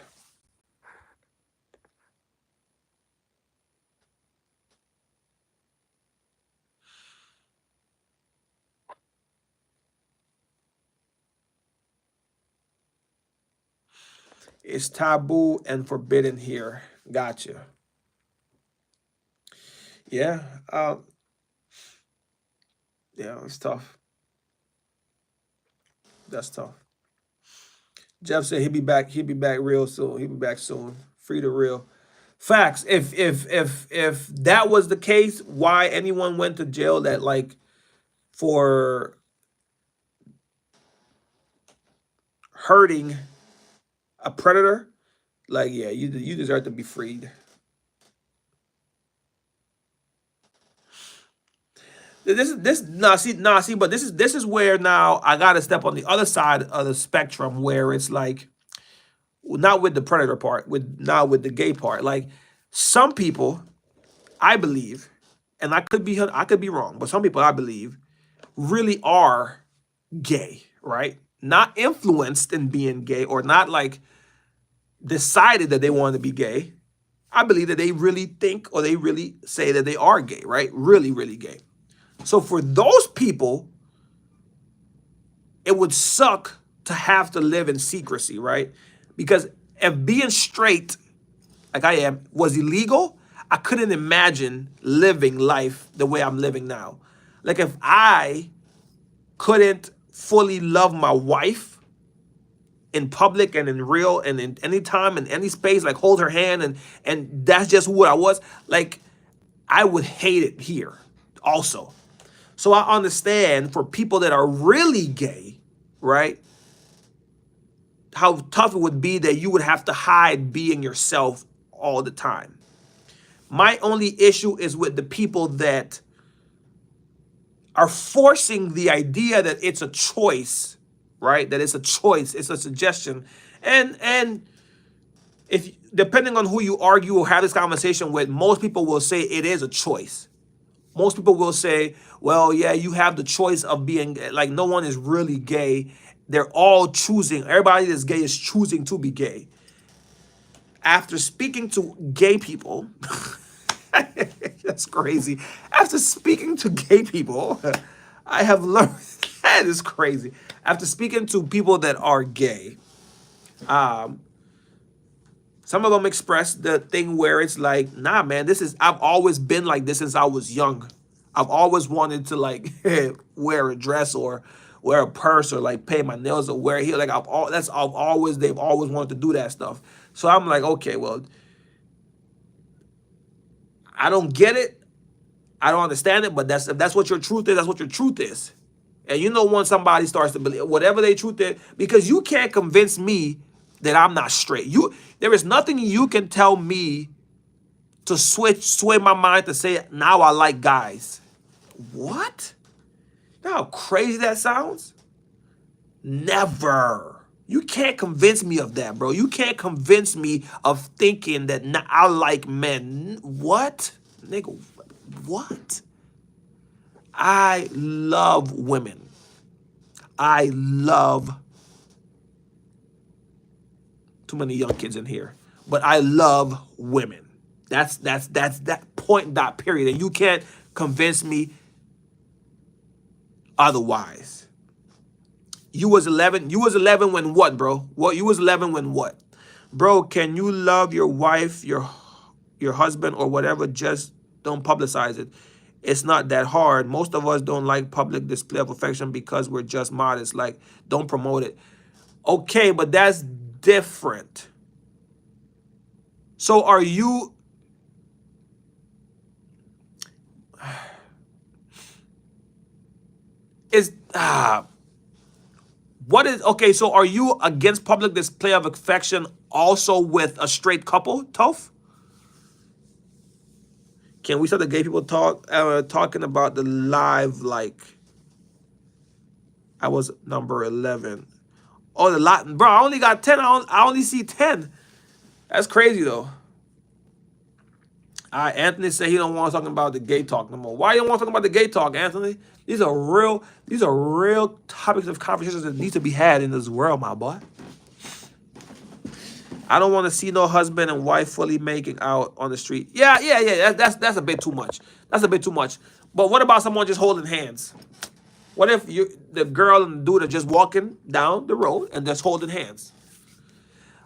It's taboo and forbidden here. Gotcha. Yeah. Yeah, it's tough. That's tough. Jeff said he'll be back. He'll be back real soon. He'll be back soon. Free to real. Facts. If that was the case, why anyone went to jail that like for hurting a predator, like yeah, you deserve to be freed. but this is where now I gotta step on the other side of the spectrum where it's like not with the predator part, with the gay part. Like some people, I believe, and I could be wrong, but some people I believe really are gay, right? Not influenced in being gay or not like decided that they want to be gay. I believe that they really think or they really say that they are gay, right? Really, really gay. So for those people, it would suck to have to live in secrecy, right? Because if being straight, like I am, was illegal, I couldn't imagine living life the way I'm living now. Like if I couldn't fully love my wife in public and in real and in any time and any space, like hold her hand and that's just what I was, like I would hate it here also. So I understand for people that are really gay, right? How tough it would be that you would have to hide being yourself all the time. My only issue is with the people that are forcing the idea that it's a choice, right? That it's a choice, it's a suggestion. And if depending on who you argue or have this conversation with, most people will say it is a choice. Most people will say, well, yeah, you have the choice of being like no one is really gay. They're all choosing. Everybody that's gay is choosing to be gay. After speaking to gay people, that's crazy. After speaking to gay people, I have learned that is crazy. After speaking to people that are gay, some of them express the thing where it's like, nah, man, I've always been like this since I was young. I've always wanted to like wear a dress or wear a purse or like pay my nails or wear heel. Like they've always wanted to do that stuff. So I'm like, okay, well, I don't get it. I don't understand it, but if that's what your truth is, that's what your truth is. And you know when somebody starts to believe whatever their truth is, because you can't convince me that I'm not straight. There is nothing you can tell me to sway my mind to say now I like guys. What? You know how crazy that sounds? Never. You can't convince me of that, bro. You can't convince me of thinking that I like men. What? Nigga, what? I love women. I love too many young kids in here, but I love women. That's that point, dot, period. And you can't convince me otherwise. You was 11 when what, bro? What? You was 11 when what? Bro, can you love your wife, your husband or whatever, just don't publicize it. It's not that hard. Most of us don't like public display of affection because we're just modest. Like, don't promote it. Okay, but that's different. So are you... Okay, so are you against public display of affection also with a straight couple, Toph? Can we start the gay people talking about the live like I was number 11? Oh, the lot, bro, I only got 10. I only see 10. That's crazy though. Anthony said he don't want to talk about the gay talk no more. Why you don't want to talk about the gay talk, Anthony? These are real topics of conversations that need to be had in this world, my boy. I don't want to see no husband and wife fully making out on the street. Yeah. That's a bit too much. That's a bit too much. But what about someone just holding hands? What if the girl and the dude are just walking down the road and just holding hands?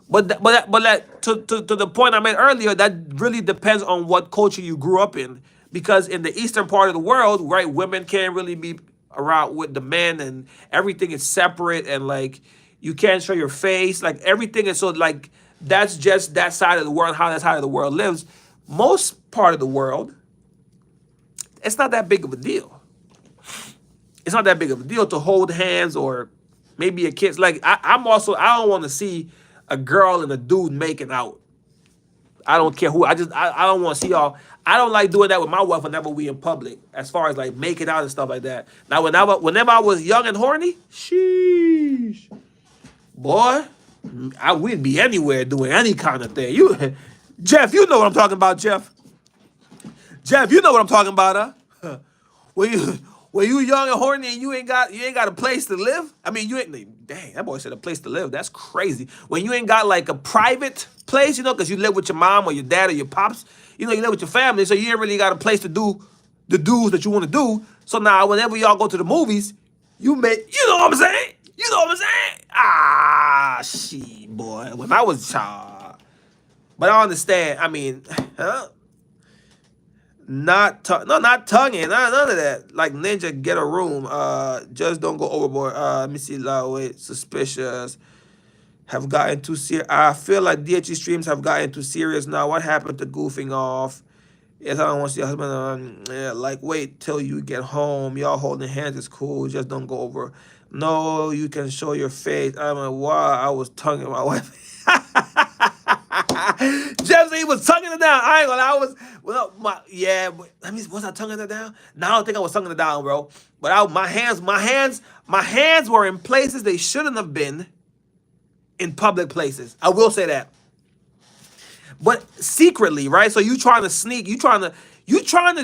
But to the point I made earlier, that really depends on what culture you grew up in. Because in the eastern part of the world, right, women can't really be around with the men and everything is separate and like you can't show your face. Like everything is so like that's just that side of the world, how that side of the world lives. Most part of the world, it's not that big of a deal. It's not that big of a deal to hold hands or maybe a kiss. Like I don't want to see a girl and a dude making out. I don't care who. I don't want to see y'all. I don't like doing that with my wife whenever we in public, as far as like making out and stuff like that. Now, whenever I was young and horny, sheesh, boy, we'd be anywhere doing any kind of thing. Jeff, you know what I'm talking about, Jeff. Jeff, you know what I'm talking about, huh? When you young and horny and you ain't got a place to live. I mean, you ain't. Dang, that boy said a place to live. That's crazy. When you ain't got like a private place, because you live with your mom or your dad or your pops. You live with your family, so you ain't really got a place to do the dues that you want to do. So now, whenever y'all go to the movies, you know what I'm saying? You know what I'm saying? Ah, shit, boy. When I was child, but I understand. I mean, not tonguing, none of that. Like Ninja, get a room. Just don't go overboard. Let me see. Wait, suspicious. Have gotten too serious. I feel like DHE streams have gotten too serious now. What happened to goofing off? Yes, I don't want to see your husband. Like, wait till you get home. Y'all holding hands is cool. Just don't go over. No, you can show your face. I mean, why I was tonguing my wife. Jeff said he was tonguing it down. I ain't gonna lie. Was I tonguing it down? No, I don't think I was tonguing it down, bro. But my hands were in places they shouldn't have been. In public places, I will say that. But secretly, right? So you trying to sneak? You trying to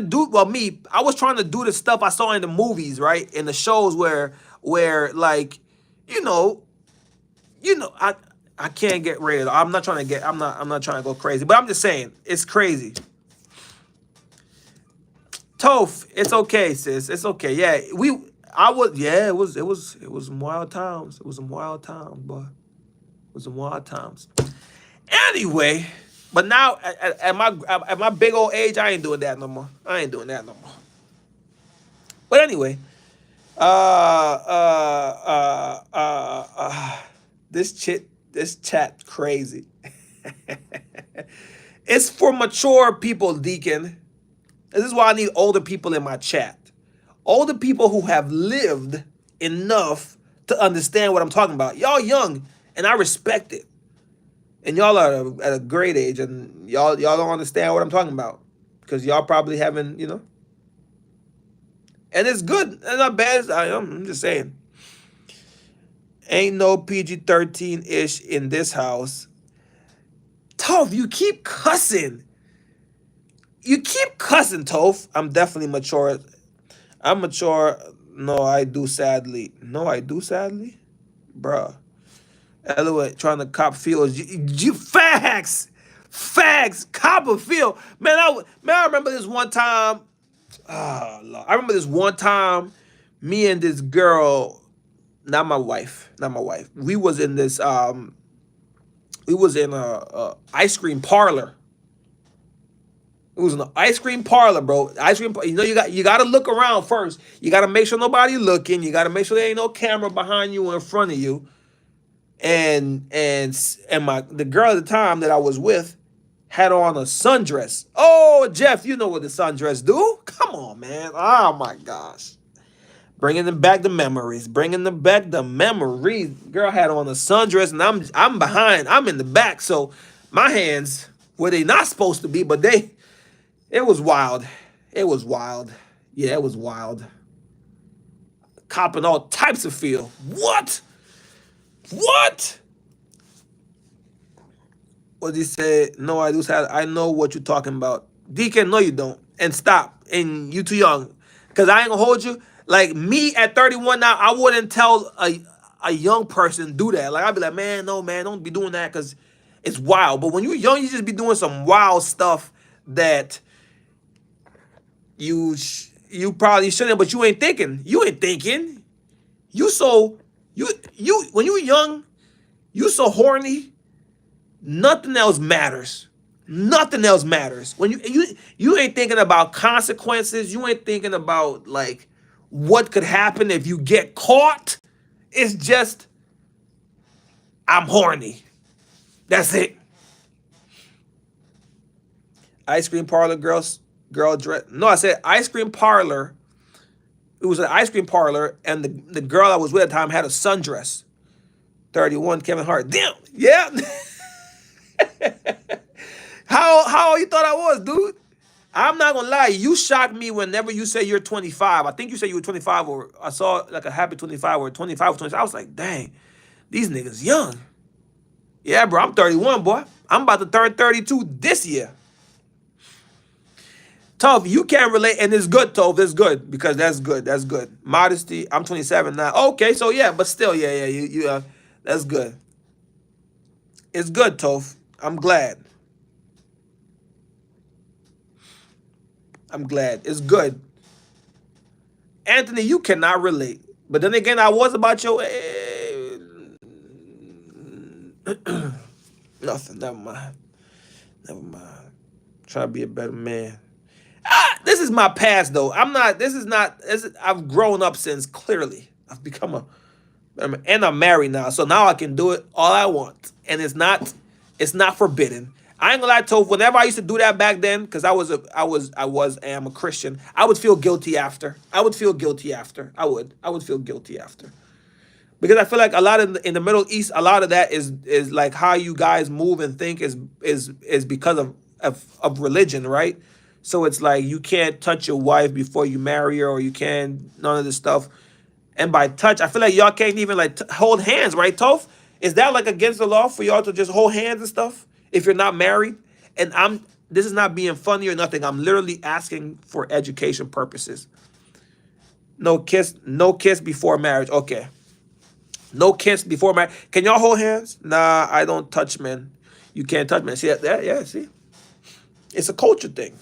do? Well, me, I was trying to do the stuff I saw in the movies, right? In the shows where like, I can't get rid of it. I'm not trying to go crazy, but I'm just saying it's crazy. Toph, it's okay, sis. It's okay. Yeah, it was some wild times. It was some wild times, boy. It was some wild times. Anyway, but now at my big old age, I ain't doing that no more. But anyway, this chat crazy. It's for mature people, Deacon. This is why I need older people in my chat. Older people who have lived enough to understand what I'm talking about. Y'all young. And I respect it. And y'all are at a great age, and y'all don't understand what I'm talking about. Because y'all probably haven't, And it's good. It's not bad. I'm just saying. Ain't no PG-13-ish in this house. Toph, you keep cussing. Toph. I'm definitely mature. I'm mature. No, I do sadly. Bruh. Elliot trying to cop fields. Facts, cop a field. Man, I remember this one time. Oh, Lord. I remember this one time. Me and this girl, not my wife. We was in this. We was in a ice cream parlor. It was an ice cream parlor, bro. Ice cream. You got to look around first. You got to make sure nobody looking. You got to make sure there ain't no camera behind you or in front of you. And the girl at the time that I was with had on a sundress. Oh, Jeff, you know what the sundress do? Come on, man. Oh my gosh. Bringing them back the memories. Girl had on a sundress, and I'm behind. I'm in the back, so my hands where they not supposed to be, but it was wild. Yeah, it was wild. Copping all types of feel. What? What he said? No, I know what you're talking about. Deacon, no, you don't. And stop. And you too young. Because I ain't gonna hold you. Like me at 31 now, I wouldn't tell a young person do that. Like I'd be like, man, no, man, don't be doing that because it's wild. But when you're young, you just be doing some wild stuff that you probably shouldn't, but you ain't thinking. When you young, you so horny, nothing else matters. When you ain't thinking about consequences, you ain't thinking about like what could happen if you get caught. It's just I'm horny. That's it. Ice cream parlor girl dress. No, I said ice cream parlor. It was an ice cream parlor, and the girl I was with at the time had a sundress. 31, Kevin Hart. Damn, yeah. How old you thought I was, dude? I'm not gonna lie, you shock me whenever you say you're 25. I think you said you were 25, or I saw like a happy 25 or 25 or 26. I was like, dang, these niggas young. Yeah, bro, I'm 31, boy. I'm about to turn 32 this year. Toph, you can't relate, and it's good, Toph. It's good because that's good. That's good. Modesty. I'm 27 now. Okay, so yeah, but still, yeah, that's good. It's good, Toph. I'm glad. I'm glad. It's good. Anthony, you cannot relate. But then again, I was about your nothing. Never mind. Never mind. Trying to be a better man. This is my past, though. I'm not. This is not. I've grown up since. Clearly, I've become a, and I'm married now, so now I can do it all I want, and it's not. It's not forbidden. I ain't gonna lie, Toph. Whenever I used to do that back then, because I am a Christian, I would feel guilty after. I would feel guilty after. I would feel guilty after. Because I feel like a lot in the Middle East, a lot of that is like how you guys move and think is because of religion, right? So it's like you can't touch your wife before you marry her, or you can't none of this stuff. And by touch, I feel like y'all can't even like hold hands, right, Toph? Is that like against the law for y'all to just hold hands and stuff if you're not married? And this is not being funny or nothing. I'm literally asking for education purposes. No kiss before marriage. Okay. No kiss before marriage. Can y'all hold hands? Nah, I don't touch men. You can't touch men. See that? Yeah, see? It's a culture thing.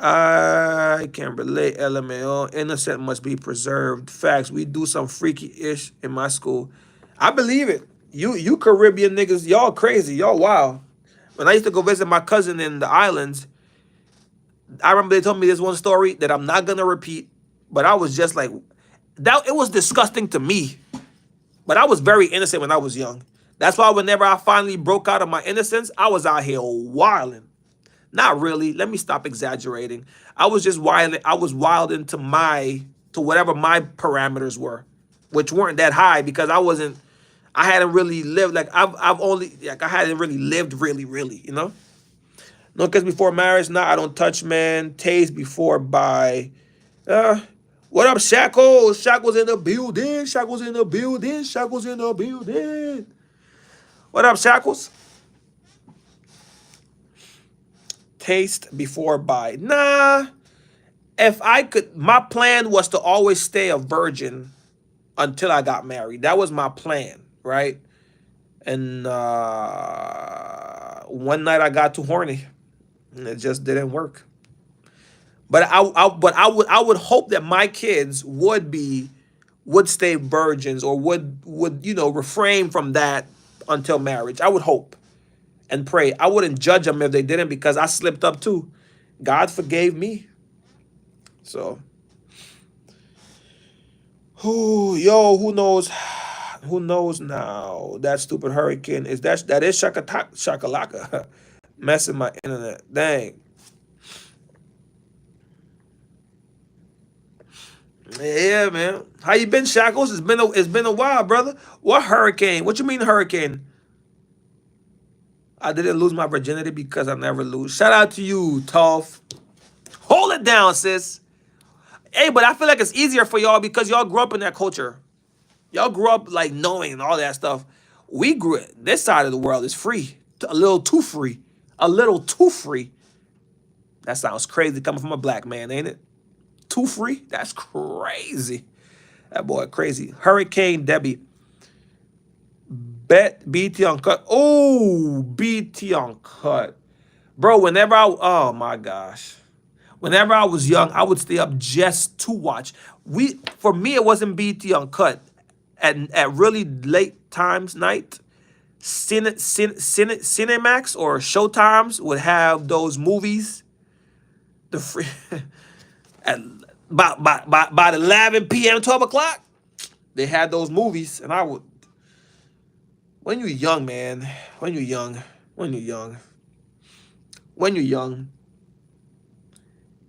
I can relate, LMAO. Innocent must be preserved. Facts. We do some freaky ish in my school. I believe it. You Caribbean niggas, y'all crazy. Y'all wild. When I used to go visit my cousin in the islands, I remember they told me this one story that I'm not gonna repeat, but I was just like, that it was disgusting to me. But I was very innocent when I was young. That's why whenever I finally broke out of my innocence, I was out here wilding. Not really. Let me stop exaggerating. I was just wilding. I was wilding to whatever my parameters were, which weren't that high because I hadn't really lived like I hadn't really lived really, you know? No kiss before marriage. Nah, I don't touch men. Taste before by. What up, Shackles? Shackles in the building. Shackles in the building. Shackles in the building. What up, Shackles? Taste before buy. Nah. If I could, my plan was to always stay a virgin until I got married. That was my plan, right? And one night I got too horny, and it just didn't work. But I would hope that my kids would stay virgins or would refrain from that until marriage. I would hope and pray. I wouldn't judge them if they didn't because I slipped up too. God forgave me. So, who knows? Who knows now? That stupid hurricane that is shakalaka messing my internet. Dang. Yeah, man. How you been, Shackles? It's been a while, brother. What hurricane? What you mean hurricane? I didn't lose my virginity because I never lose. Shout out to you, Toph. Hold it down, sis. Hey, but I feel like it's easier for y'all because y'all grew up in that culture. Y'all grew up like knowing and all that stuff. We grew this side of the world is free. A little too free. A little too free. That sounds crazy coming from a black man, ain't it? Too free? That's crazy. That boy crazy. Hurricane Debbie. Bet BT Uncut. Oh, BT Uncut. Bro, oh my gosh. Whenever I was young, I would stay up just to watch. For me, it wasn't BT Uncut. At really late times night, Cinemax or Showtimes would have those movies. The free at about 11 p.m., 12 o'clock, they had those movies, and I would. When you're young, man, when you're young,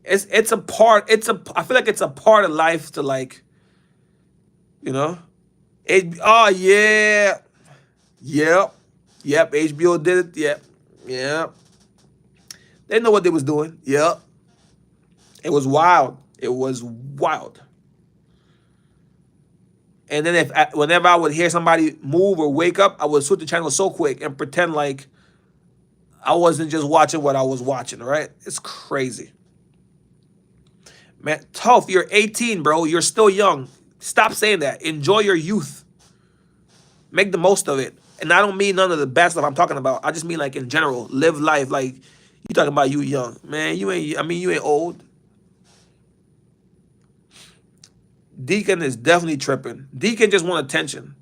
it's a part. I feel like it's a part of life to like, you know. Oh yeah, yep. HBO did it. Yep. They know what they was doing. Yep. It was wild. It was wild. And then whenever I would hear somebody move or wake up, I would switch the channel so quick and pretend like I wasn't just watching what I was watching, right? It's crazy. Man, tough. You're 18, bro. You're still young. Stop saying that. Enjoy your youth. Make the most of it. And I don't mean none of the bad stuff I'm talking about. I just mean like in general. Live life. Like, you talking about you young. Man, you ain't old. Deacon is definitely tripping. Deacon just want attention.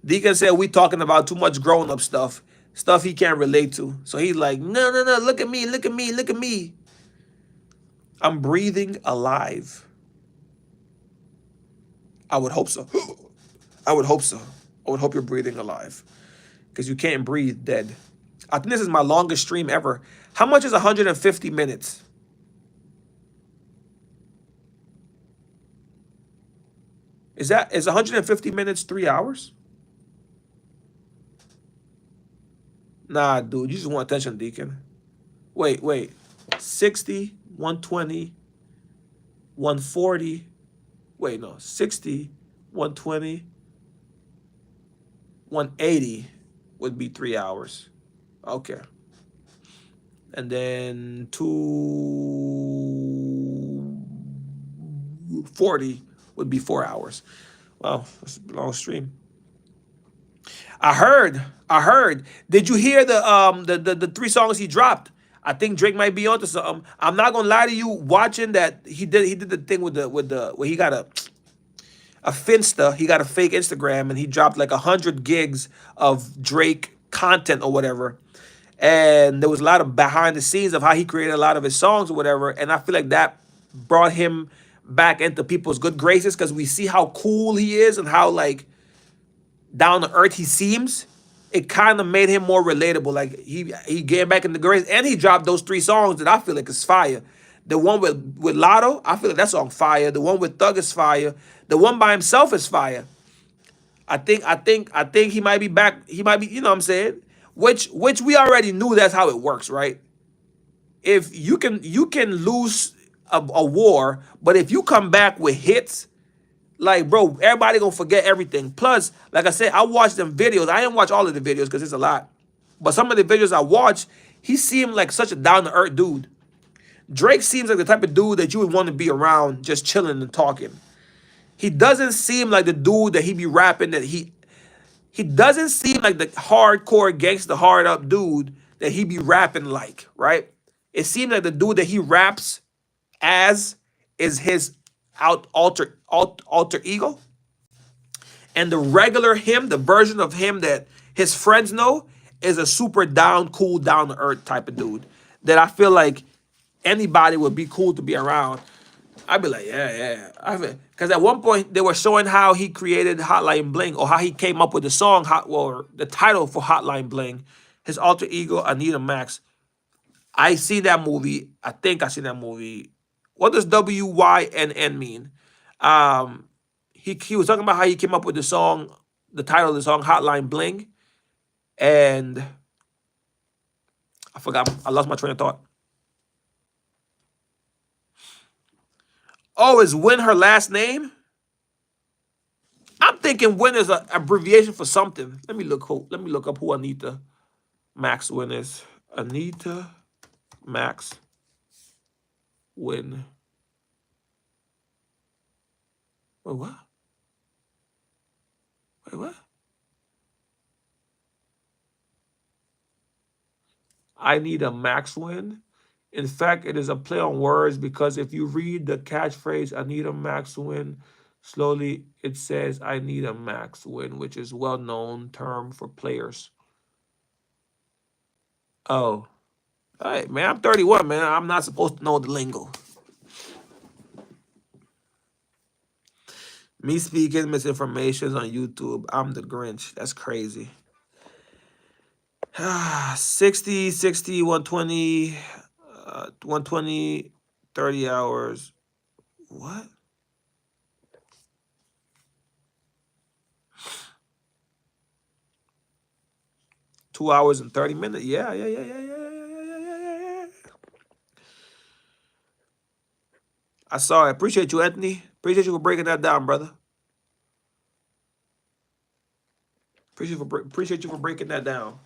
Deacon said we talking about too much growing up stuff. Stuff he can't relate to. So he's like, no, look at me, look at me, look at me. I'm breathing alive. I would hope so. I would hope so. I would hope you're breathing alive. Because you can't breathe dead. I think this is my longest stream ever. How much is 150 minutes? Is 150 minutes 3 hours? Nah, dude, you just want attention, Deacon. Wait. 60, 120, 140. Wait, no. 60, 120, 180 would be 3 hours. Okay. And then 240 would be 4 hours. Wow, that's a long stream. I heard. Did you hear the 3 songs he dropped? I think Drake might be onto something. I'm not gonna lie to you. Watching that, he did the thing with the where he got a Finsta. He got a fake Instagram and he dropped like 100 gigs of Drake content or whatever. And there was a lot of behind the scenes of how he created a lot of his songs or whatever. And I feel like that brought him back into people's good graces because we see how cool he is and how like down to earth he seems. It kind of made him more relatable. Like he getting back in the grace, and he dropped those 3 songs that I feel like is fire. The one with Lotto, I feel like that song fire. The one with Thug is fire. The one by himself is fire. I think he might be back. He might be, you know what I'm saying? Which we already knew that's how it works, right? If you can lose a war, but if you come back with hits, like, bro, everybody gonna forget everything. Plus, like I said, I watched them videos. I didn't watch all of the videos because it's a lot. But some of the videos I watched, he seemed like such a down-to-earth dude. Drake seems like the type of dude that you would want to be around just chilling and talking. He doesn't seem like the dude that he be rapping that he doesn't seem like the hardcore gangster hard up dude that he be rapping like, right? It seems like the dude that he raps as is his alter ego. And the regular him, the version of him that his friends know, is a super down, cool, down to earth type of dude that I feel like anybody would be cool to be around. I'd be like, yeah. Because at one point they were showing how he created Hotline Bling, or how he came up with the song, the title for Hotline Bling, his alter ego, Anita Max. I seen that movie. I think I seen that movie. What does WYNN mean? He was talking about how he came up with the song, the title of the song, Hotline Bling. And I forgot. I lost my train of thought. Oh, is Win her last name? I'm thinking Win is an abbreviation for something. Let me look up who Anita Max Win is. Anita Max Win. Wait, what? I need a Max Win. In fact, it is a play on words because if you read the catchphrase, I need a Max Win, slowly it says, I need a Max Win, which is a well-known term for players. Oh. All right, man, I'm 31, man. I'm not supposed to know the lingo. Me speaking misinformation on YouTube. I'm the Grinch. That's crazy. 60, 120, 120, 30 hours. What? $2 and 30 minutes. Yeah. I saw it. Appreciate you, Anthony. Appreciate you for breaking that down, brother. Appreciate you for breaking that down.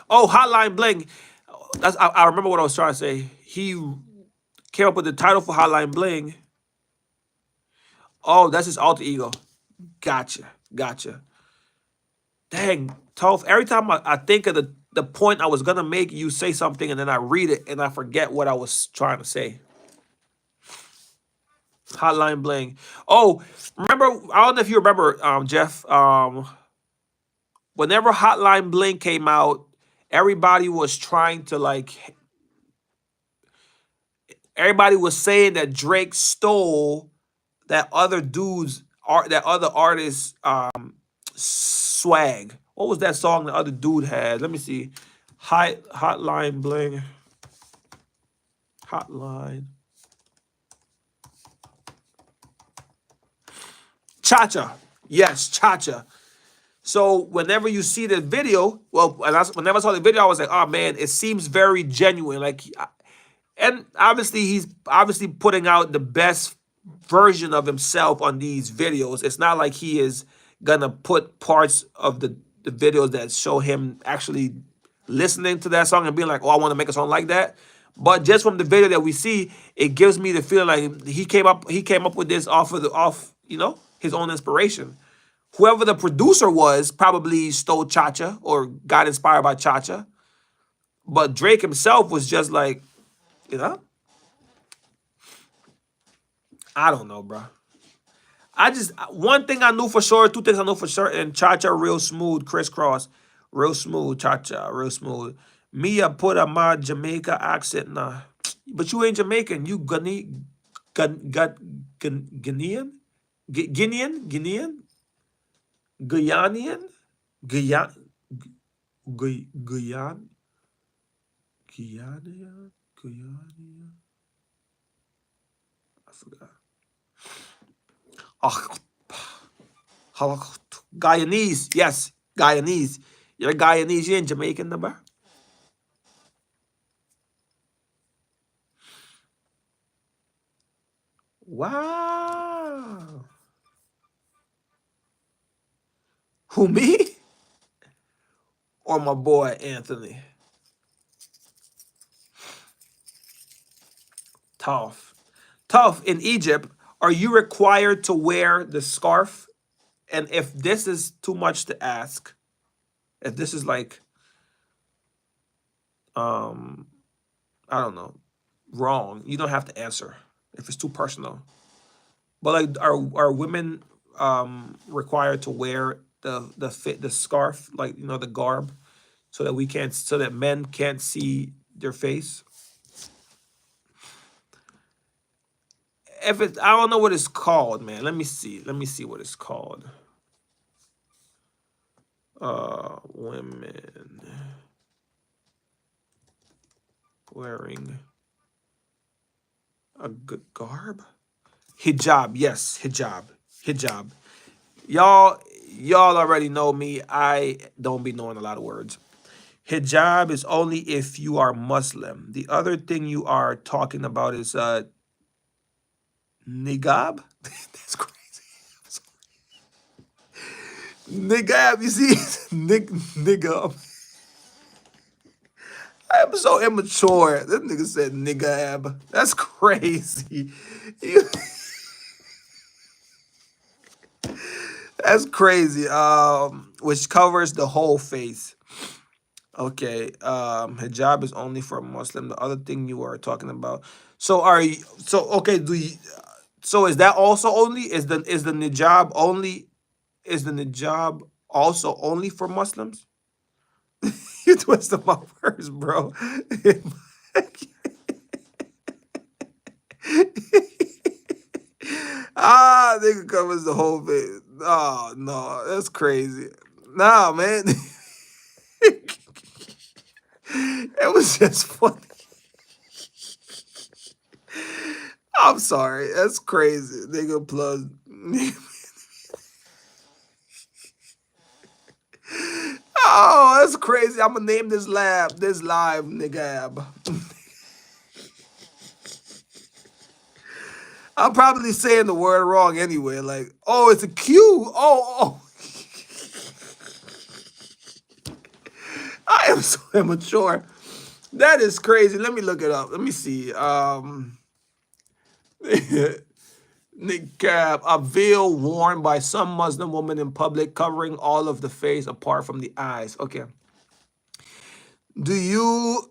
Oh, Hotline Bling. I remember what I was trying to say. He came up with the title for Hotline Bling. Oh, that's his alter ego. Gotcha. Dang, Toph, every time I think of the point I was gonna make, you say something and then I read it and I forget what I was trying to say. Hotline Bling. Oh, remember, I don't know if you remember, Jeff. Whenever Hotline Bling came out, everybody was trying to everybody was saying that Drake stole that other artist's swag. What was that song the other dude had? Let me see. Hotline Bling. Hotline. Cha-Cha. Yes, Cha-Cha. So whenever you see the video, whenever I saw the video, I was like, oh man, it seems very genuine. And obviously he's putting out the best version of himself on these videos. It's not like he is gonna put parts of the videos that show him actually listening to that song and being like, oh, I want to make a song like that. But just from the video that we see, it gives me the feeling like he came up with this off his own inspiration. Whoever the producer was probably stole Cha-Cha or got inspired by Cha-Cha. But Drake himself was just like, I don't know, bro. One thing I knew for sure, two things I knew for sure, and Cha-Cha real smooth, crisscross, real smooth, Cha-Cha, real smooth. Mia put a my Jamaica accent, nah. But you ain't Jamaican, you Guinean? Guinean? Guyanian? I forgot. Guyanese, yes, Guyanese. You're Guyanese, you ain't Jamaican, number. Wow. Who, me? Or my boy Anthony? Toph. Toph, in Egypt, are you required to wear the scarf? And if this is too much to ask, if this is like, I don't know, wrong, you don't have to answer if it's too personal. But like, are women required to wear the scarf, like the garb, so that men can't see their face? I don't know what it's called, man. Let me see what it's called. Women wearing a good garb. Hijab, yes, hijab. Y'all already know me. I don't be knowing a lot of words. Hijab is only if you are Muslim. The other thing you are talking about is niqab. That's crazy. Niqab, you see? Niqab. I am so immature. This nigga said niqab. That's crazy. That's crazy. Which covers the whole face. Okay. Hijab is only for Muslim. The other thing you are talking about. So okay, so is that also only is the niqab only is the niqab also only for Muslims? You twisted my words, bro. Nigga covers the whole face. Oh no, that's crazy. Nah, man. It was just funny. I'm sorry. That's crazy. Nigga plus. Oh, that's crazy. I'm gonna name this live Nigab. I'm probably saying the word wrong anyway. Like, oh, it's a Q. Oh. I am so immature. That is crazy. Let me look it up. Let me see. Niqab, a veil worn by some Muslim woman in public, covering all of the face apart from the eyes. Okay. Do you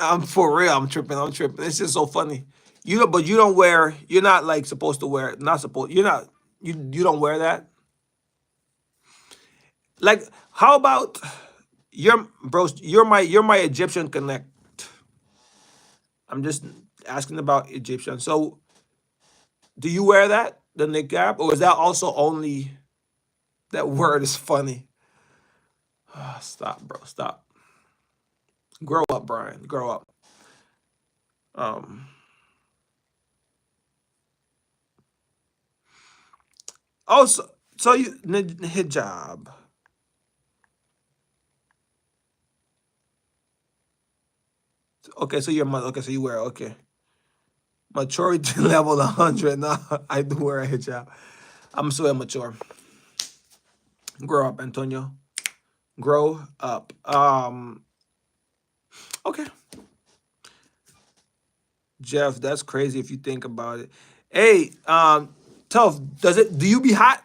I'm for real, I'm tripping. It's just so funny. But you don't wear, you're not like supposed to wear, not supposed, you're not, you don't wear that? Like, how about you're my Egyptian connect. I'm just asking about Egyptian. So do you wear that, the niqab, or is that also only that word is funny? Stop, bro. Stop. Grow up, Brian. Grow up. Um. Also, so you hijab. Okay, so you're okay. So you wear okay. Maturity level 100. Nah, I do wear a hijab. I'm so immature. Grow up, Antonio. Grow up. Okay. Jeff, that's crazy if you think about it. Hey, Tough, do you be hot?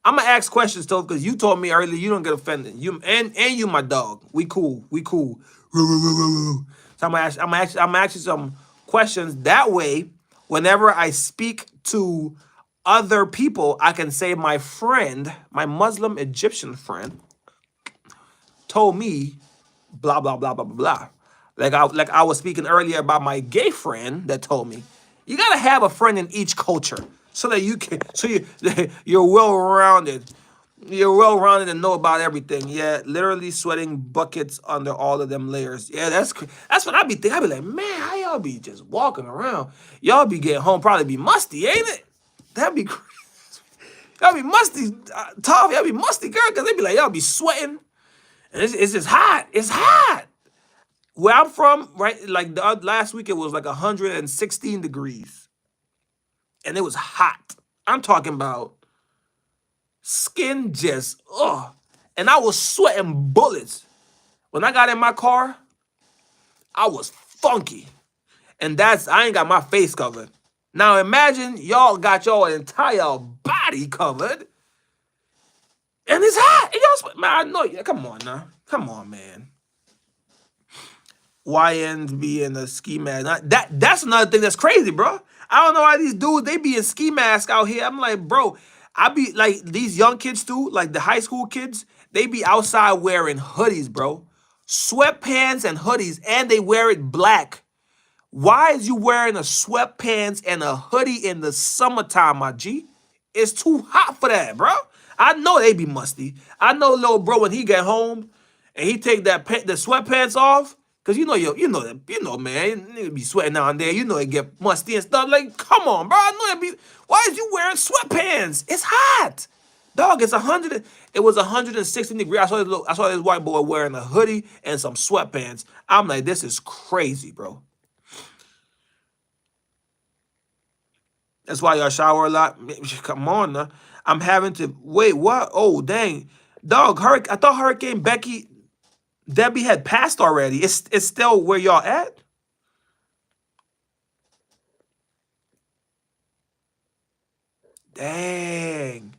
I'm gonna ask questions, Tough, because you told me earlier you don't get offended. You and you my dog. We cool. We cool. So I'm gonna ask you some questions. That way, whenever I speak to other people, I can say my friend, my Muslim Egyptian friend, told me blah blah blah blah blah blah. Like I was speaking earlier about my gay friend that told me, you gotta have a friend in each culture so that you're well rounded. You're well rounded and know about everything. Yeah, literally sweating buckets under all of them layers. Yeah, that's what I be thinking. I be like, man, how y'all be just walking around? Y'all be getting home probably be musty, ain't it? That'd be crazy. Y'all be musty, Tough. Y'all be musty, girl, because they be like, y'all be sweating. And it's just hot. It's hot. Where I'm from, right, like last week it was like 116 degrees. And it was hot. I'm talking about skin just, ugh. And I was sweating bullets. When I got in my car, I was funky. And I ain't got my face covered. Now imagine y'all got your entire body covered. And it's hot. And y'all sweat. Man, I know you. Come on now. Come on, man. YNs be in a ski mask. That's another thing that's crazy, bro. I don't know why these dudes, they be in ski mask out here. I'm like, bro, I be like, these young kids too, like the high school kids, they be outside wearing hoodies, bro. Sweatpants and hoodies, and they wear it black. Why is you wearing a sweatpants and a hoodie in the summertime, my G? It's too hot for that, bro. I know they be musty. I know little bro when he get home and he take the sweatpants off, cause you know, man, nigga be sweating down there. You know it get musty and stuff. Like, come on, bro. I know it be. Why is you wearing sweatpants? It's hot, dog. It's 100. It was 116 degrees. I saw this white boy wearing a hoodie and some sweatpants. I'm like, this is crazy, bro. That's why y'all shower a lot. Come on, now. I'm having to wait. What? Oh, dang, dog. I thought Hurricane Debbie had passed already. It's still where y'all at? Dang.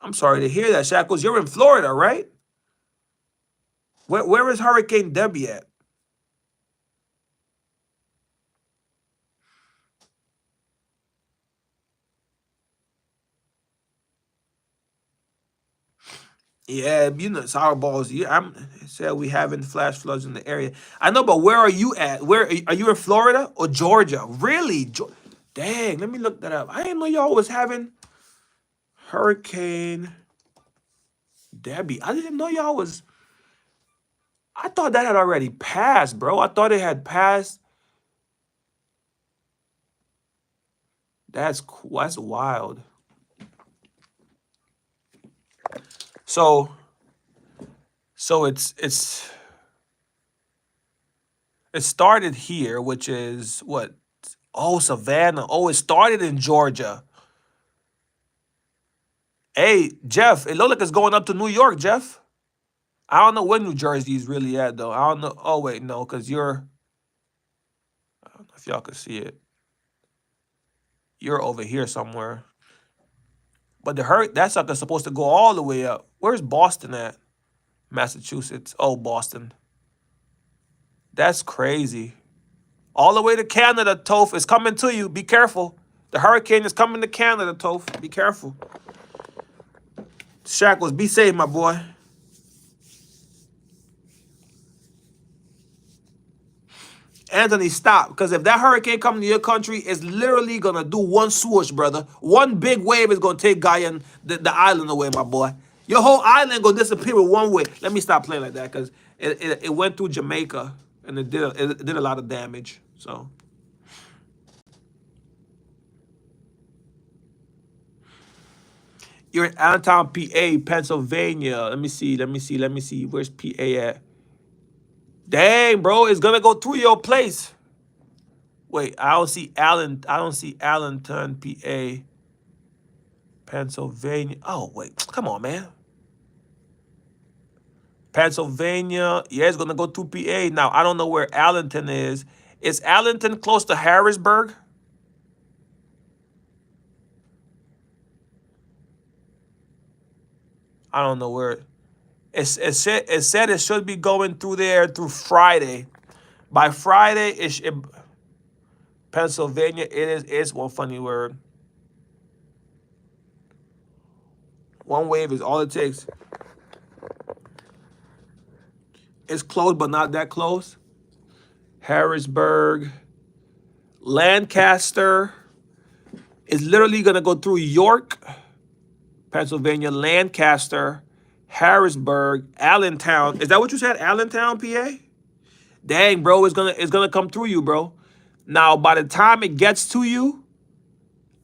I'm sorry to hear that, Shackles. You're in Florida, right? Where is Hurricane Debbie at? Yeah, you know, sour balls. Yeah, I'm said we having flash floods in the area. I know, but where are you at? Where are you in Florida or Georgia? Really? Dang, let me look that up. I didn't know y'all was having Hurricane Debbie. I didn't know y'all was. I thought that had already passed, bro. I thought it had passed. That's wild. So it started here, which is what? Oh, Savannah. Oh, it started in Georgia. Hey, Jeff, it looked like it's going up to New York, Jeff. I don't know where New Jersey is really at, though. I don't know. Oh, wait, no, because you're, I don't know if y'all can see it. You're over here somewhere. But that sucker's supposed to go all the way up. Where's Boston at? Massachusetts. Oh, Boston. That's crazy. All the way to Canada, Toph. It's coming to you. Be careful. The hurricane is coming to Canada, Toph. Be careful. Shackles, be safe, my boy. Anthony, stop. Because if that hurricane comes to your country, it's literally going to do one swoosh, brother. One big wave is going to take Guyana, the island away, my boy. Your whole island going to disappear with one wave. Let me stop playing like that because it went through Jamaica and it did a lot of damage. So. You're in Allentown, PA, Pennsylvania. Let me see. Where's PA at? Dang, bro, it's gonna go through your place. Wait, I don't see Allenton, PA, Pennsylvania. Oh, wait, come on, man. Pennsylvania, yeah, it's gonna go through PA. Now, I don't know where Allenton is. Is Allenton close to Harrisburg? I don't know where. It said it should be going through there through Friday. By Friday, Pennsylvania, it's one funny word. One wave is all it takes. It's close, but not that close. Harrisburg, Lancaster is literally going to go through York, Pennsylvania, Lancaster, Harrisburg, Allentown. Is that what you said? Allentown, PA? Dang, bro, it's gonna come through you, bro. Now, by the time it gets to you,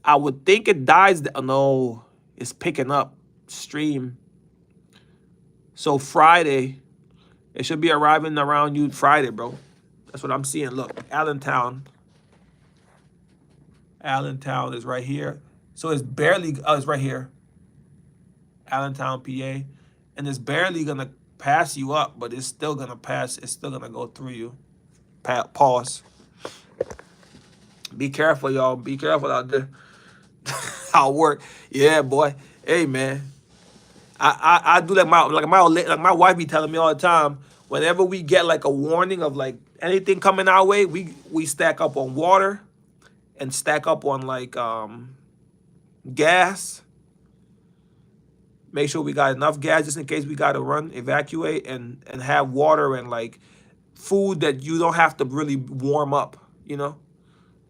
I would think it dies. No, it's picking up stream. So Friday, it should be arriving around you Friday, bro. That's what I'm seeing. Look, Allentown. Allentown is right here. So it's barely, it's right here. Allentown, PA. And it's barely going to pass you up, but it's still going to pass. It's still going to go through you. Pause. Be careful, y'all. Be careful out there. How it work. Yeah, boy. Hey, man. I do like my wife be telling me all the time, whenever we get like a warning of like anything coming our way, we stack up on water and stack up on like gas. Make sure we got enough gas just in case we got to run, evacuate, and have water and like food that you don't have to really warm up, you know?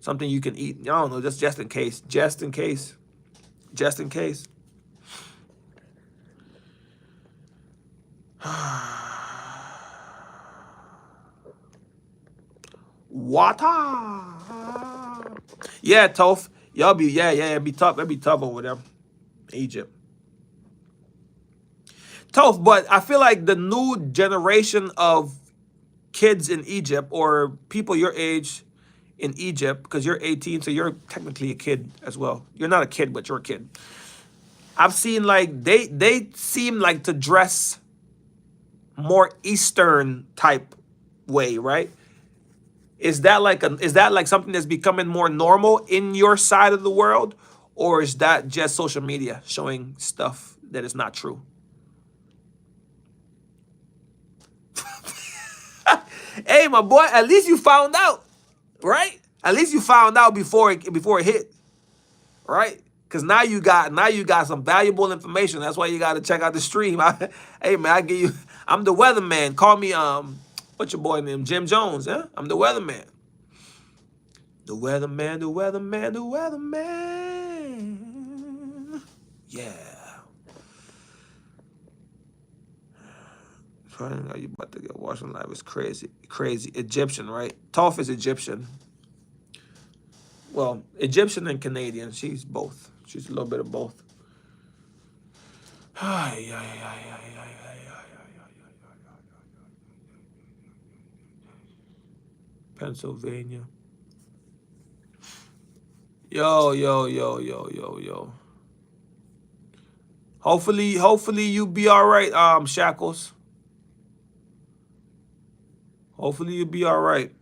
Something you can eat. I don't know, just in case. Just in case. Just in case. Water. Yeah, Toph. Y'all be, it'd be tough. It'd be tough over there. Egypt. Toph, but I feel like the new generation of kids in Egypt or people your age in Egypt, because you're 18, so you're technically a kid as well. You're not a kid, but you're a kid. I've seen like they seem like to dress more Eastern type way, right? Is that like something that's becoming more normal in your side of the world, or is that just social media showing stuff that is not true? Hey, my boy, at least you found out, right? At least you found out before it hit, right? Because now you got some valuable information. That's why you got to check out the stream. Hey, man, I'm the weatherman. Call me, what's your boy name? Jim Jones, huh? I'm the weatherman. The weatherman, the weatherman, the weatherman. Yeah. Are you about to get watching live? It's crazy. Crazy. Egyptian, right? Toph is Egyptian. Well, Egyptian and Canadian. She's both. She's a little bit of both. Ay, ay, ay, ay, ay, ay, ay. Pennsylvania. Yo, yo, yo, yo, yo, yo. Hopefully you be all right, Shackles. Hopefully you be all right.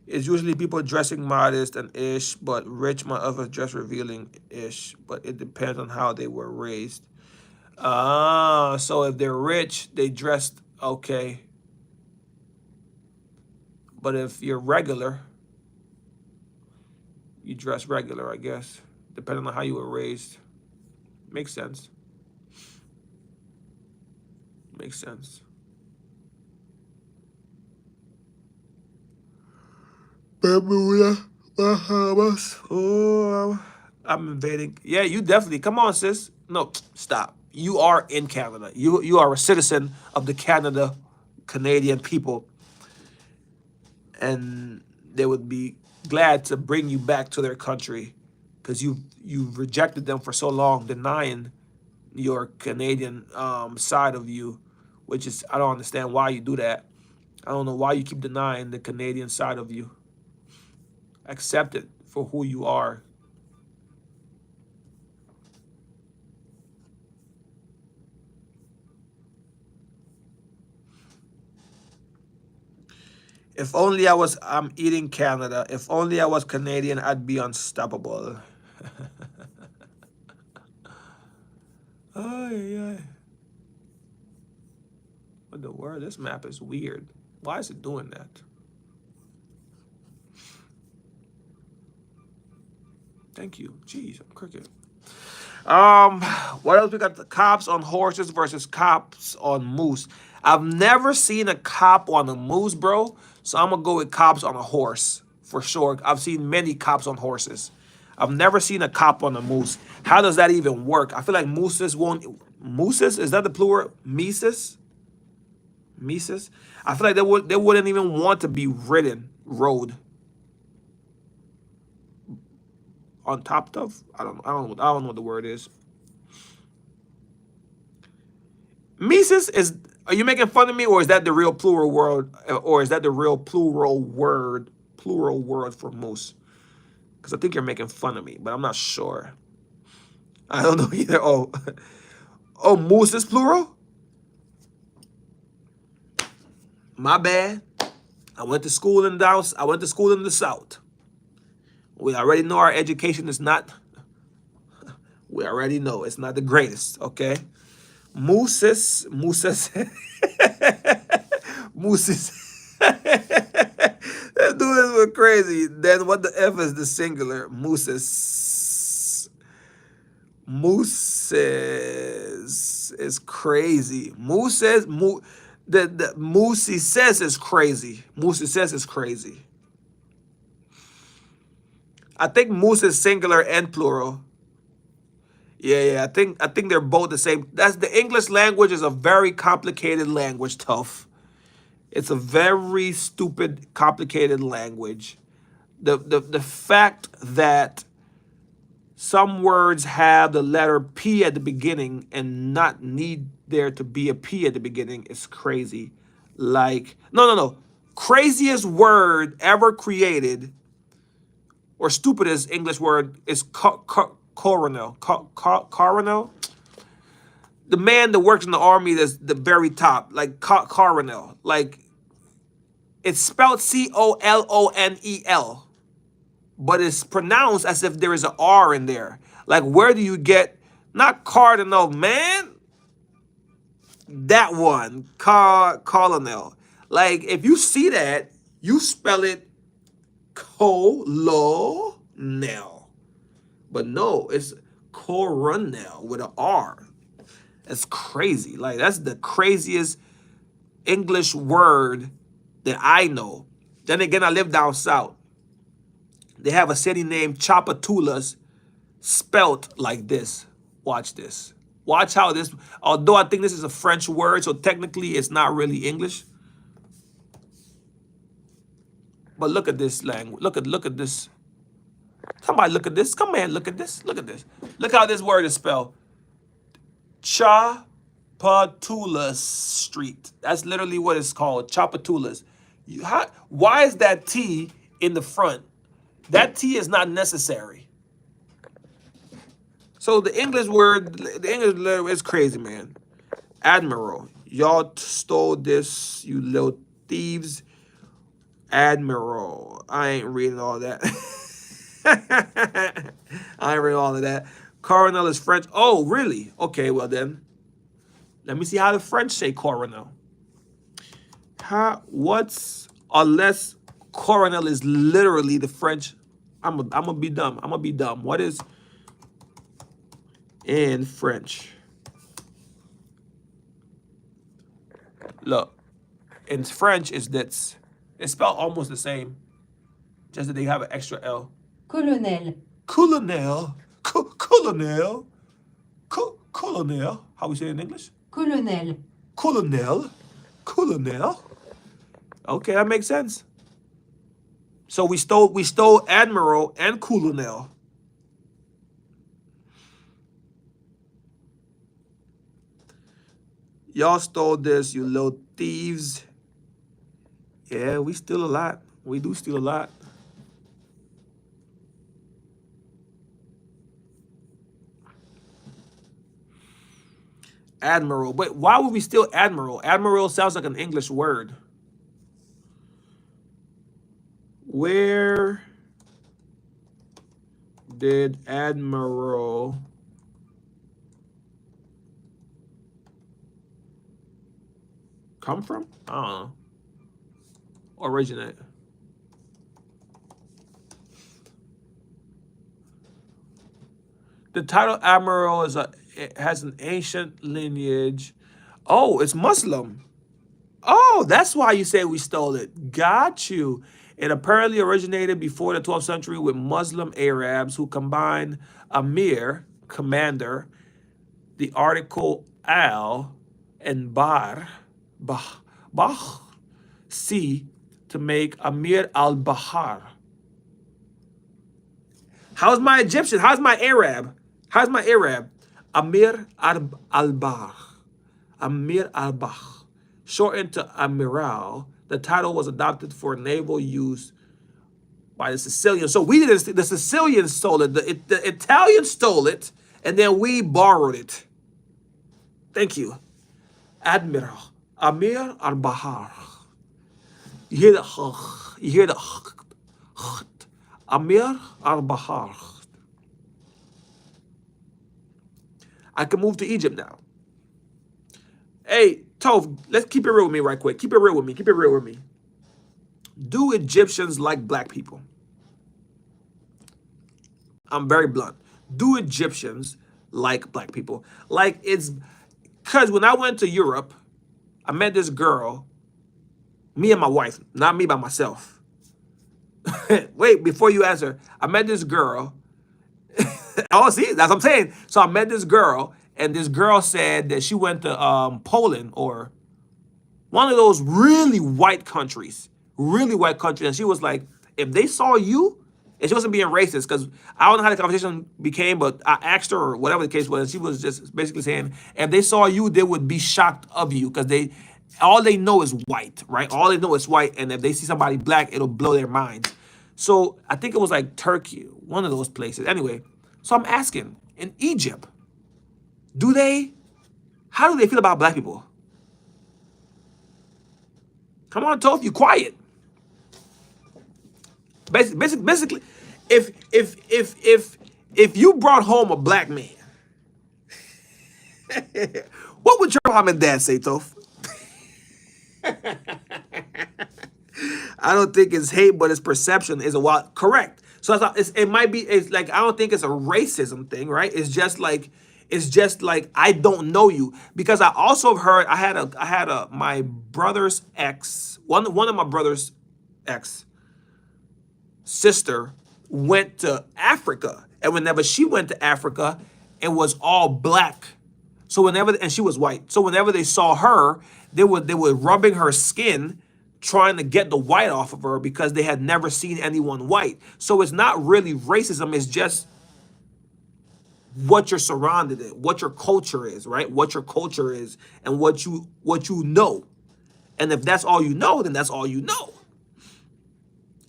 It's usually people dressing modest and ish, but rich others dress revealing ish. But it depends on how they were raised. So if they're rich, they dressed okay. But if you're regular, you dress regular, I guess. Depending on how you were raised. Makes sense. Makes sense. Bermuda, Bahamas. Oh, I'm invading. Yeah, you definitely. Come on, sis. No, stop. You are in Canada. You are a citizen of the Canadian people, and they would be glad to bring you back to their country, because you've rejected them for so long, denying your Canadian side of you, which is, I don't understand why you do that. I don't know why you keep denying the Canadian side of you. Accept it for who you are. If only I'm eating Canada. If only I was Canadian, I'd be unstoppable. Ay, ay. What the word? This map is weird. Why is it doing that? Thank you. Jeez, I'm crooked. What else we got? The cops on horses versus cops on moose. I've never seen a cop on a moose, bro. So I'm gonna go with cops on a horse for sure. I've seen many cops on horses. I've never seen a cop on a moose. How does that even work? I feel like mooses won't. Mooses? Is that the plural? Mises? Mises? I feel like they wouldn't even want to be rode on top of. I don't know what the word is. Mises is. Are you making fun of me, or is that the real plural word, or is that the real plural word for moose? Because I think you're making fun of me, but I'm not sure. I don't know either. Oh, moose is plural? My bad. I went to school in the South. We already know our education is not. We already know it's not the greatest. Okay. Mooses. Mooses. That dude is crazy. Then what the F is the singular? Mooses. Mooses is crazy. Mooses. The Moosey says is crazy. Moosey says is crazy. I think moose is singular and plural. Yeah. I think they're both the same. That's the English language is a very complicated language, tough. It's a very stupid, complicated language. The fact that some words have the letter P at the beginning and not need there to be a P at the beginning is crazy. Like, no. Craziest word ever created, or stupidest English word, is coronel. Coronel? The man that works in the army that's the very top, like coronel. Like, it's spelled Colonel, but it's pronounced as if there is an R in there. Like, where do you get, not cardinal, man? That one, colonel. Like, if you see that, you spell it colonel. But no, it's coronel with an R. That's crazy. Like, that's the craziest English word that I know. Then again, I live down south. They have a city named Chapatulas spelt like this. Watch this. Watch how this, although I think this is a French word, so technically it's not really English. But look at this language. Look at this. Somebody look at this. Come on, look at this. Look at this. Look how this word is spelled. Tchoupitoulas Street. That's literally what it's called. Tchoupitoulas. Why is that T in the front? That T is not necessary. So the English word, the English letter is crazy, man. Admiral. Y'all stole this, you little thieves. Admiral. I ain't reading all that. I ain't reading all of that. Coronel is French. Oh, really? Okay, well then. Let me see how the French say coronel. Unless coronel is literally the French. I'm gonna be dumb. I'm gonna be dumb. What is in French? Look, in French is this. It's spelled almost the same, just that they have an extra L. Colonel. Colonel. Colonel. Colonel. How we say it in English? Colonel. Colonel. Colonel. Okay, that makes sense. So we stole Admiral and Colonel. Y'all stole this, you little thieves. Yeah, we steal a lot. We do steal a lot. Admiral. But why would we steal Admiral? Admiral sounds like an English word. Where did Admiral come from? I don't know. Originate. The title Admiral it has an ancient lineage. Oh, it's Muslim. Oh, that's why you say we stole it. Got you. It apparently originated before the 12th century with Muslim Arabs who combined Amir, commander, the article al, and bar, sea, to make Amir al-Bahar. How's my Egyptian? How's my Arab? How's my Arab? Amir al-Bahar. Amir al-Bahar. Shortened to Amiral, the title was adopted for naval use by the Sicilians. So we did the Sicilians stole it. The Italians stole it, and then we borrowed it. Thank you. Admiral. Amir al-Bahar. You hear the you hear the Amir al-Bahar. I can move to Egypt now. Hey, Toph, let's keep it real with me right quick. Keep it real with me. Keep it real with me. Do Egyptians like black people? I'm very blunt. Do Egyptians like black people? Like, it's because when I went to Europe, I met this girl, me and my wife, not me by myself. Wait, before you answer, I met this girl. Oh, see, that's what I'm saying. So I met this girl, and this girl said that she went to Poland or one of those really white countries, and she was like, if they saw you, and she wasn't being racist, because I don't know how the conversation became, but I asked her, or whatever the case was, and she was just basically saying, if they saw you, they would be shocked of you, because all they know is white, right? All they know is white, and if they see somebody black, it'll blow their minds. So I think it was like Turkey, one of those places. Anyway, so I'm asking, in Egypt, how do they feel about black people? Come on, Toph, you quiet. Basically, if you brought home a black man, what would your mom and dad say, Toph? I don't think it's hate, but it's perception is a wild. Correct. So it might be. It's like I don't think it's a racism thing, right? It's just like I don't know you, because I also heard I had my brother's ex, one of my brother's ex sister went to Africa, and whenever she went to Africa, it was all black. So and she was white. So whenever they saw her, they were rubbing her skin trying to get the white off of her because they had never seen anyone white. So it's not really racism, it's just what you're surrounded in, what your culture is, right? What your culture is and what you know. And if that's all you know, then that's all you know.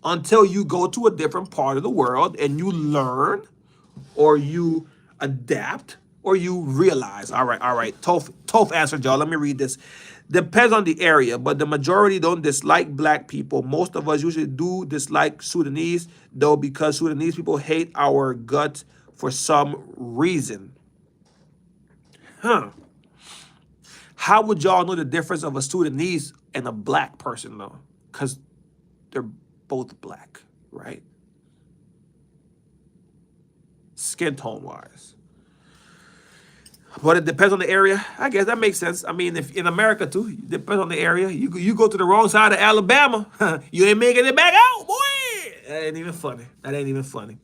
Until you go to a different part of the world and you learn or you adapt or you realize, all right, Toph answered y'all. Let me read this. Depends on the area, but the majority don't dislike black people. Most of us usually do dislike Sudanese, though, because Sudanese people hate our guts for some reason. Huh. How would y'all know the difference of a Sudanese and a black person, though? Because they're both black, right? Skin tone wise. But it depends on the area. I guess that makes sense. I mean, if in America too, it depends on the area. You go to the wrong side of Alabama, you ain't making it back out, boy. That ain't even funny. That ain't even funny.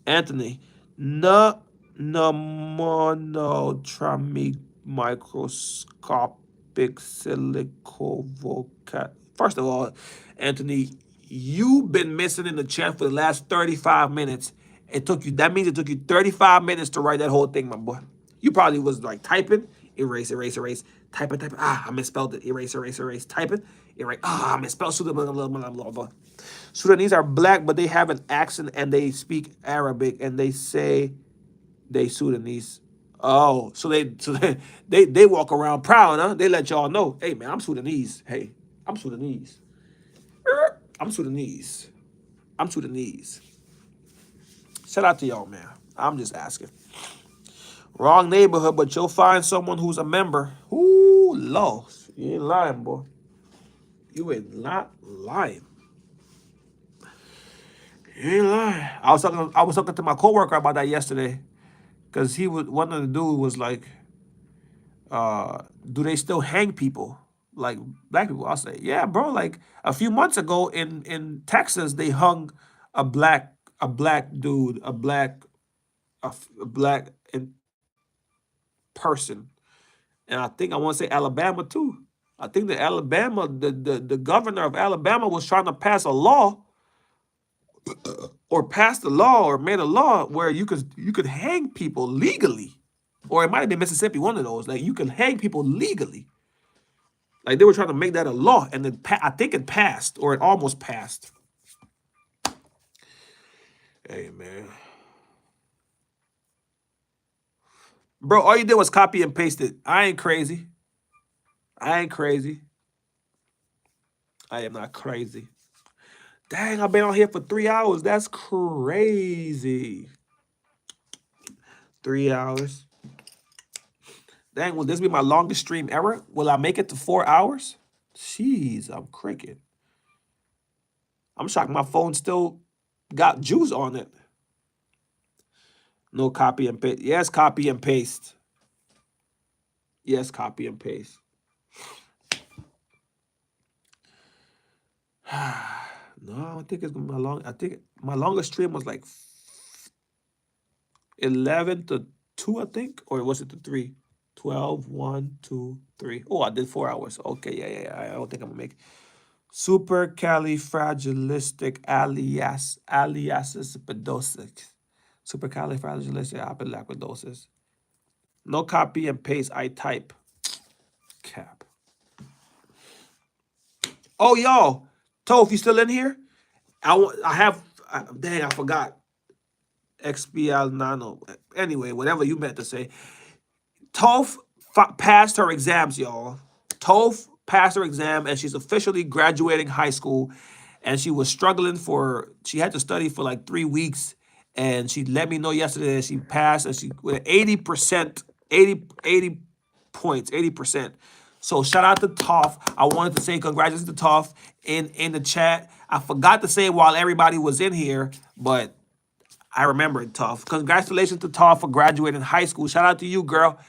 Anthony, no monotramic microscopic silicovocat. First of all, Anthony, you've been missing in the chat for the last 35 minutes. That means it took you 35 minutes to write that whole thing, my boy. You probably was like typing, erase, typing. I misspelled it. Erase, typing, erase. I misspelled Sudanese. Blah, blah, blah, blah. Sudanese are black, but they have an accent and they speak Arabic and they say they Sudanese. Oh, so they walk around proud, huh? They let y'all know, hey man, I'm Sudanese. Hey, I'm Sudanese. I'm Sudanese. I'm Sudanese. Shout out to y'all, man. I'm just asking. Wrong neighborhood, but you'll find someone who's a member. Ooh, lost. You ain't lying, boy. You ain't not lying. You ain't lying. I was talking to my coworker about that yesterday, because one of the dude was like, do they still hang people like black people? I'll say, yeah, bro. Like a few months ago in Texas, they hung a black dude, a black person, and I want to say Alabama too. I think the governor of Alabama was trying to pass a law, or passed a law, or made a law where you could hang people legally, or it might have been Mississippi, one of those. Like you can hang people legally. Like they were trying to make that a law, and then I think it passed, or it almost passed. Hey man. Bro, all you did was copy and paste it. I ain't crazy. I am not crazy. Dang, I've been on here for 3 hours. That's crazy. 3 hours. Dang, will this be my longest stream ever? Will I make it to 4 hours? Jeez, I'm cricket. I'm shocked my phone still got juice on it. No copy and paste. Yes, copy and paste. Yes, copy and paste. No, I don't think it's gonna be my long. I think my longest stream was like 11 to 2, I think, or was it to 3? 12, 1, 2, 3. Oh, I did 4 hours. Okay, yeah. I don't think I'm gonna make it. Supercalifragilisticexpialidocious. Supercalifragilisticexpialidocious. No copy and paste. I type. Cap. Oh, y'all. Toph, you still in here? I forgot. XBL Nano. Anyway, whatever you meant to say. Toph passed her exams, y'all. Toph passed her exam, and she's officially graduating high school. And she was struggling she had to study for like 3 weeks. And she let me know yesterday that she passed, and she with 80%, 80 points, 80%. So shout out to Toph. I wanted to say congratulations to Toph in the chat. I forgot to say it while everybody was in here, but I remember it, Toph. Congratulations to Toph for graduating high school. Shout out to you, girl.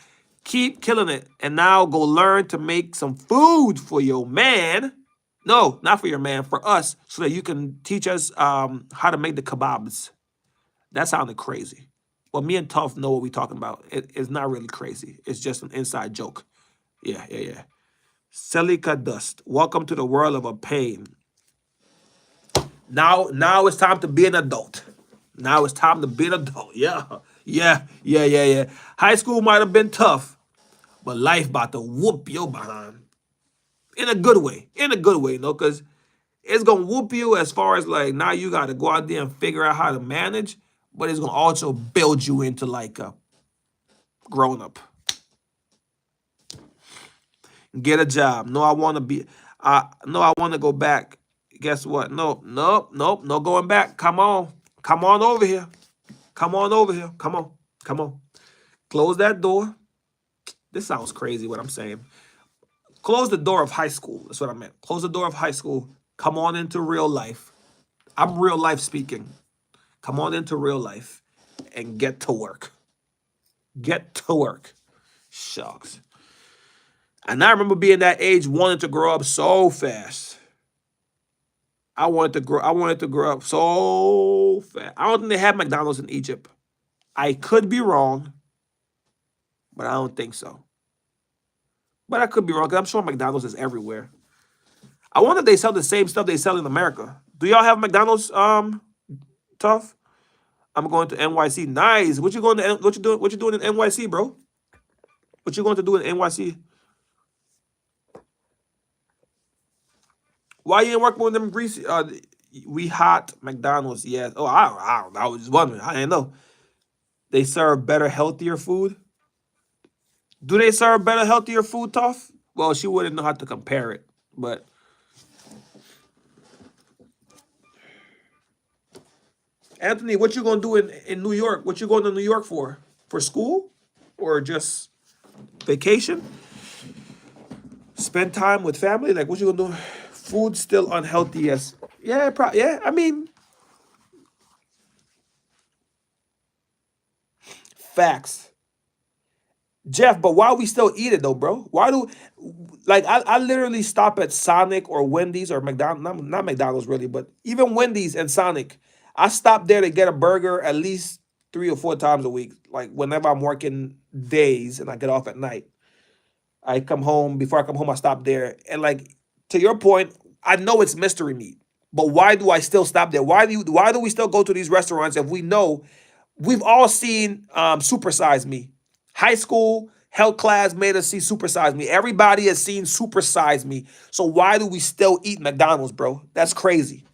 Keep killing it. And now go learn to make some food for your man. No, not for your man, for us, so that you can teach us how to make the kebabs. That sounded crazy. Well, me and Toph know what we're talking about. It's not really crazy. It's just an inside joke. Yeah. Silica dust. Welcome to the world of a pain. Now it's time to be an adult. Now it's time to be an adult. Yeah. High school might have been tough, but life about to whoop your behind. In a good way. In a good way, because it's gonna whoop you as far as like now you gotta go out there and figure out how to manage, but it's gonna also build you into like a grown up. Get a job. No, I want to go back. Guess what? No going back. Come on over here. Come on. Close that door. This sounds crazy what I'm saying. Close the door of high school. That's what I meant. Close the door of high school. Come on into real life. I'm real life speaking. Come on into real life and get to work. Get to work. Shucks. And I remember being that age, wanting to grow up so fast. I wanted to grow up so fast. I don't think they have McDonald's in Egypt. I could be wrong, but I don't think so. But I could be wrong because I'm sure McDonald's is everywhere. I wonder if they sell the same stuff they sell in America. Do y'all have McDonald's? Tough. I'm going to NYC. Nice. What you doing in NYC, bro? What you going to do in NYC? Why you ain't working with them greasy? We hot McDonald's, yes. Oh, I was just wondering. I didn't know. They serve better, healthier food. Do they serve better, healthier food, Tough? Well, she wouldn't know how to compare it, but Anthony, what you gonna do in New York? What you going to New York for? For school, or just vacation? Spend time with family? Like, what you gonna do? Food still unhealthy, yes. Yeah, I mean, facts. Jeff, but why we still eat it though, bro? Why do, like, I literally stop at Sonic or Wendy's or McDonald's, not McDonald's really, but even Wendy's and Sonic. I stop there to get a burger at least 3 or 4 times a week. Like whenever I'm working days and I get off at night. I come home, before I come home, I stop there. And like, to your point, I know it's mystery meat, but why do I still stop there? Why do we still go to these restaurants if we know we've all seen Super Size Me? High school, health class made us see Super Size Me. Everybody has seen Super Size Me. So why do we still eat McDonald's, bro? That's crazy.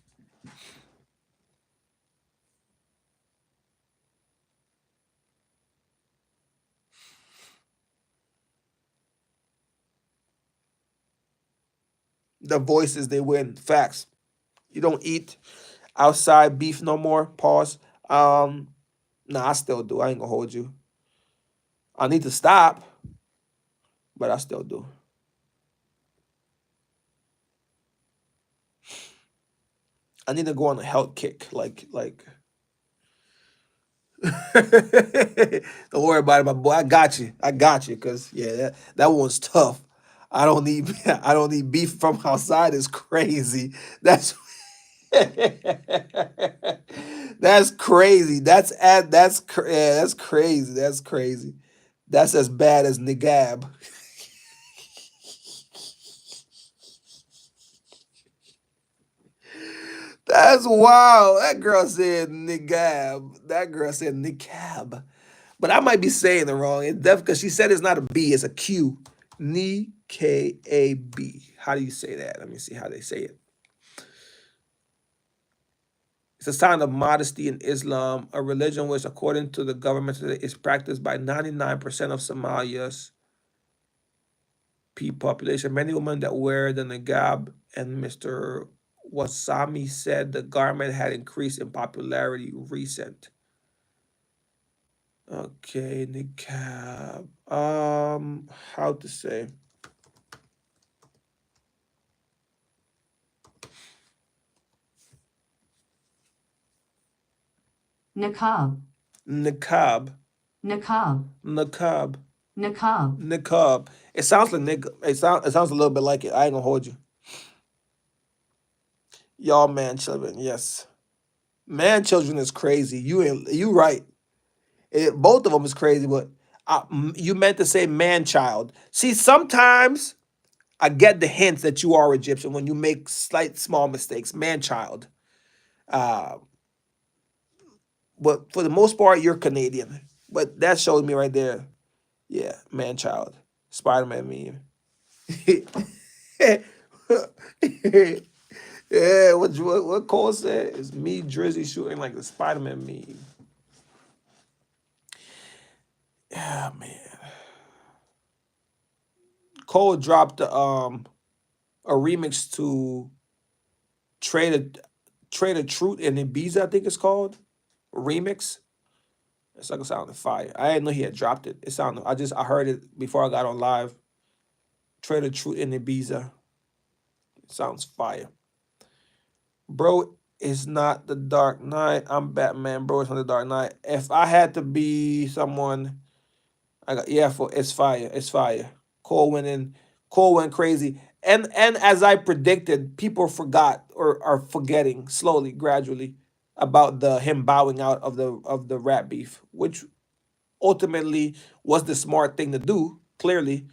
The voices, they win. Facts. You don't eat outside beef no more. Pause. Nah, I still do. I ain't gonna hold you. I need to stop, but I still do. I need to go on a health kick. Like don't worry about it, my boy. I got you. Cause yeah, that one's tough. I don't need beef from outside. Is crazy. That's that's crazy. That's crazy. That's crazy. That's as bad as Nigab. That's wild. That girl said Nigab. That girl said Niqab. But I might be saying it wrong. It's because she said it's not a B, it's a Q. Nikab. How do you say that? Let me see how they say it. It's a sign of modesty in Islam, a religion which, according to the government today, is practiced by 99% of Somalia's population. Many women that wear the niqab, and Mr. Wasami said the garment had increased in popularity recent. Okay, niqab. How to say? Niqab, Niqab. niqab, Niqab. niqab, Niqab. It sounds like it sounds a little bit like it. I ain't gonna hold you. Y'all man children, yes. Man children is crazy. You right. Both of them is crazy, but you meant to say man child. See, sometimes I get the hints that you are Egyptian when you make slight small mistakes, man child. Uh, but for the most part, you're Canadian. But that shows me right there. Yeah, man child. Spider-Man meme. Yeah, what Cole said is me Drizzy shooting like the Spider-Man meme. Yeah, man. Cole dropped a remix to Trade of Truth and Ibiza, I think it's called. Remix. It's like it sounded fire. I didn't know he had dropped it. It sounded I heard it before I got on live. Trade of Truth and Ibiza. It sounds fire. Bro, it's not the Dark Knight. I'm Batman, bro. It's not the Dark Knight. If I had to be someone, it's fire. It's fire. Cole went crazy. And as I predicted, people forgot or are forgetting slowly, gradually, about him bowing out of the rap beef, which ultimately was the smart thing to do, clearly.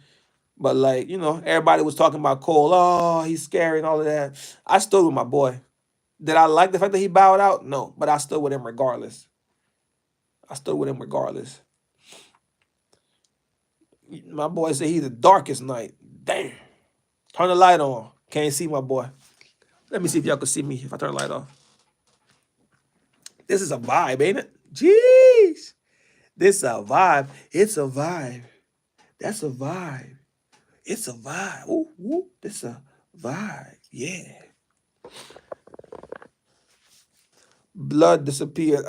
But like, everybody was talking about Cole, oh, he's scary and all of that. I stood with my boy. Did I like the fact that he bowed out? No, but I stood with him regardless. My boy said he's the darkest night. Damn. Turn the light on. Can't see my boy. Let me see if y'all can see me if I turn the light off. This is a vibe, ain't it? Jeez. This is a vibe. It's a vibe. That's a vibe. It's a vibe. Ooh, ooh. This is a vibe. Yeah. Blood disappeared.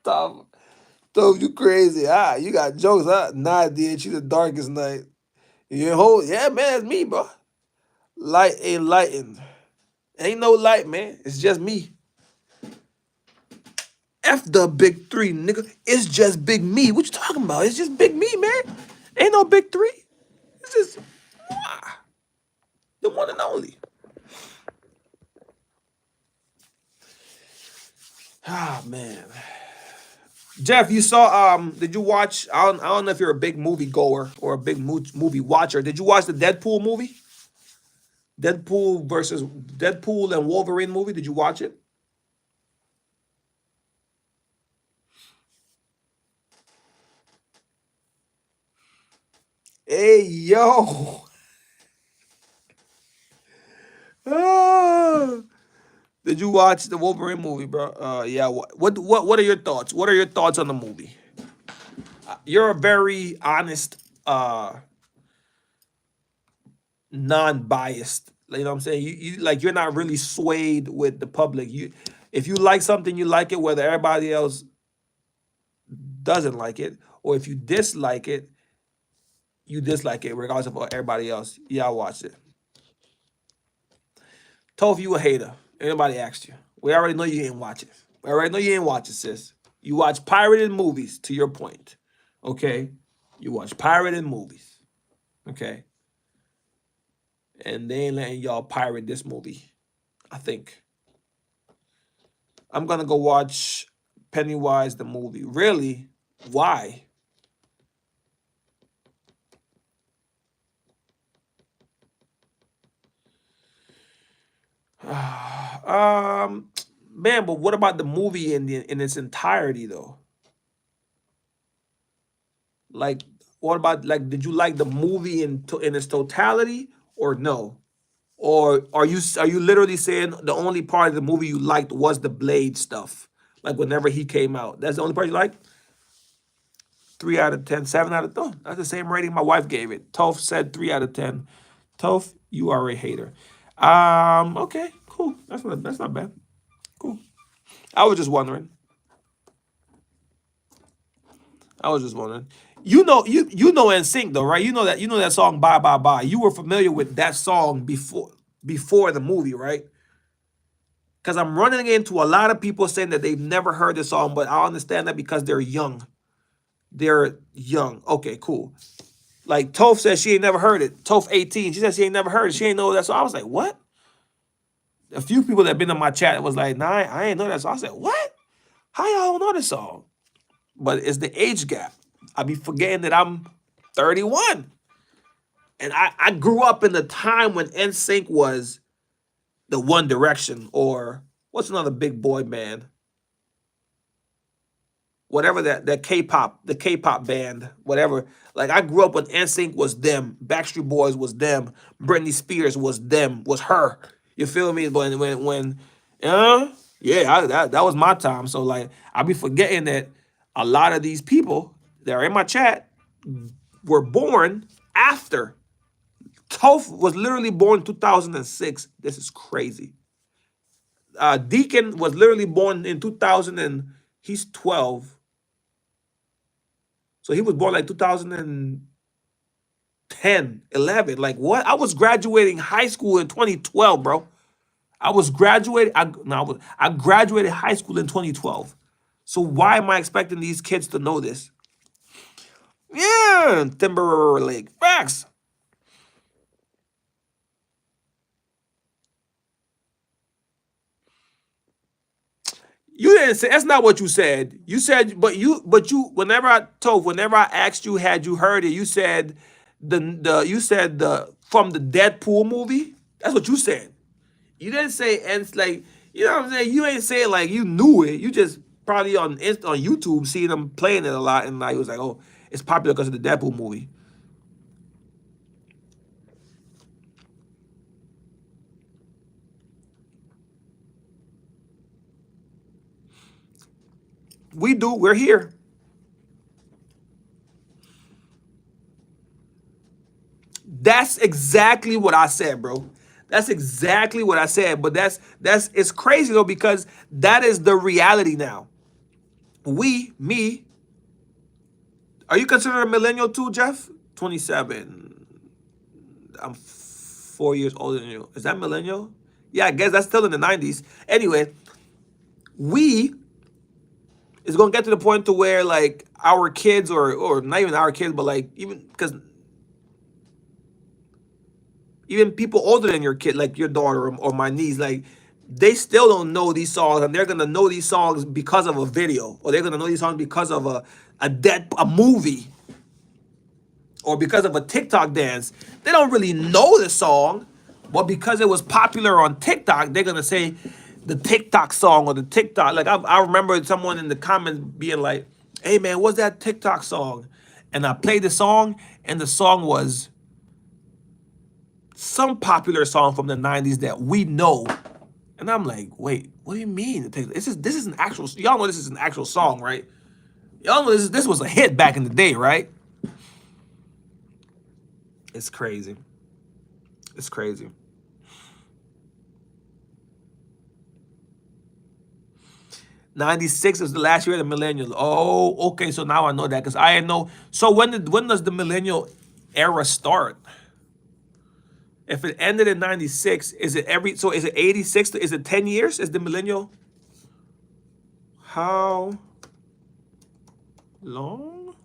Tom, you crazy. You got jokes. Nah, dude, she's the darkest night. Yeah, man, it's me, bro. Light ain't lighting. Ain't no light, man. It's just me. F the big three, nigga. It's just big me. What you talking about? It's just big me, man. Ain't no big three. It's just the one and only. Ah, man. Jeff, you saw, did you watch, I don't know if you're a big movie goer or a big movie watcher. Did you watch the Deadpool movie? Deadpool and Wolverine movie. Did you watch it? Hey, yo. Did you watch the Wolverine movie, bro? Yeah. What are your thoughts? What are your thoughts on the movie? You're a very honest, non-biased. You know what I'm saying? You're not really swayed with the public. If you like something, you like it, whether everybody else doesn't like it, or if you dislike it, you dislike it, regardless of everybody else. Yeah, I watched it. Toph, you a hater. Anybody asked you. We already know you ain't watching. We already know you ain't watching, sis. You watch pirated movies, to your point. Okay? You watch pirated movies. Okay? And they ain't letting y'all pirate this movie, I think. I'm gonna go watch Pennywise the movie. Really? Why? Man, but what about the movie in its entirety, though? Like, what about, did you like the movie in its totality, or no? Or are you literally saying the only part of the movie you liked was the Blade stuff? Like whenever he came out, that's the only part you liked? 3 out of 10, 7 out of 10. That's the same rating my wife gave it. Toph said 3 out of 10. Toph, you are a hater. Okay, cool. That's not bad. Cool. I was just wondering. You know NSYNC though, right? You know that song Bye Bye Bye. You were familiar with that song before the movie, right? Because I'm running into a lot of people saying that they've never heard the song, but I understand that because they're young. They're young. Okay, cool. Like Toph says she ain't never heard it. Toph 18, she said she ain't never heard it. She ain't know that song. I was like, what? A few people that been in my chat was like, nah, I ain't know that song. I said, what? How y'all don't know this song? But it's the age gap. I be forgetting that I'm 31. And I grew up in the time when NSYNC was the One Direction, or what's another big boy band? Whatever that K-pop, the K-pop band, whatever. Like I grew up when NSYNC was them, Backstreet Boys was them, Britney Spears was them, was her. You feel me? But that was my time. So like I be forgetting that a lot of these people that are in my chat were born after. Toph was literally born in 2006. This is crazy. Deacon was literally born in 2000 and he's 12. So he was born like 2010, 11. Like what? I was graduating high school in 2012, bro. I graduated high school in 2012. So why am I expecting these kids to know this? Yeah, Timberlake. Facts. You didn't say that's not what you said. You said, but you whenever I asked you, had you heard it, you said the from the Deadpool movie. That's what you said. You didn't say, and it's like, you know what I'm saying? You ain't say it like you knew it. You just probably on YouTube seeing them playing it a lot, and like it was like, oh, it's popular because of the Deadpool movie. We do. We're here. That's exactly what I said, bro. That's exactly what I said. But it's crazy though, because that is the reality now. Me. Are you considered a millennial too, Jeff? 27. I'm 4 years older than you. Is that millennial? Yeah, I guess that's still in the 90s. Anyway, it's gonna get to the point to where like our kids, or not even our kids, but like even people older than your kid, like your daughter or my niece, like they still don't know these songs, and they're gonna know these songs because of a video, or they're gonna know these songs because of a movie, or because of a TikTok dance. They don't really know the song, but because it was popular on TikTok, they're gonna say the TikTok song or the TikTok. Like I remember someone in the comments being like, "Hey man, what's that TikTok song?" And I played the song, and the song was some popular song from the 90s that we know. And I'm like, wait, what do you mean? This is an actual, y'all know this is an actual song, right? Y'all know this was a hit back in the day, right? It's crazy. It's crazy. '96 is the last year of the millennials. Oh, okay. So now I know that, because I know. So when does the millennial era start? If it ended in '96, is it is it 86? Is it 10 years? Is the millennial? How long?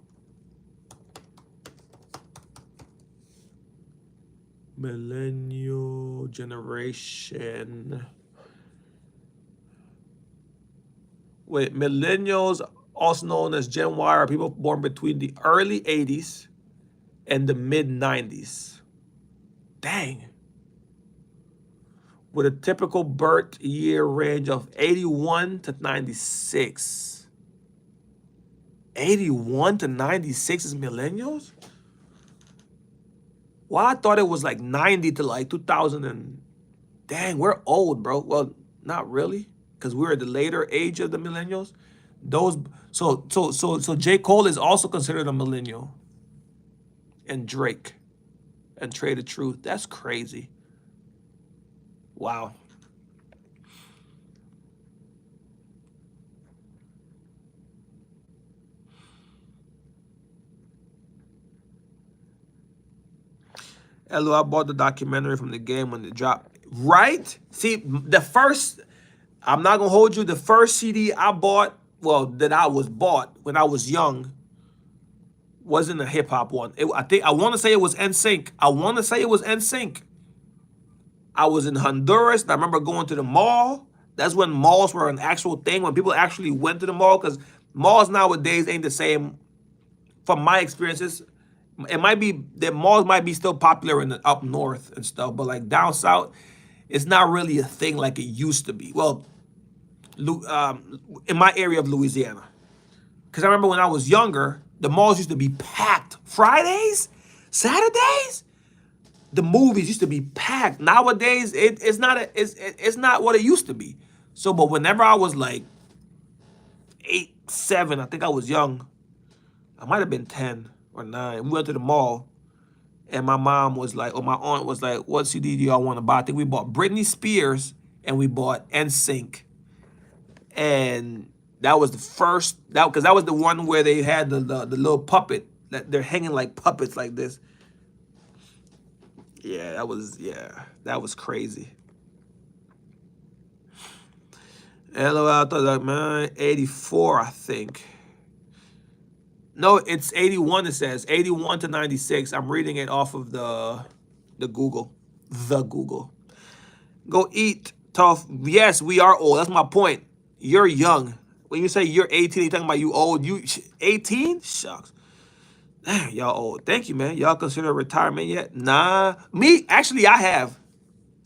Millennial generation. Wait, millennials, also known as Gen Y, are people born between the early 80s and the mid 90s. Dang. With a typical birth year range of 81 to 96. 81 to 96 is millennials? Well, I thought it was like 90 to like 2000 and... Dang, we're old, bro. Well, not really, because we're at the later age of the millennials. So J. Cole is also considered a millennial. And Drake. And Trey the Truth. That's crazy. Wow. Hello, I bought the documentary from the game when it dropped. Right? See, the first, I'm not gonna hold you, the first CD I bought, well, that I was bought when I was young, wasn't a hip hop one. I want to say it was NSYNC. I was in Honduras, and I remember going to the mall. That's when malls were an actual thing, when people actually went to the mall, because malls nowadays ain't the same from my experiences, it might be the malls might be still popular in the up north and stuff, but like down south, it's not really a thing like it used to be. Well, in my area of Louisiana, because I remember when I was younger, the malls used to be packed. Fridays, Saturdays, the movies used to be packed. Nowadays, it's not what it used to be. So, but whenever I was like 8, 7, I think I was young. I might have been 10 or 9. We went to the mall, and my mom was like, or my aunt was like, "What CD do y'all want to buy?" I think we bought Britney Spears and we bought NSYNC, and that was the first because that was the one where they had the little puppet that they're hanging like puppets like this. Yeah, that was crazy. LOL, I thought like, man, 84, I think. No, it's 81, it says. 81 to 96. I'm reading it off of the Google. The Google. Go eat, tough. Yes, we are old. That's my point. You're young. When you say you're 18, you're talking about you old. You 18? Shucks. Damn, y'all old. Thank you, man. Y'all consider retirement yet? Nah. Me, actually, I have.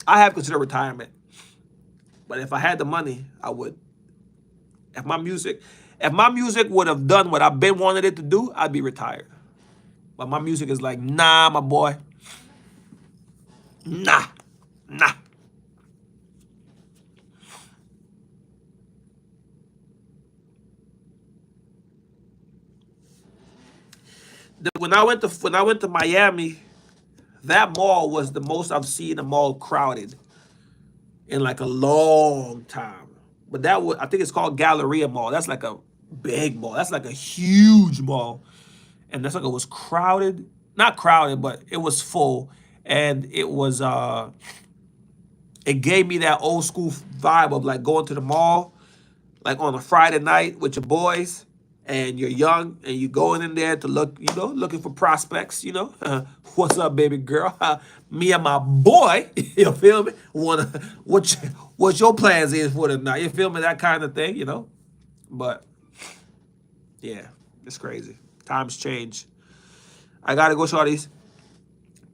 I have considered retirement. But if I had the money, I would. If my music would have done what I've been wanting it to do, I'd be retired. But my music is like, nah, my boy. Nah. When I went to Miami, that mall was the most I've seen a mall crowded in like a long time. But I think it's called Galleria Mall. That's like a big mall. That's like a huge mall. And that's like it was crowded. Not crowded, but it was full. And it was it gave me that old school vibe of like going to the mall like on a Friday night with your boys, and you're young and you going in there to look, looking for prospects, what's up, baby girl? Me and my boy, you feel me? What your plans is for the night? You feel me? That kind of thing, But yeah, it's crazy. Times change. I gotta go, shorties.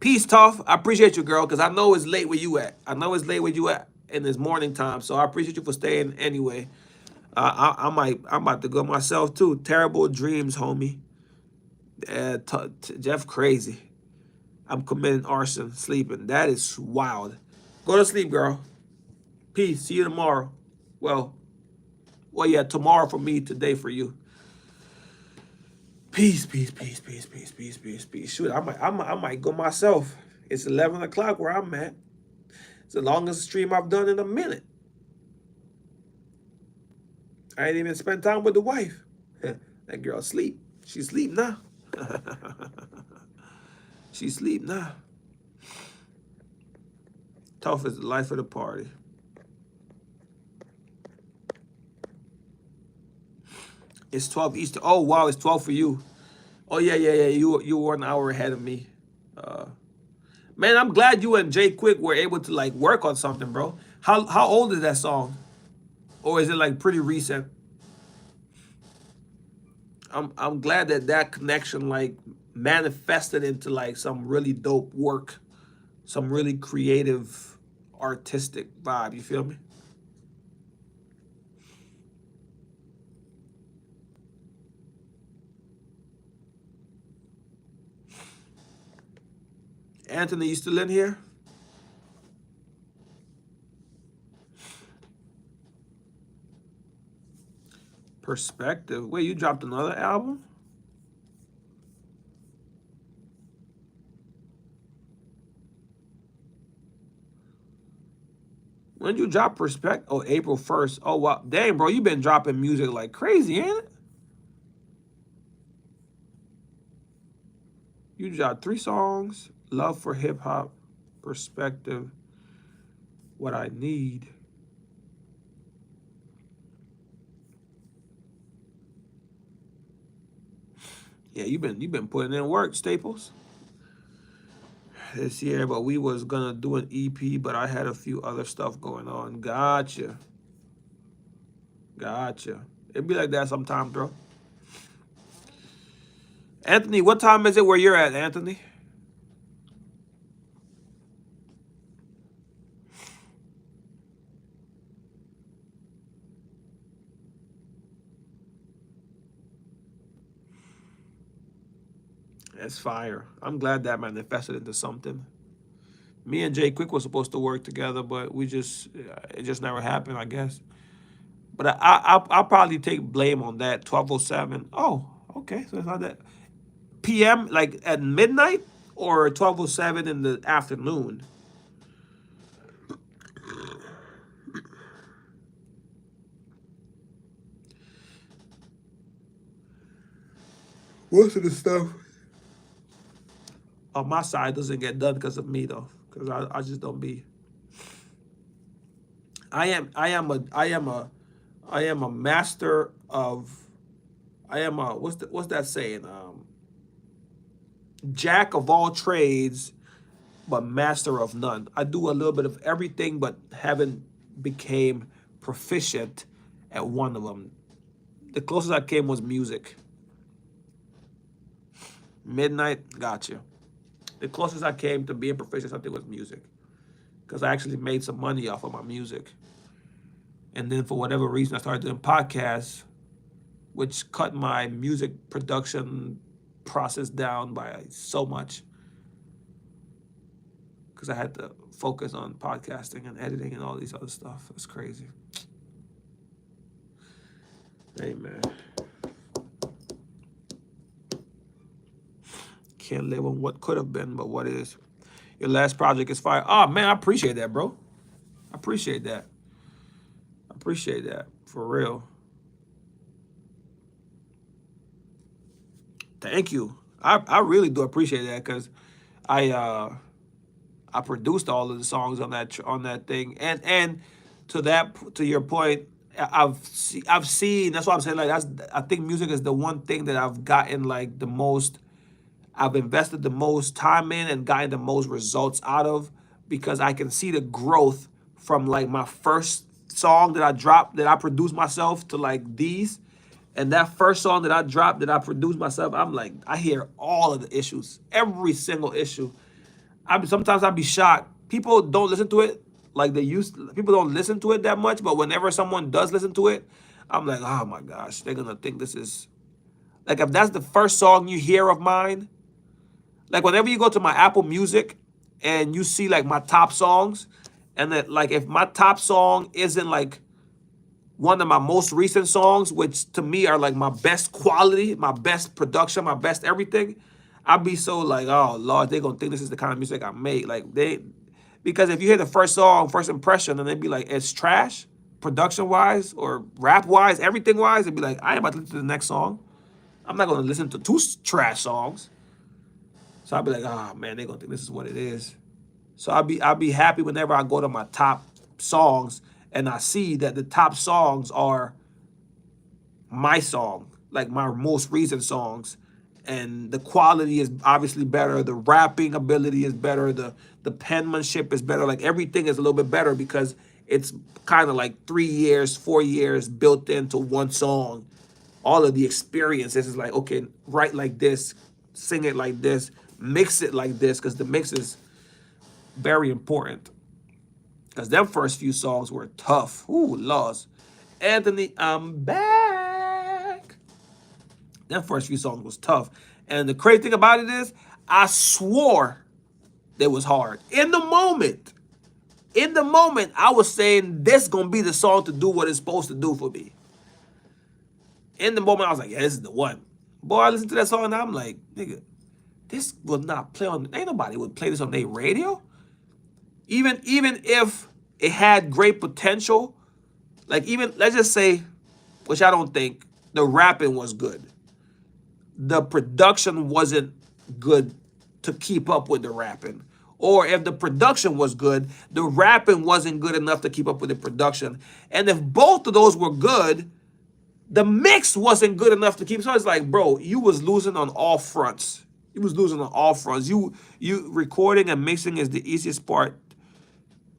Peace, tough. I appreciate you, girl, because I know it's late where you at. In this morning time, so I appreciate you for staying anyway. I'm about to go myself too. Terrible dreams, homie. Jeff crazy. I'm committing arson, sleeping. That is wild. Go to sleep, girl. Peace. See you tomorrow. Well, yeah, tomorrow for me, today for you. Peace. Shoot, I might go myself. It's 11 o'clock where I'm at. It's the longest stream I've done in a minute. I ain't even spent time with the wife. That girl sleep. She sleep now. She sleep now. Tough is the life of the party. It's 12 Eastern. Oh, wow, it's 12 for you. Oh, yeah. You were an hour ahead of me. Man, I'm glad you and Jay Quick were able to like work on something, bro. How old is that song? Or is it like pretty recent? I'm glad that connection like manifested into like some really dope work, some really creative, artistic vibe. You feel me? Anthony, you still in here? Perspective. Wait, you dropped another album? When did you drop Perspective? Oh, April 1st. Oh, wow. Dang, bro, you been dropping music like crazy, ain't it? You dropped 3 songs. Love for Hip Hop, Perspective, What I Need. Yeah, you've been putting in work, Staples. This year, but we was gonna do an EP, but I had a few other stuff going on. Gotcha. It be like that sometimes, bro. Anthony, what time is it where you're at, Anthony? That's fire. I'm glad that manifested into something. Me and Jay Quick were supposed to work together, but it just never happened, I guess. But I'll probably take blame on that. 12:07. Oh, okay. So it's not that PM, like at midnight, or 12:07 in the afternoon. Most of the stuff on my side doesn't get done because of me though, because I just don't be. I am a master of. I am a what's that saying? Jack of all trades, but master of none. I do a little bit of everything, but haven't became proficient at one of them. The closest I came was music. Midnight, gotcha. The closest I came to being proficient something was music, because I actually made some money off of my music. And then for whatever reason, I started doing podcasts, which cut my music production process down by so much, because I had to focus on podcasting and editing and all these other stuff. It's crazy. Hey, man. Can't live on what could have been, but what is. Your last project is fire. Oh, man, I appreciate that, bro. I appreciate that. I appreciate that, for real. Thank you. I really do appreciate that, because I produced all of the songs on that thing, and to your point, I've seen. That's why I'm saying, like, I think music is the one thing that I've gotten like the most. I've invested the most time in and gotten the most results out of, because I can see the growth from like my first song that I dropped, that I produced myself, to like these. And that first song that I dropped, that I produced myself, I'm like, I hear all of the issues, every single issue. Sometimes I'd be shocked. People don't listen to it like they used. People don't listen to it that much, but whenever someone does listen to it, I'm like, oh my gosh, they're gonna think this is, like, if that's the first song you hear of mine, like whenever you go to my Apple Music and you see like my top songs, and that, like, if my top song isn't like one of my most recent songs, which to me are like my best quality, my best production, my best everything, I'd be so like, oh Lord, they're gonna think this is the kind of music I made. Like, because if you hear the first song, first impression, and they'd be like, it's trash, production wise or rap wise, everything wise, they'd be like, I ain't about to listen to the next song. I'm not gonna listen to two trash songs. So I'll be like, oh man, they're gonna think this is what it is. So I'll be happy whenever I go to my top songs and I see that the top songs are my song, like my most recent songs. And the quality is obviously better, the rapping ability is better, the penmanship is better, like everything is a little bit better, because it's kind of like 3 years, 4 years built into one song. All of the experiences is like, okay, write like this, sing it like this, mix it like this, because the mix is very important. Because them first few songs were tough. Ooh, laws. Anthony, I'm back. Them first few songs was tough. And the crazy thing about it is, I swore they was hard. In the moment, I was saying this gonna be the song to do what it's supposed to do for me. In the moment, I was like, yeah, this is the one. Boy, I listened to that song and I'm like, nigga, this will not play on, ain't nobody would play this on their radio. Even if it had great potential, like, even, let's just say, which I don't think, the rapping was good. The production wasn't good to keep up with the rapping. Or if the production was good, the rapping wasn't good enough to keep up with the production. And if both of those were good, the mix wasn't good enough to keep. So it's like, bro, you was losing on all fronts. You was losing on all fronts. You recording and mixing is the easiest part.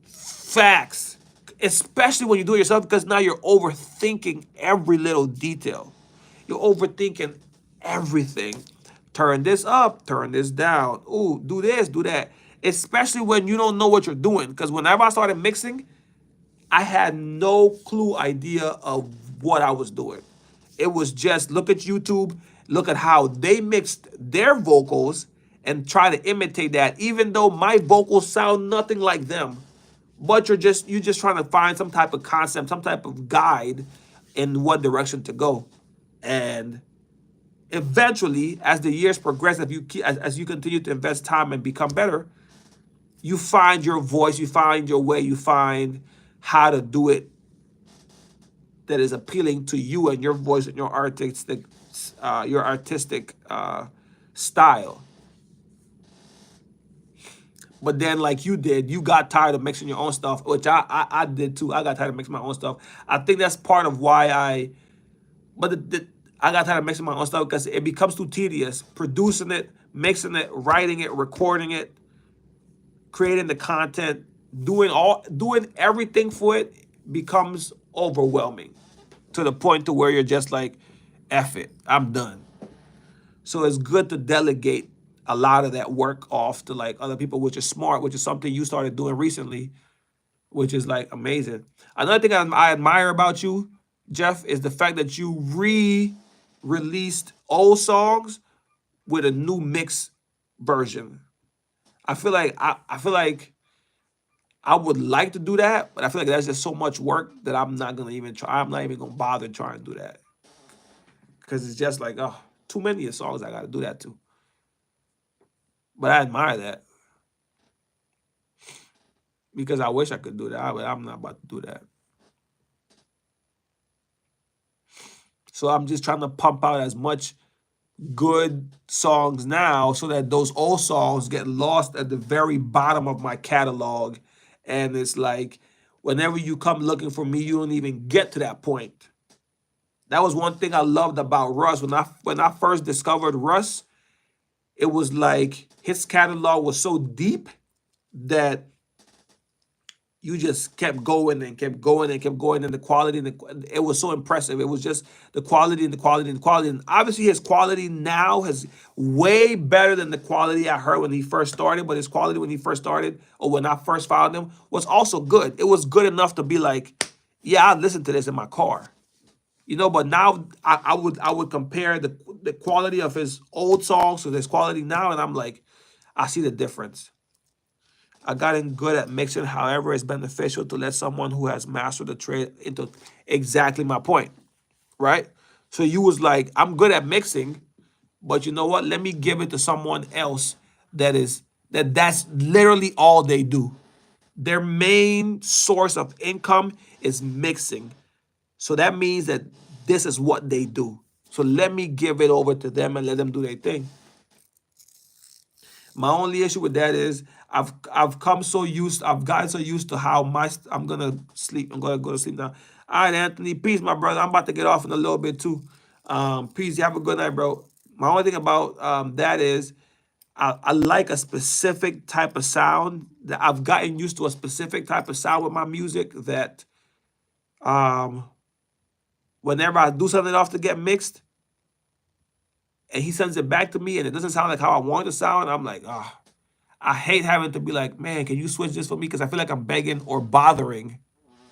Facts. Especially when you do it yourself, because now you're overthinking every little detail. You're overthinking everything. turn this up, turn this down. Ooh, do this, do that. Especially when you don't know what you're doing. Because whenever I started mixing, I had no clue idea of what I was doing. It was just look at YouTube, look at how they mixed their vocals and try to imitate that, even though my vocals sound nothing like them. But you're just trying to find some type of concept, some type of guide in what direction to go. And eventually, as the years progress, as you continue to invest time and become better, you find your voice, you find your way, you find how to do it that is appealing to you and your voice and your artistic style. But then, like you did, you got tired of mixing your own stuff, which I did too. I got tired of mixing my own stuff. I think that's part of why I got tired of mixing my own stuff, because it becomes too tedious. Producing it, mixing it, writing it, recording it, creating the content, doing everything for it becomes overwhelming to the point to where you're just like, F it, I'm done. So it's good to delegate a lot of that work off to like other people, which is smart, which is something you started doing recently, which is like amazing. Another thing I admire about you, Jeff, is the fact that you re-released old songs with a new mix version. I feel like I would like to do that, but I feel like that's just so much work that I'm not gonna even try. I'm not even gonna bother trying to do that, because it's just like, oh, too many songs I gotta do that to. But I admire that, because I wish I could do that, but I'm not about to do that. So I'm just trying to pump out as much good songs now so that those old songs get lost at the very bottom of my catalog. And it's like, whenever you come looking for me, you don't even get to that point. That was one thing I loved about Russ. When I first discovered Russ, it was like his catalog was so deep that you just kept going and kept going and kept going, and the quality, it was so impressive. It was just the quality and the quality and the quality. And obviously his quality now is way better than the quality I heard when he first started, but his quality when he first started, or when I first found him, was also good. It was good enough to be like, yeah, I'd listen to this in my car. You know, but now I would compare the quality of his old songs to his quality now, and I'm like, I see the difference. I gotten good at mixing. However, it's beneficial to let someone who has mastered the trade into exactly my point, right? So you was like, I'm good at mixing, but you know what? Let me give it to someone else that's literally all they do. Their main source of income is mixing. So that means that this is what they do. So let me give it over to them and let them do their thing. My only issue with that is I've gotten so used to how I'm gonna sleep. I'm gonna go to sleep now. All right, Anthony, peace, my brother. I'm about to get off in a little bit too. Peace. You have a good night, bro. My only thing about that is I like a specific type of sound. That I've gotten used to a specific type of sound with my music that whenever I do something off to get mixed, and he sends it back to me and it doesn't sound like how I want it to sound, I'm like, I hate having to be like, man, can you switch this for me? Because I feel like I'm begging or bothering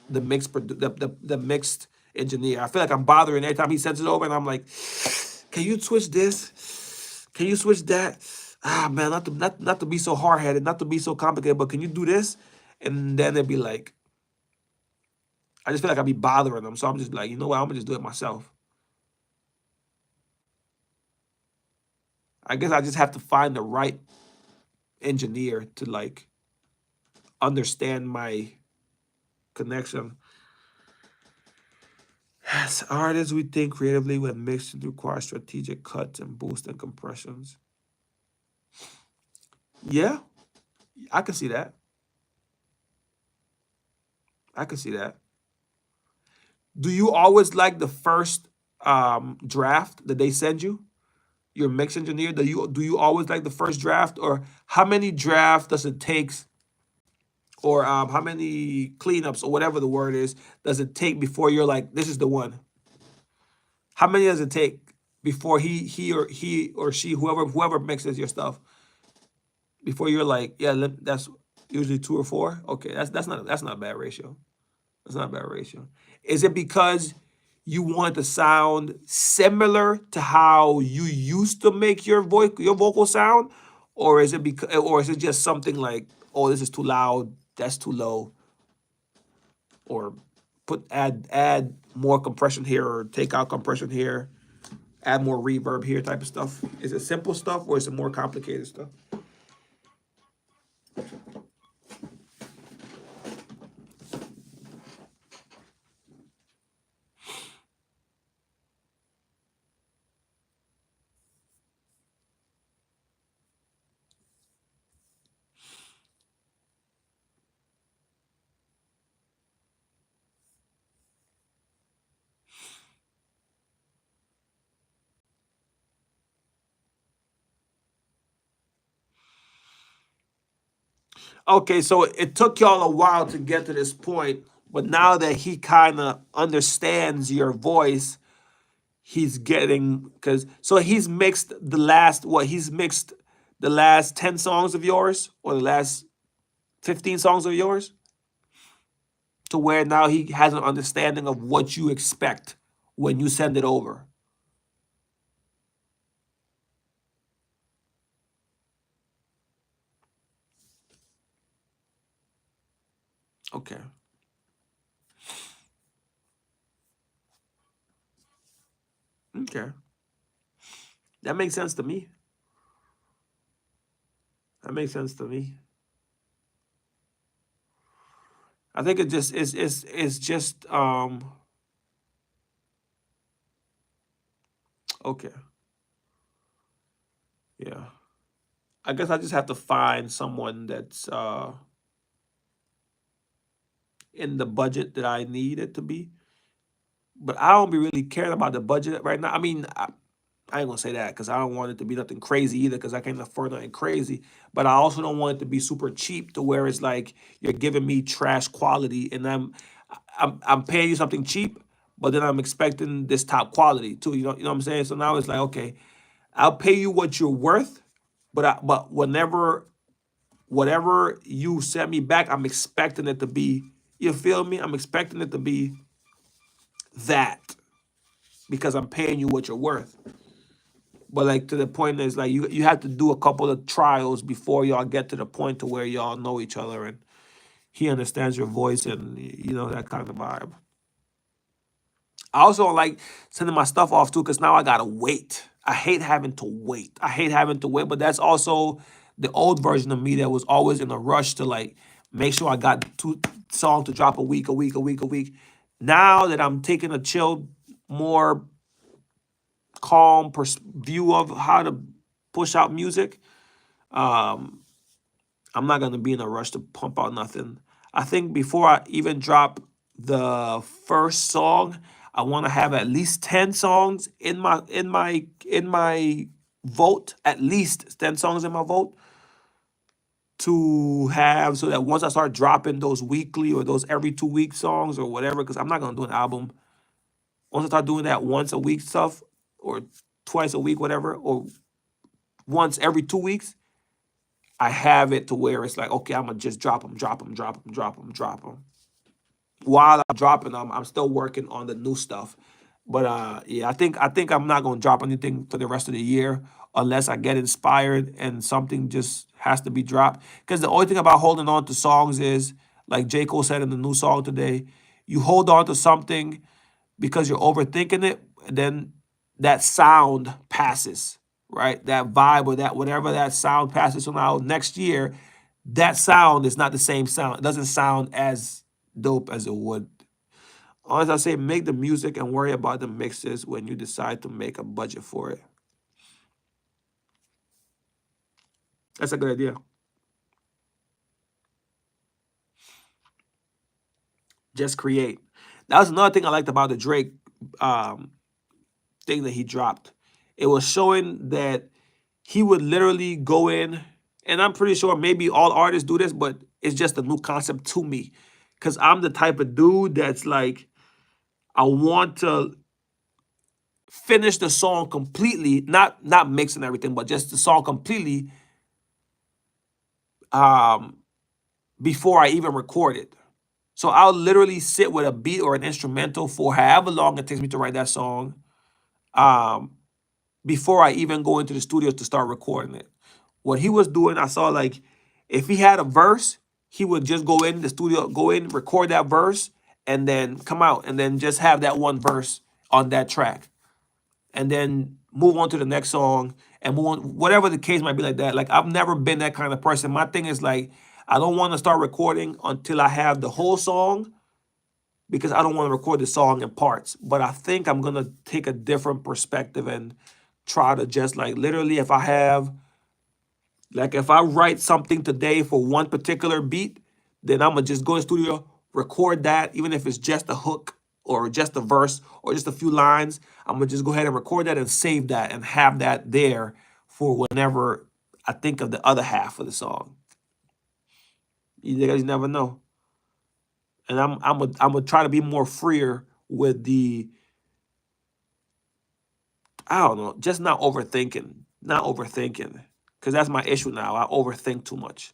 the mixed engineer. I feel like I'm bothering every time he sends it over, and I'm like, can you switch this? Can you switch that? Man, not to be so hard-headed, not to be so complicated, but can you do this? And then it'd be like, I just feel like I'd be bothering them. So I'm just like, you know what? I'm gonna just do it myself. I guess I just have to find the right engineer to like understand my connection. As artists, we think creatively when mixed to require strategic cuts and boost and compressions. Yeah, I can see that. I can see that. Do you always like the first draft that they send you? Your mix engineer, do you always like the first draft, or how many drafts does it take, or how many cleanups or whatever the word is does it take before you're like, this is the one? How many does it take before he or she, whoever mixes your stuff, before you're like, yeah, that's usually 2 or 4. Okay, that's not a bad ratio. That's not a bad ratio. Is it because you want to sound similar to how you used to make your vocal sound, or is it just something like, oh, this is too loud, that's too low, or add more compression here, or take out compression here, add more reverb here, type of stuff? Is it simple stuff, or is it more complicated stuff? Okay, so it took y'all a while to get to this point, but now that he kind of understands your voice, he's getting, because so he's mixed the last, he's mixed the last 10 songs of yours, or the last 15 songs of yours, to where now he has an understanding of what you expect when you send it over. Okay. Okay. That makes sense to me. That makes sense to me. I think it just is just okay. Yeah. I guess I just have to find someone that's in the budget that I need it to be. But I don't be really caring about the budget right now. I mean, I ain't gonna say that because I don't want it to be nothing crazy either, because I can't afford nothing crazy. But I also don't want it to be super cheap to where it's like you're giving me trash quality, and I'm paying you something cheap, but then I'm expecting this top quality too. You know what I'm saying? So now it's like, okay, I'll pay you what you're worth, but whatever you send me back, I'm expecting it to be. You feel me? I'm expecting it to be that, because I'm paying you what you're worth. But like, to the point is like, you have to do a couple of trials before y'all get to the point to where y'all know each other and he understands your voice, and that kind of vibe. I also don't like sending my stuff off too, because now I gotta wait. I hate having to wait. But that's also the old version of me that was always in a rush to like make sure I got 2 songs to drop a week. Now that I'm taking a chill, more calm view of how to push out music, I'm not gonna be in a rush to pump out nothing. I think before I even drop the first song, I want to have at least 10 songs in my vote. At least 10 songs in my vote, to have, so that once I start dropping those weekly or those every 2 week songs or whatever, because I'm not gonna do an album. Once I start doing that once a week stuff, or twice a week, whatever, or once every 2 weeks, I have it to where it's like, okay, I'm gonna just drop them. While I'm dropping them, I'm still working on the new stuff. But yeah, I think I'm not gonna drop anything for the rest of the year unless I get inspired and something just has to be dropped. Because the only thing about holding on to songs is, like J. Cole said in the new song today, you hold on to something because you're overthinking it, and then that sound passes, right? That vibe, or that whatever that sound passes. So now next year, that sound is not the same sound. It doesn't sound as dope as it would. As I say, make the music and worry about the mixes when you decide to make a budget for it. That's a good idea. Just create. That was another thing I liked about the Drake thing that he dropped. It was showing that he would literally go in, and I'm pretty sure maybe all artists do this, but it's just a new concept to me. Because I'm the type of dude that's like, I want to finish the song completely, not mixing everything, but just the song completely before I even record it. So I'll literally sit with a beat or an instrumental for however long it takes me to write that song before I even go into the studio to start recording it. What he was doing, I saw like if he had a verse, he would just go in the studio, go in, record that verse, and then come out and then just have that one verse on that track. And then move on to the next song and move on, whatever the case might be like that. Like I've never been that kind of person. My thing is like, I don't want to start recording until I have the whole song because I don't want to record the song in parts. But I think I'm going to take a different perspective and try to just like literally if I write something today for one particular beat, then I'm going to just go to the studio, record that, even if it's just a hook or just a verse or just a few lines. I'm going to just go ahead and record that and save that and have that there for whenever I think of the other half of the song. You guys never know. And I'm gonna try to be more freer with the, I don't know, just not overthinking. Because that's my issue now. I overthink too much.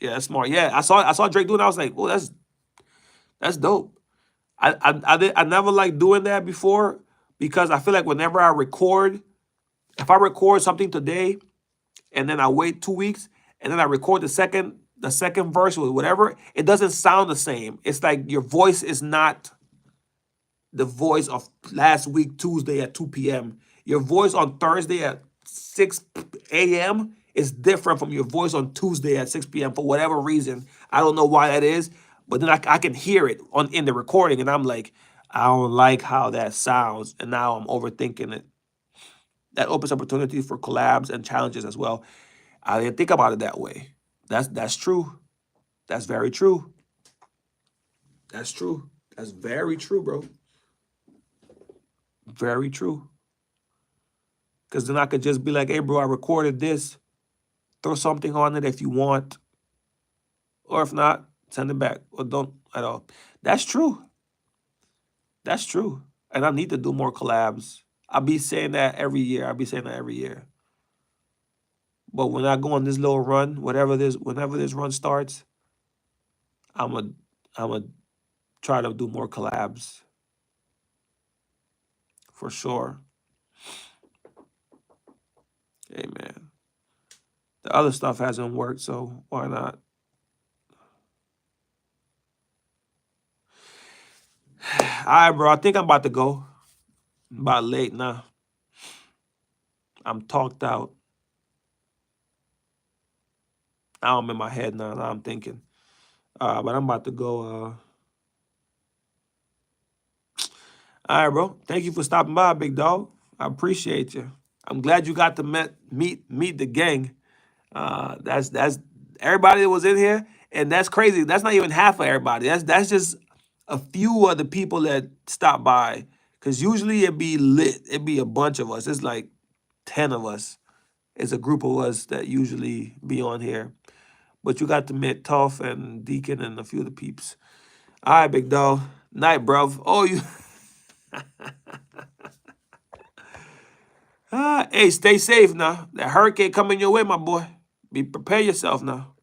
Yeah, that's smart. Yeah, I saw Drake doing that. I was like, oh, that's dope. I never liked doing that before because I feel like whenever I record, if I record something today and then I wait 2 weeks and then I record the second verse or whatever, it doesn't sound the same. It's like your voice is not the voice of last week, Tuesday at 2 p.m. Your voice on Thursday at 6 a.m. is different from your voice on Tuesday at 6 p.m. for whatever reason. I don't know why that is, but then I can hear it in the recording, and I'm like, I don't like how that sounds, and now I'm overthinking it. That opens opportunities for collabs and challenges as well. I didn't think about it that way. That's true. That's very true. That's true. That's very true, bro. Very true. Because then I could just be like, hey, bro, I recorded this. Throw something on it if you want. Or if not, send it back. Or don't at all. That's true. That's true. And I need to do more collabs. I'll be saying that every year. But when I go on this little run, whenever this run starts, I'm a try to do more collabs. For sure. Hey, man. The other stuff hasn't worked, so why not? All right, bro. I think I'm about to go. I'm about late now. I'm talked out. Now I'm in my head now. Now I'm thinking. But I'm about to go. All right, bro. Thank you for stopping by, big dog. I appreciate you. I'm glad you got to meet the gang. That's everybody that was in here, and that's crazy. That's not even half of everybody. That's just a few of the people that stopped by. Cause usually it'd be lit. It'd be a bunch of us. It's like 10 of us. It's a group of us that usually be on here. But you got to meet Tough and Deacon and a few of the peeps. All right, big dog. Night, bruv. Oh, you. Hey, stay safe now. That hurricane coming your way, my boy. Prepare yourself now.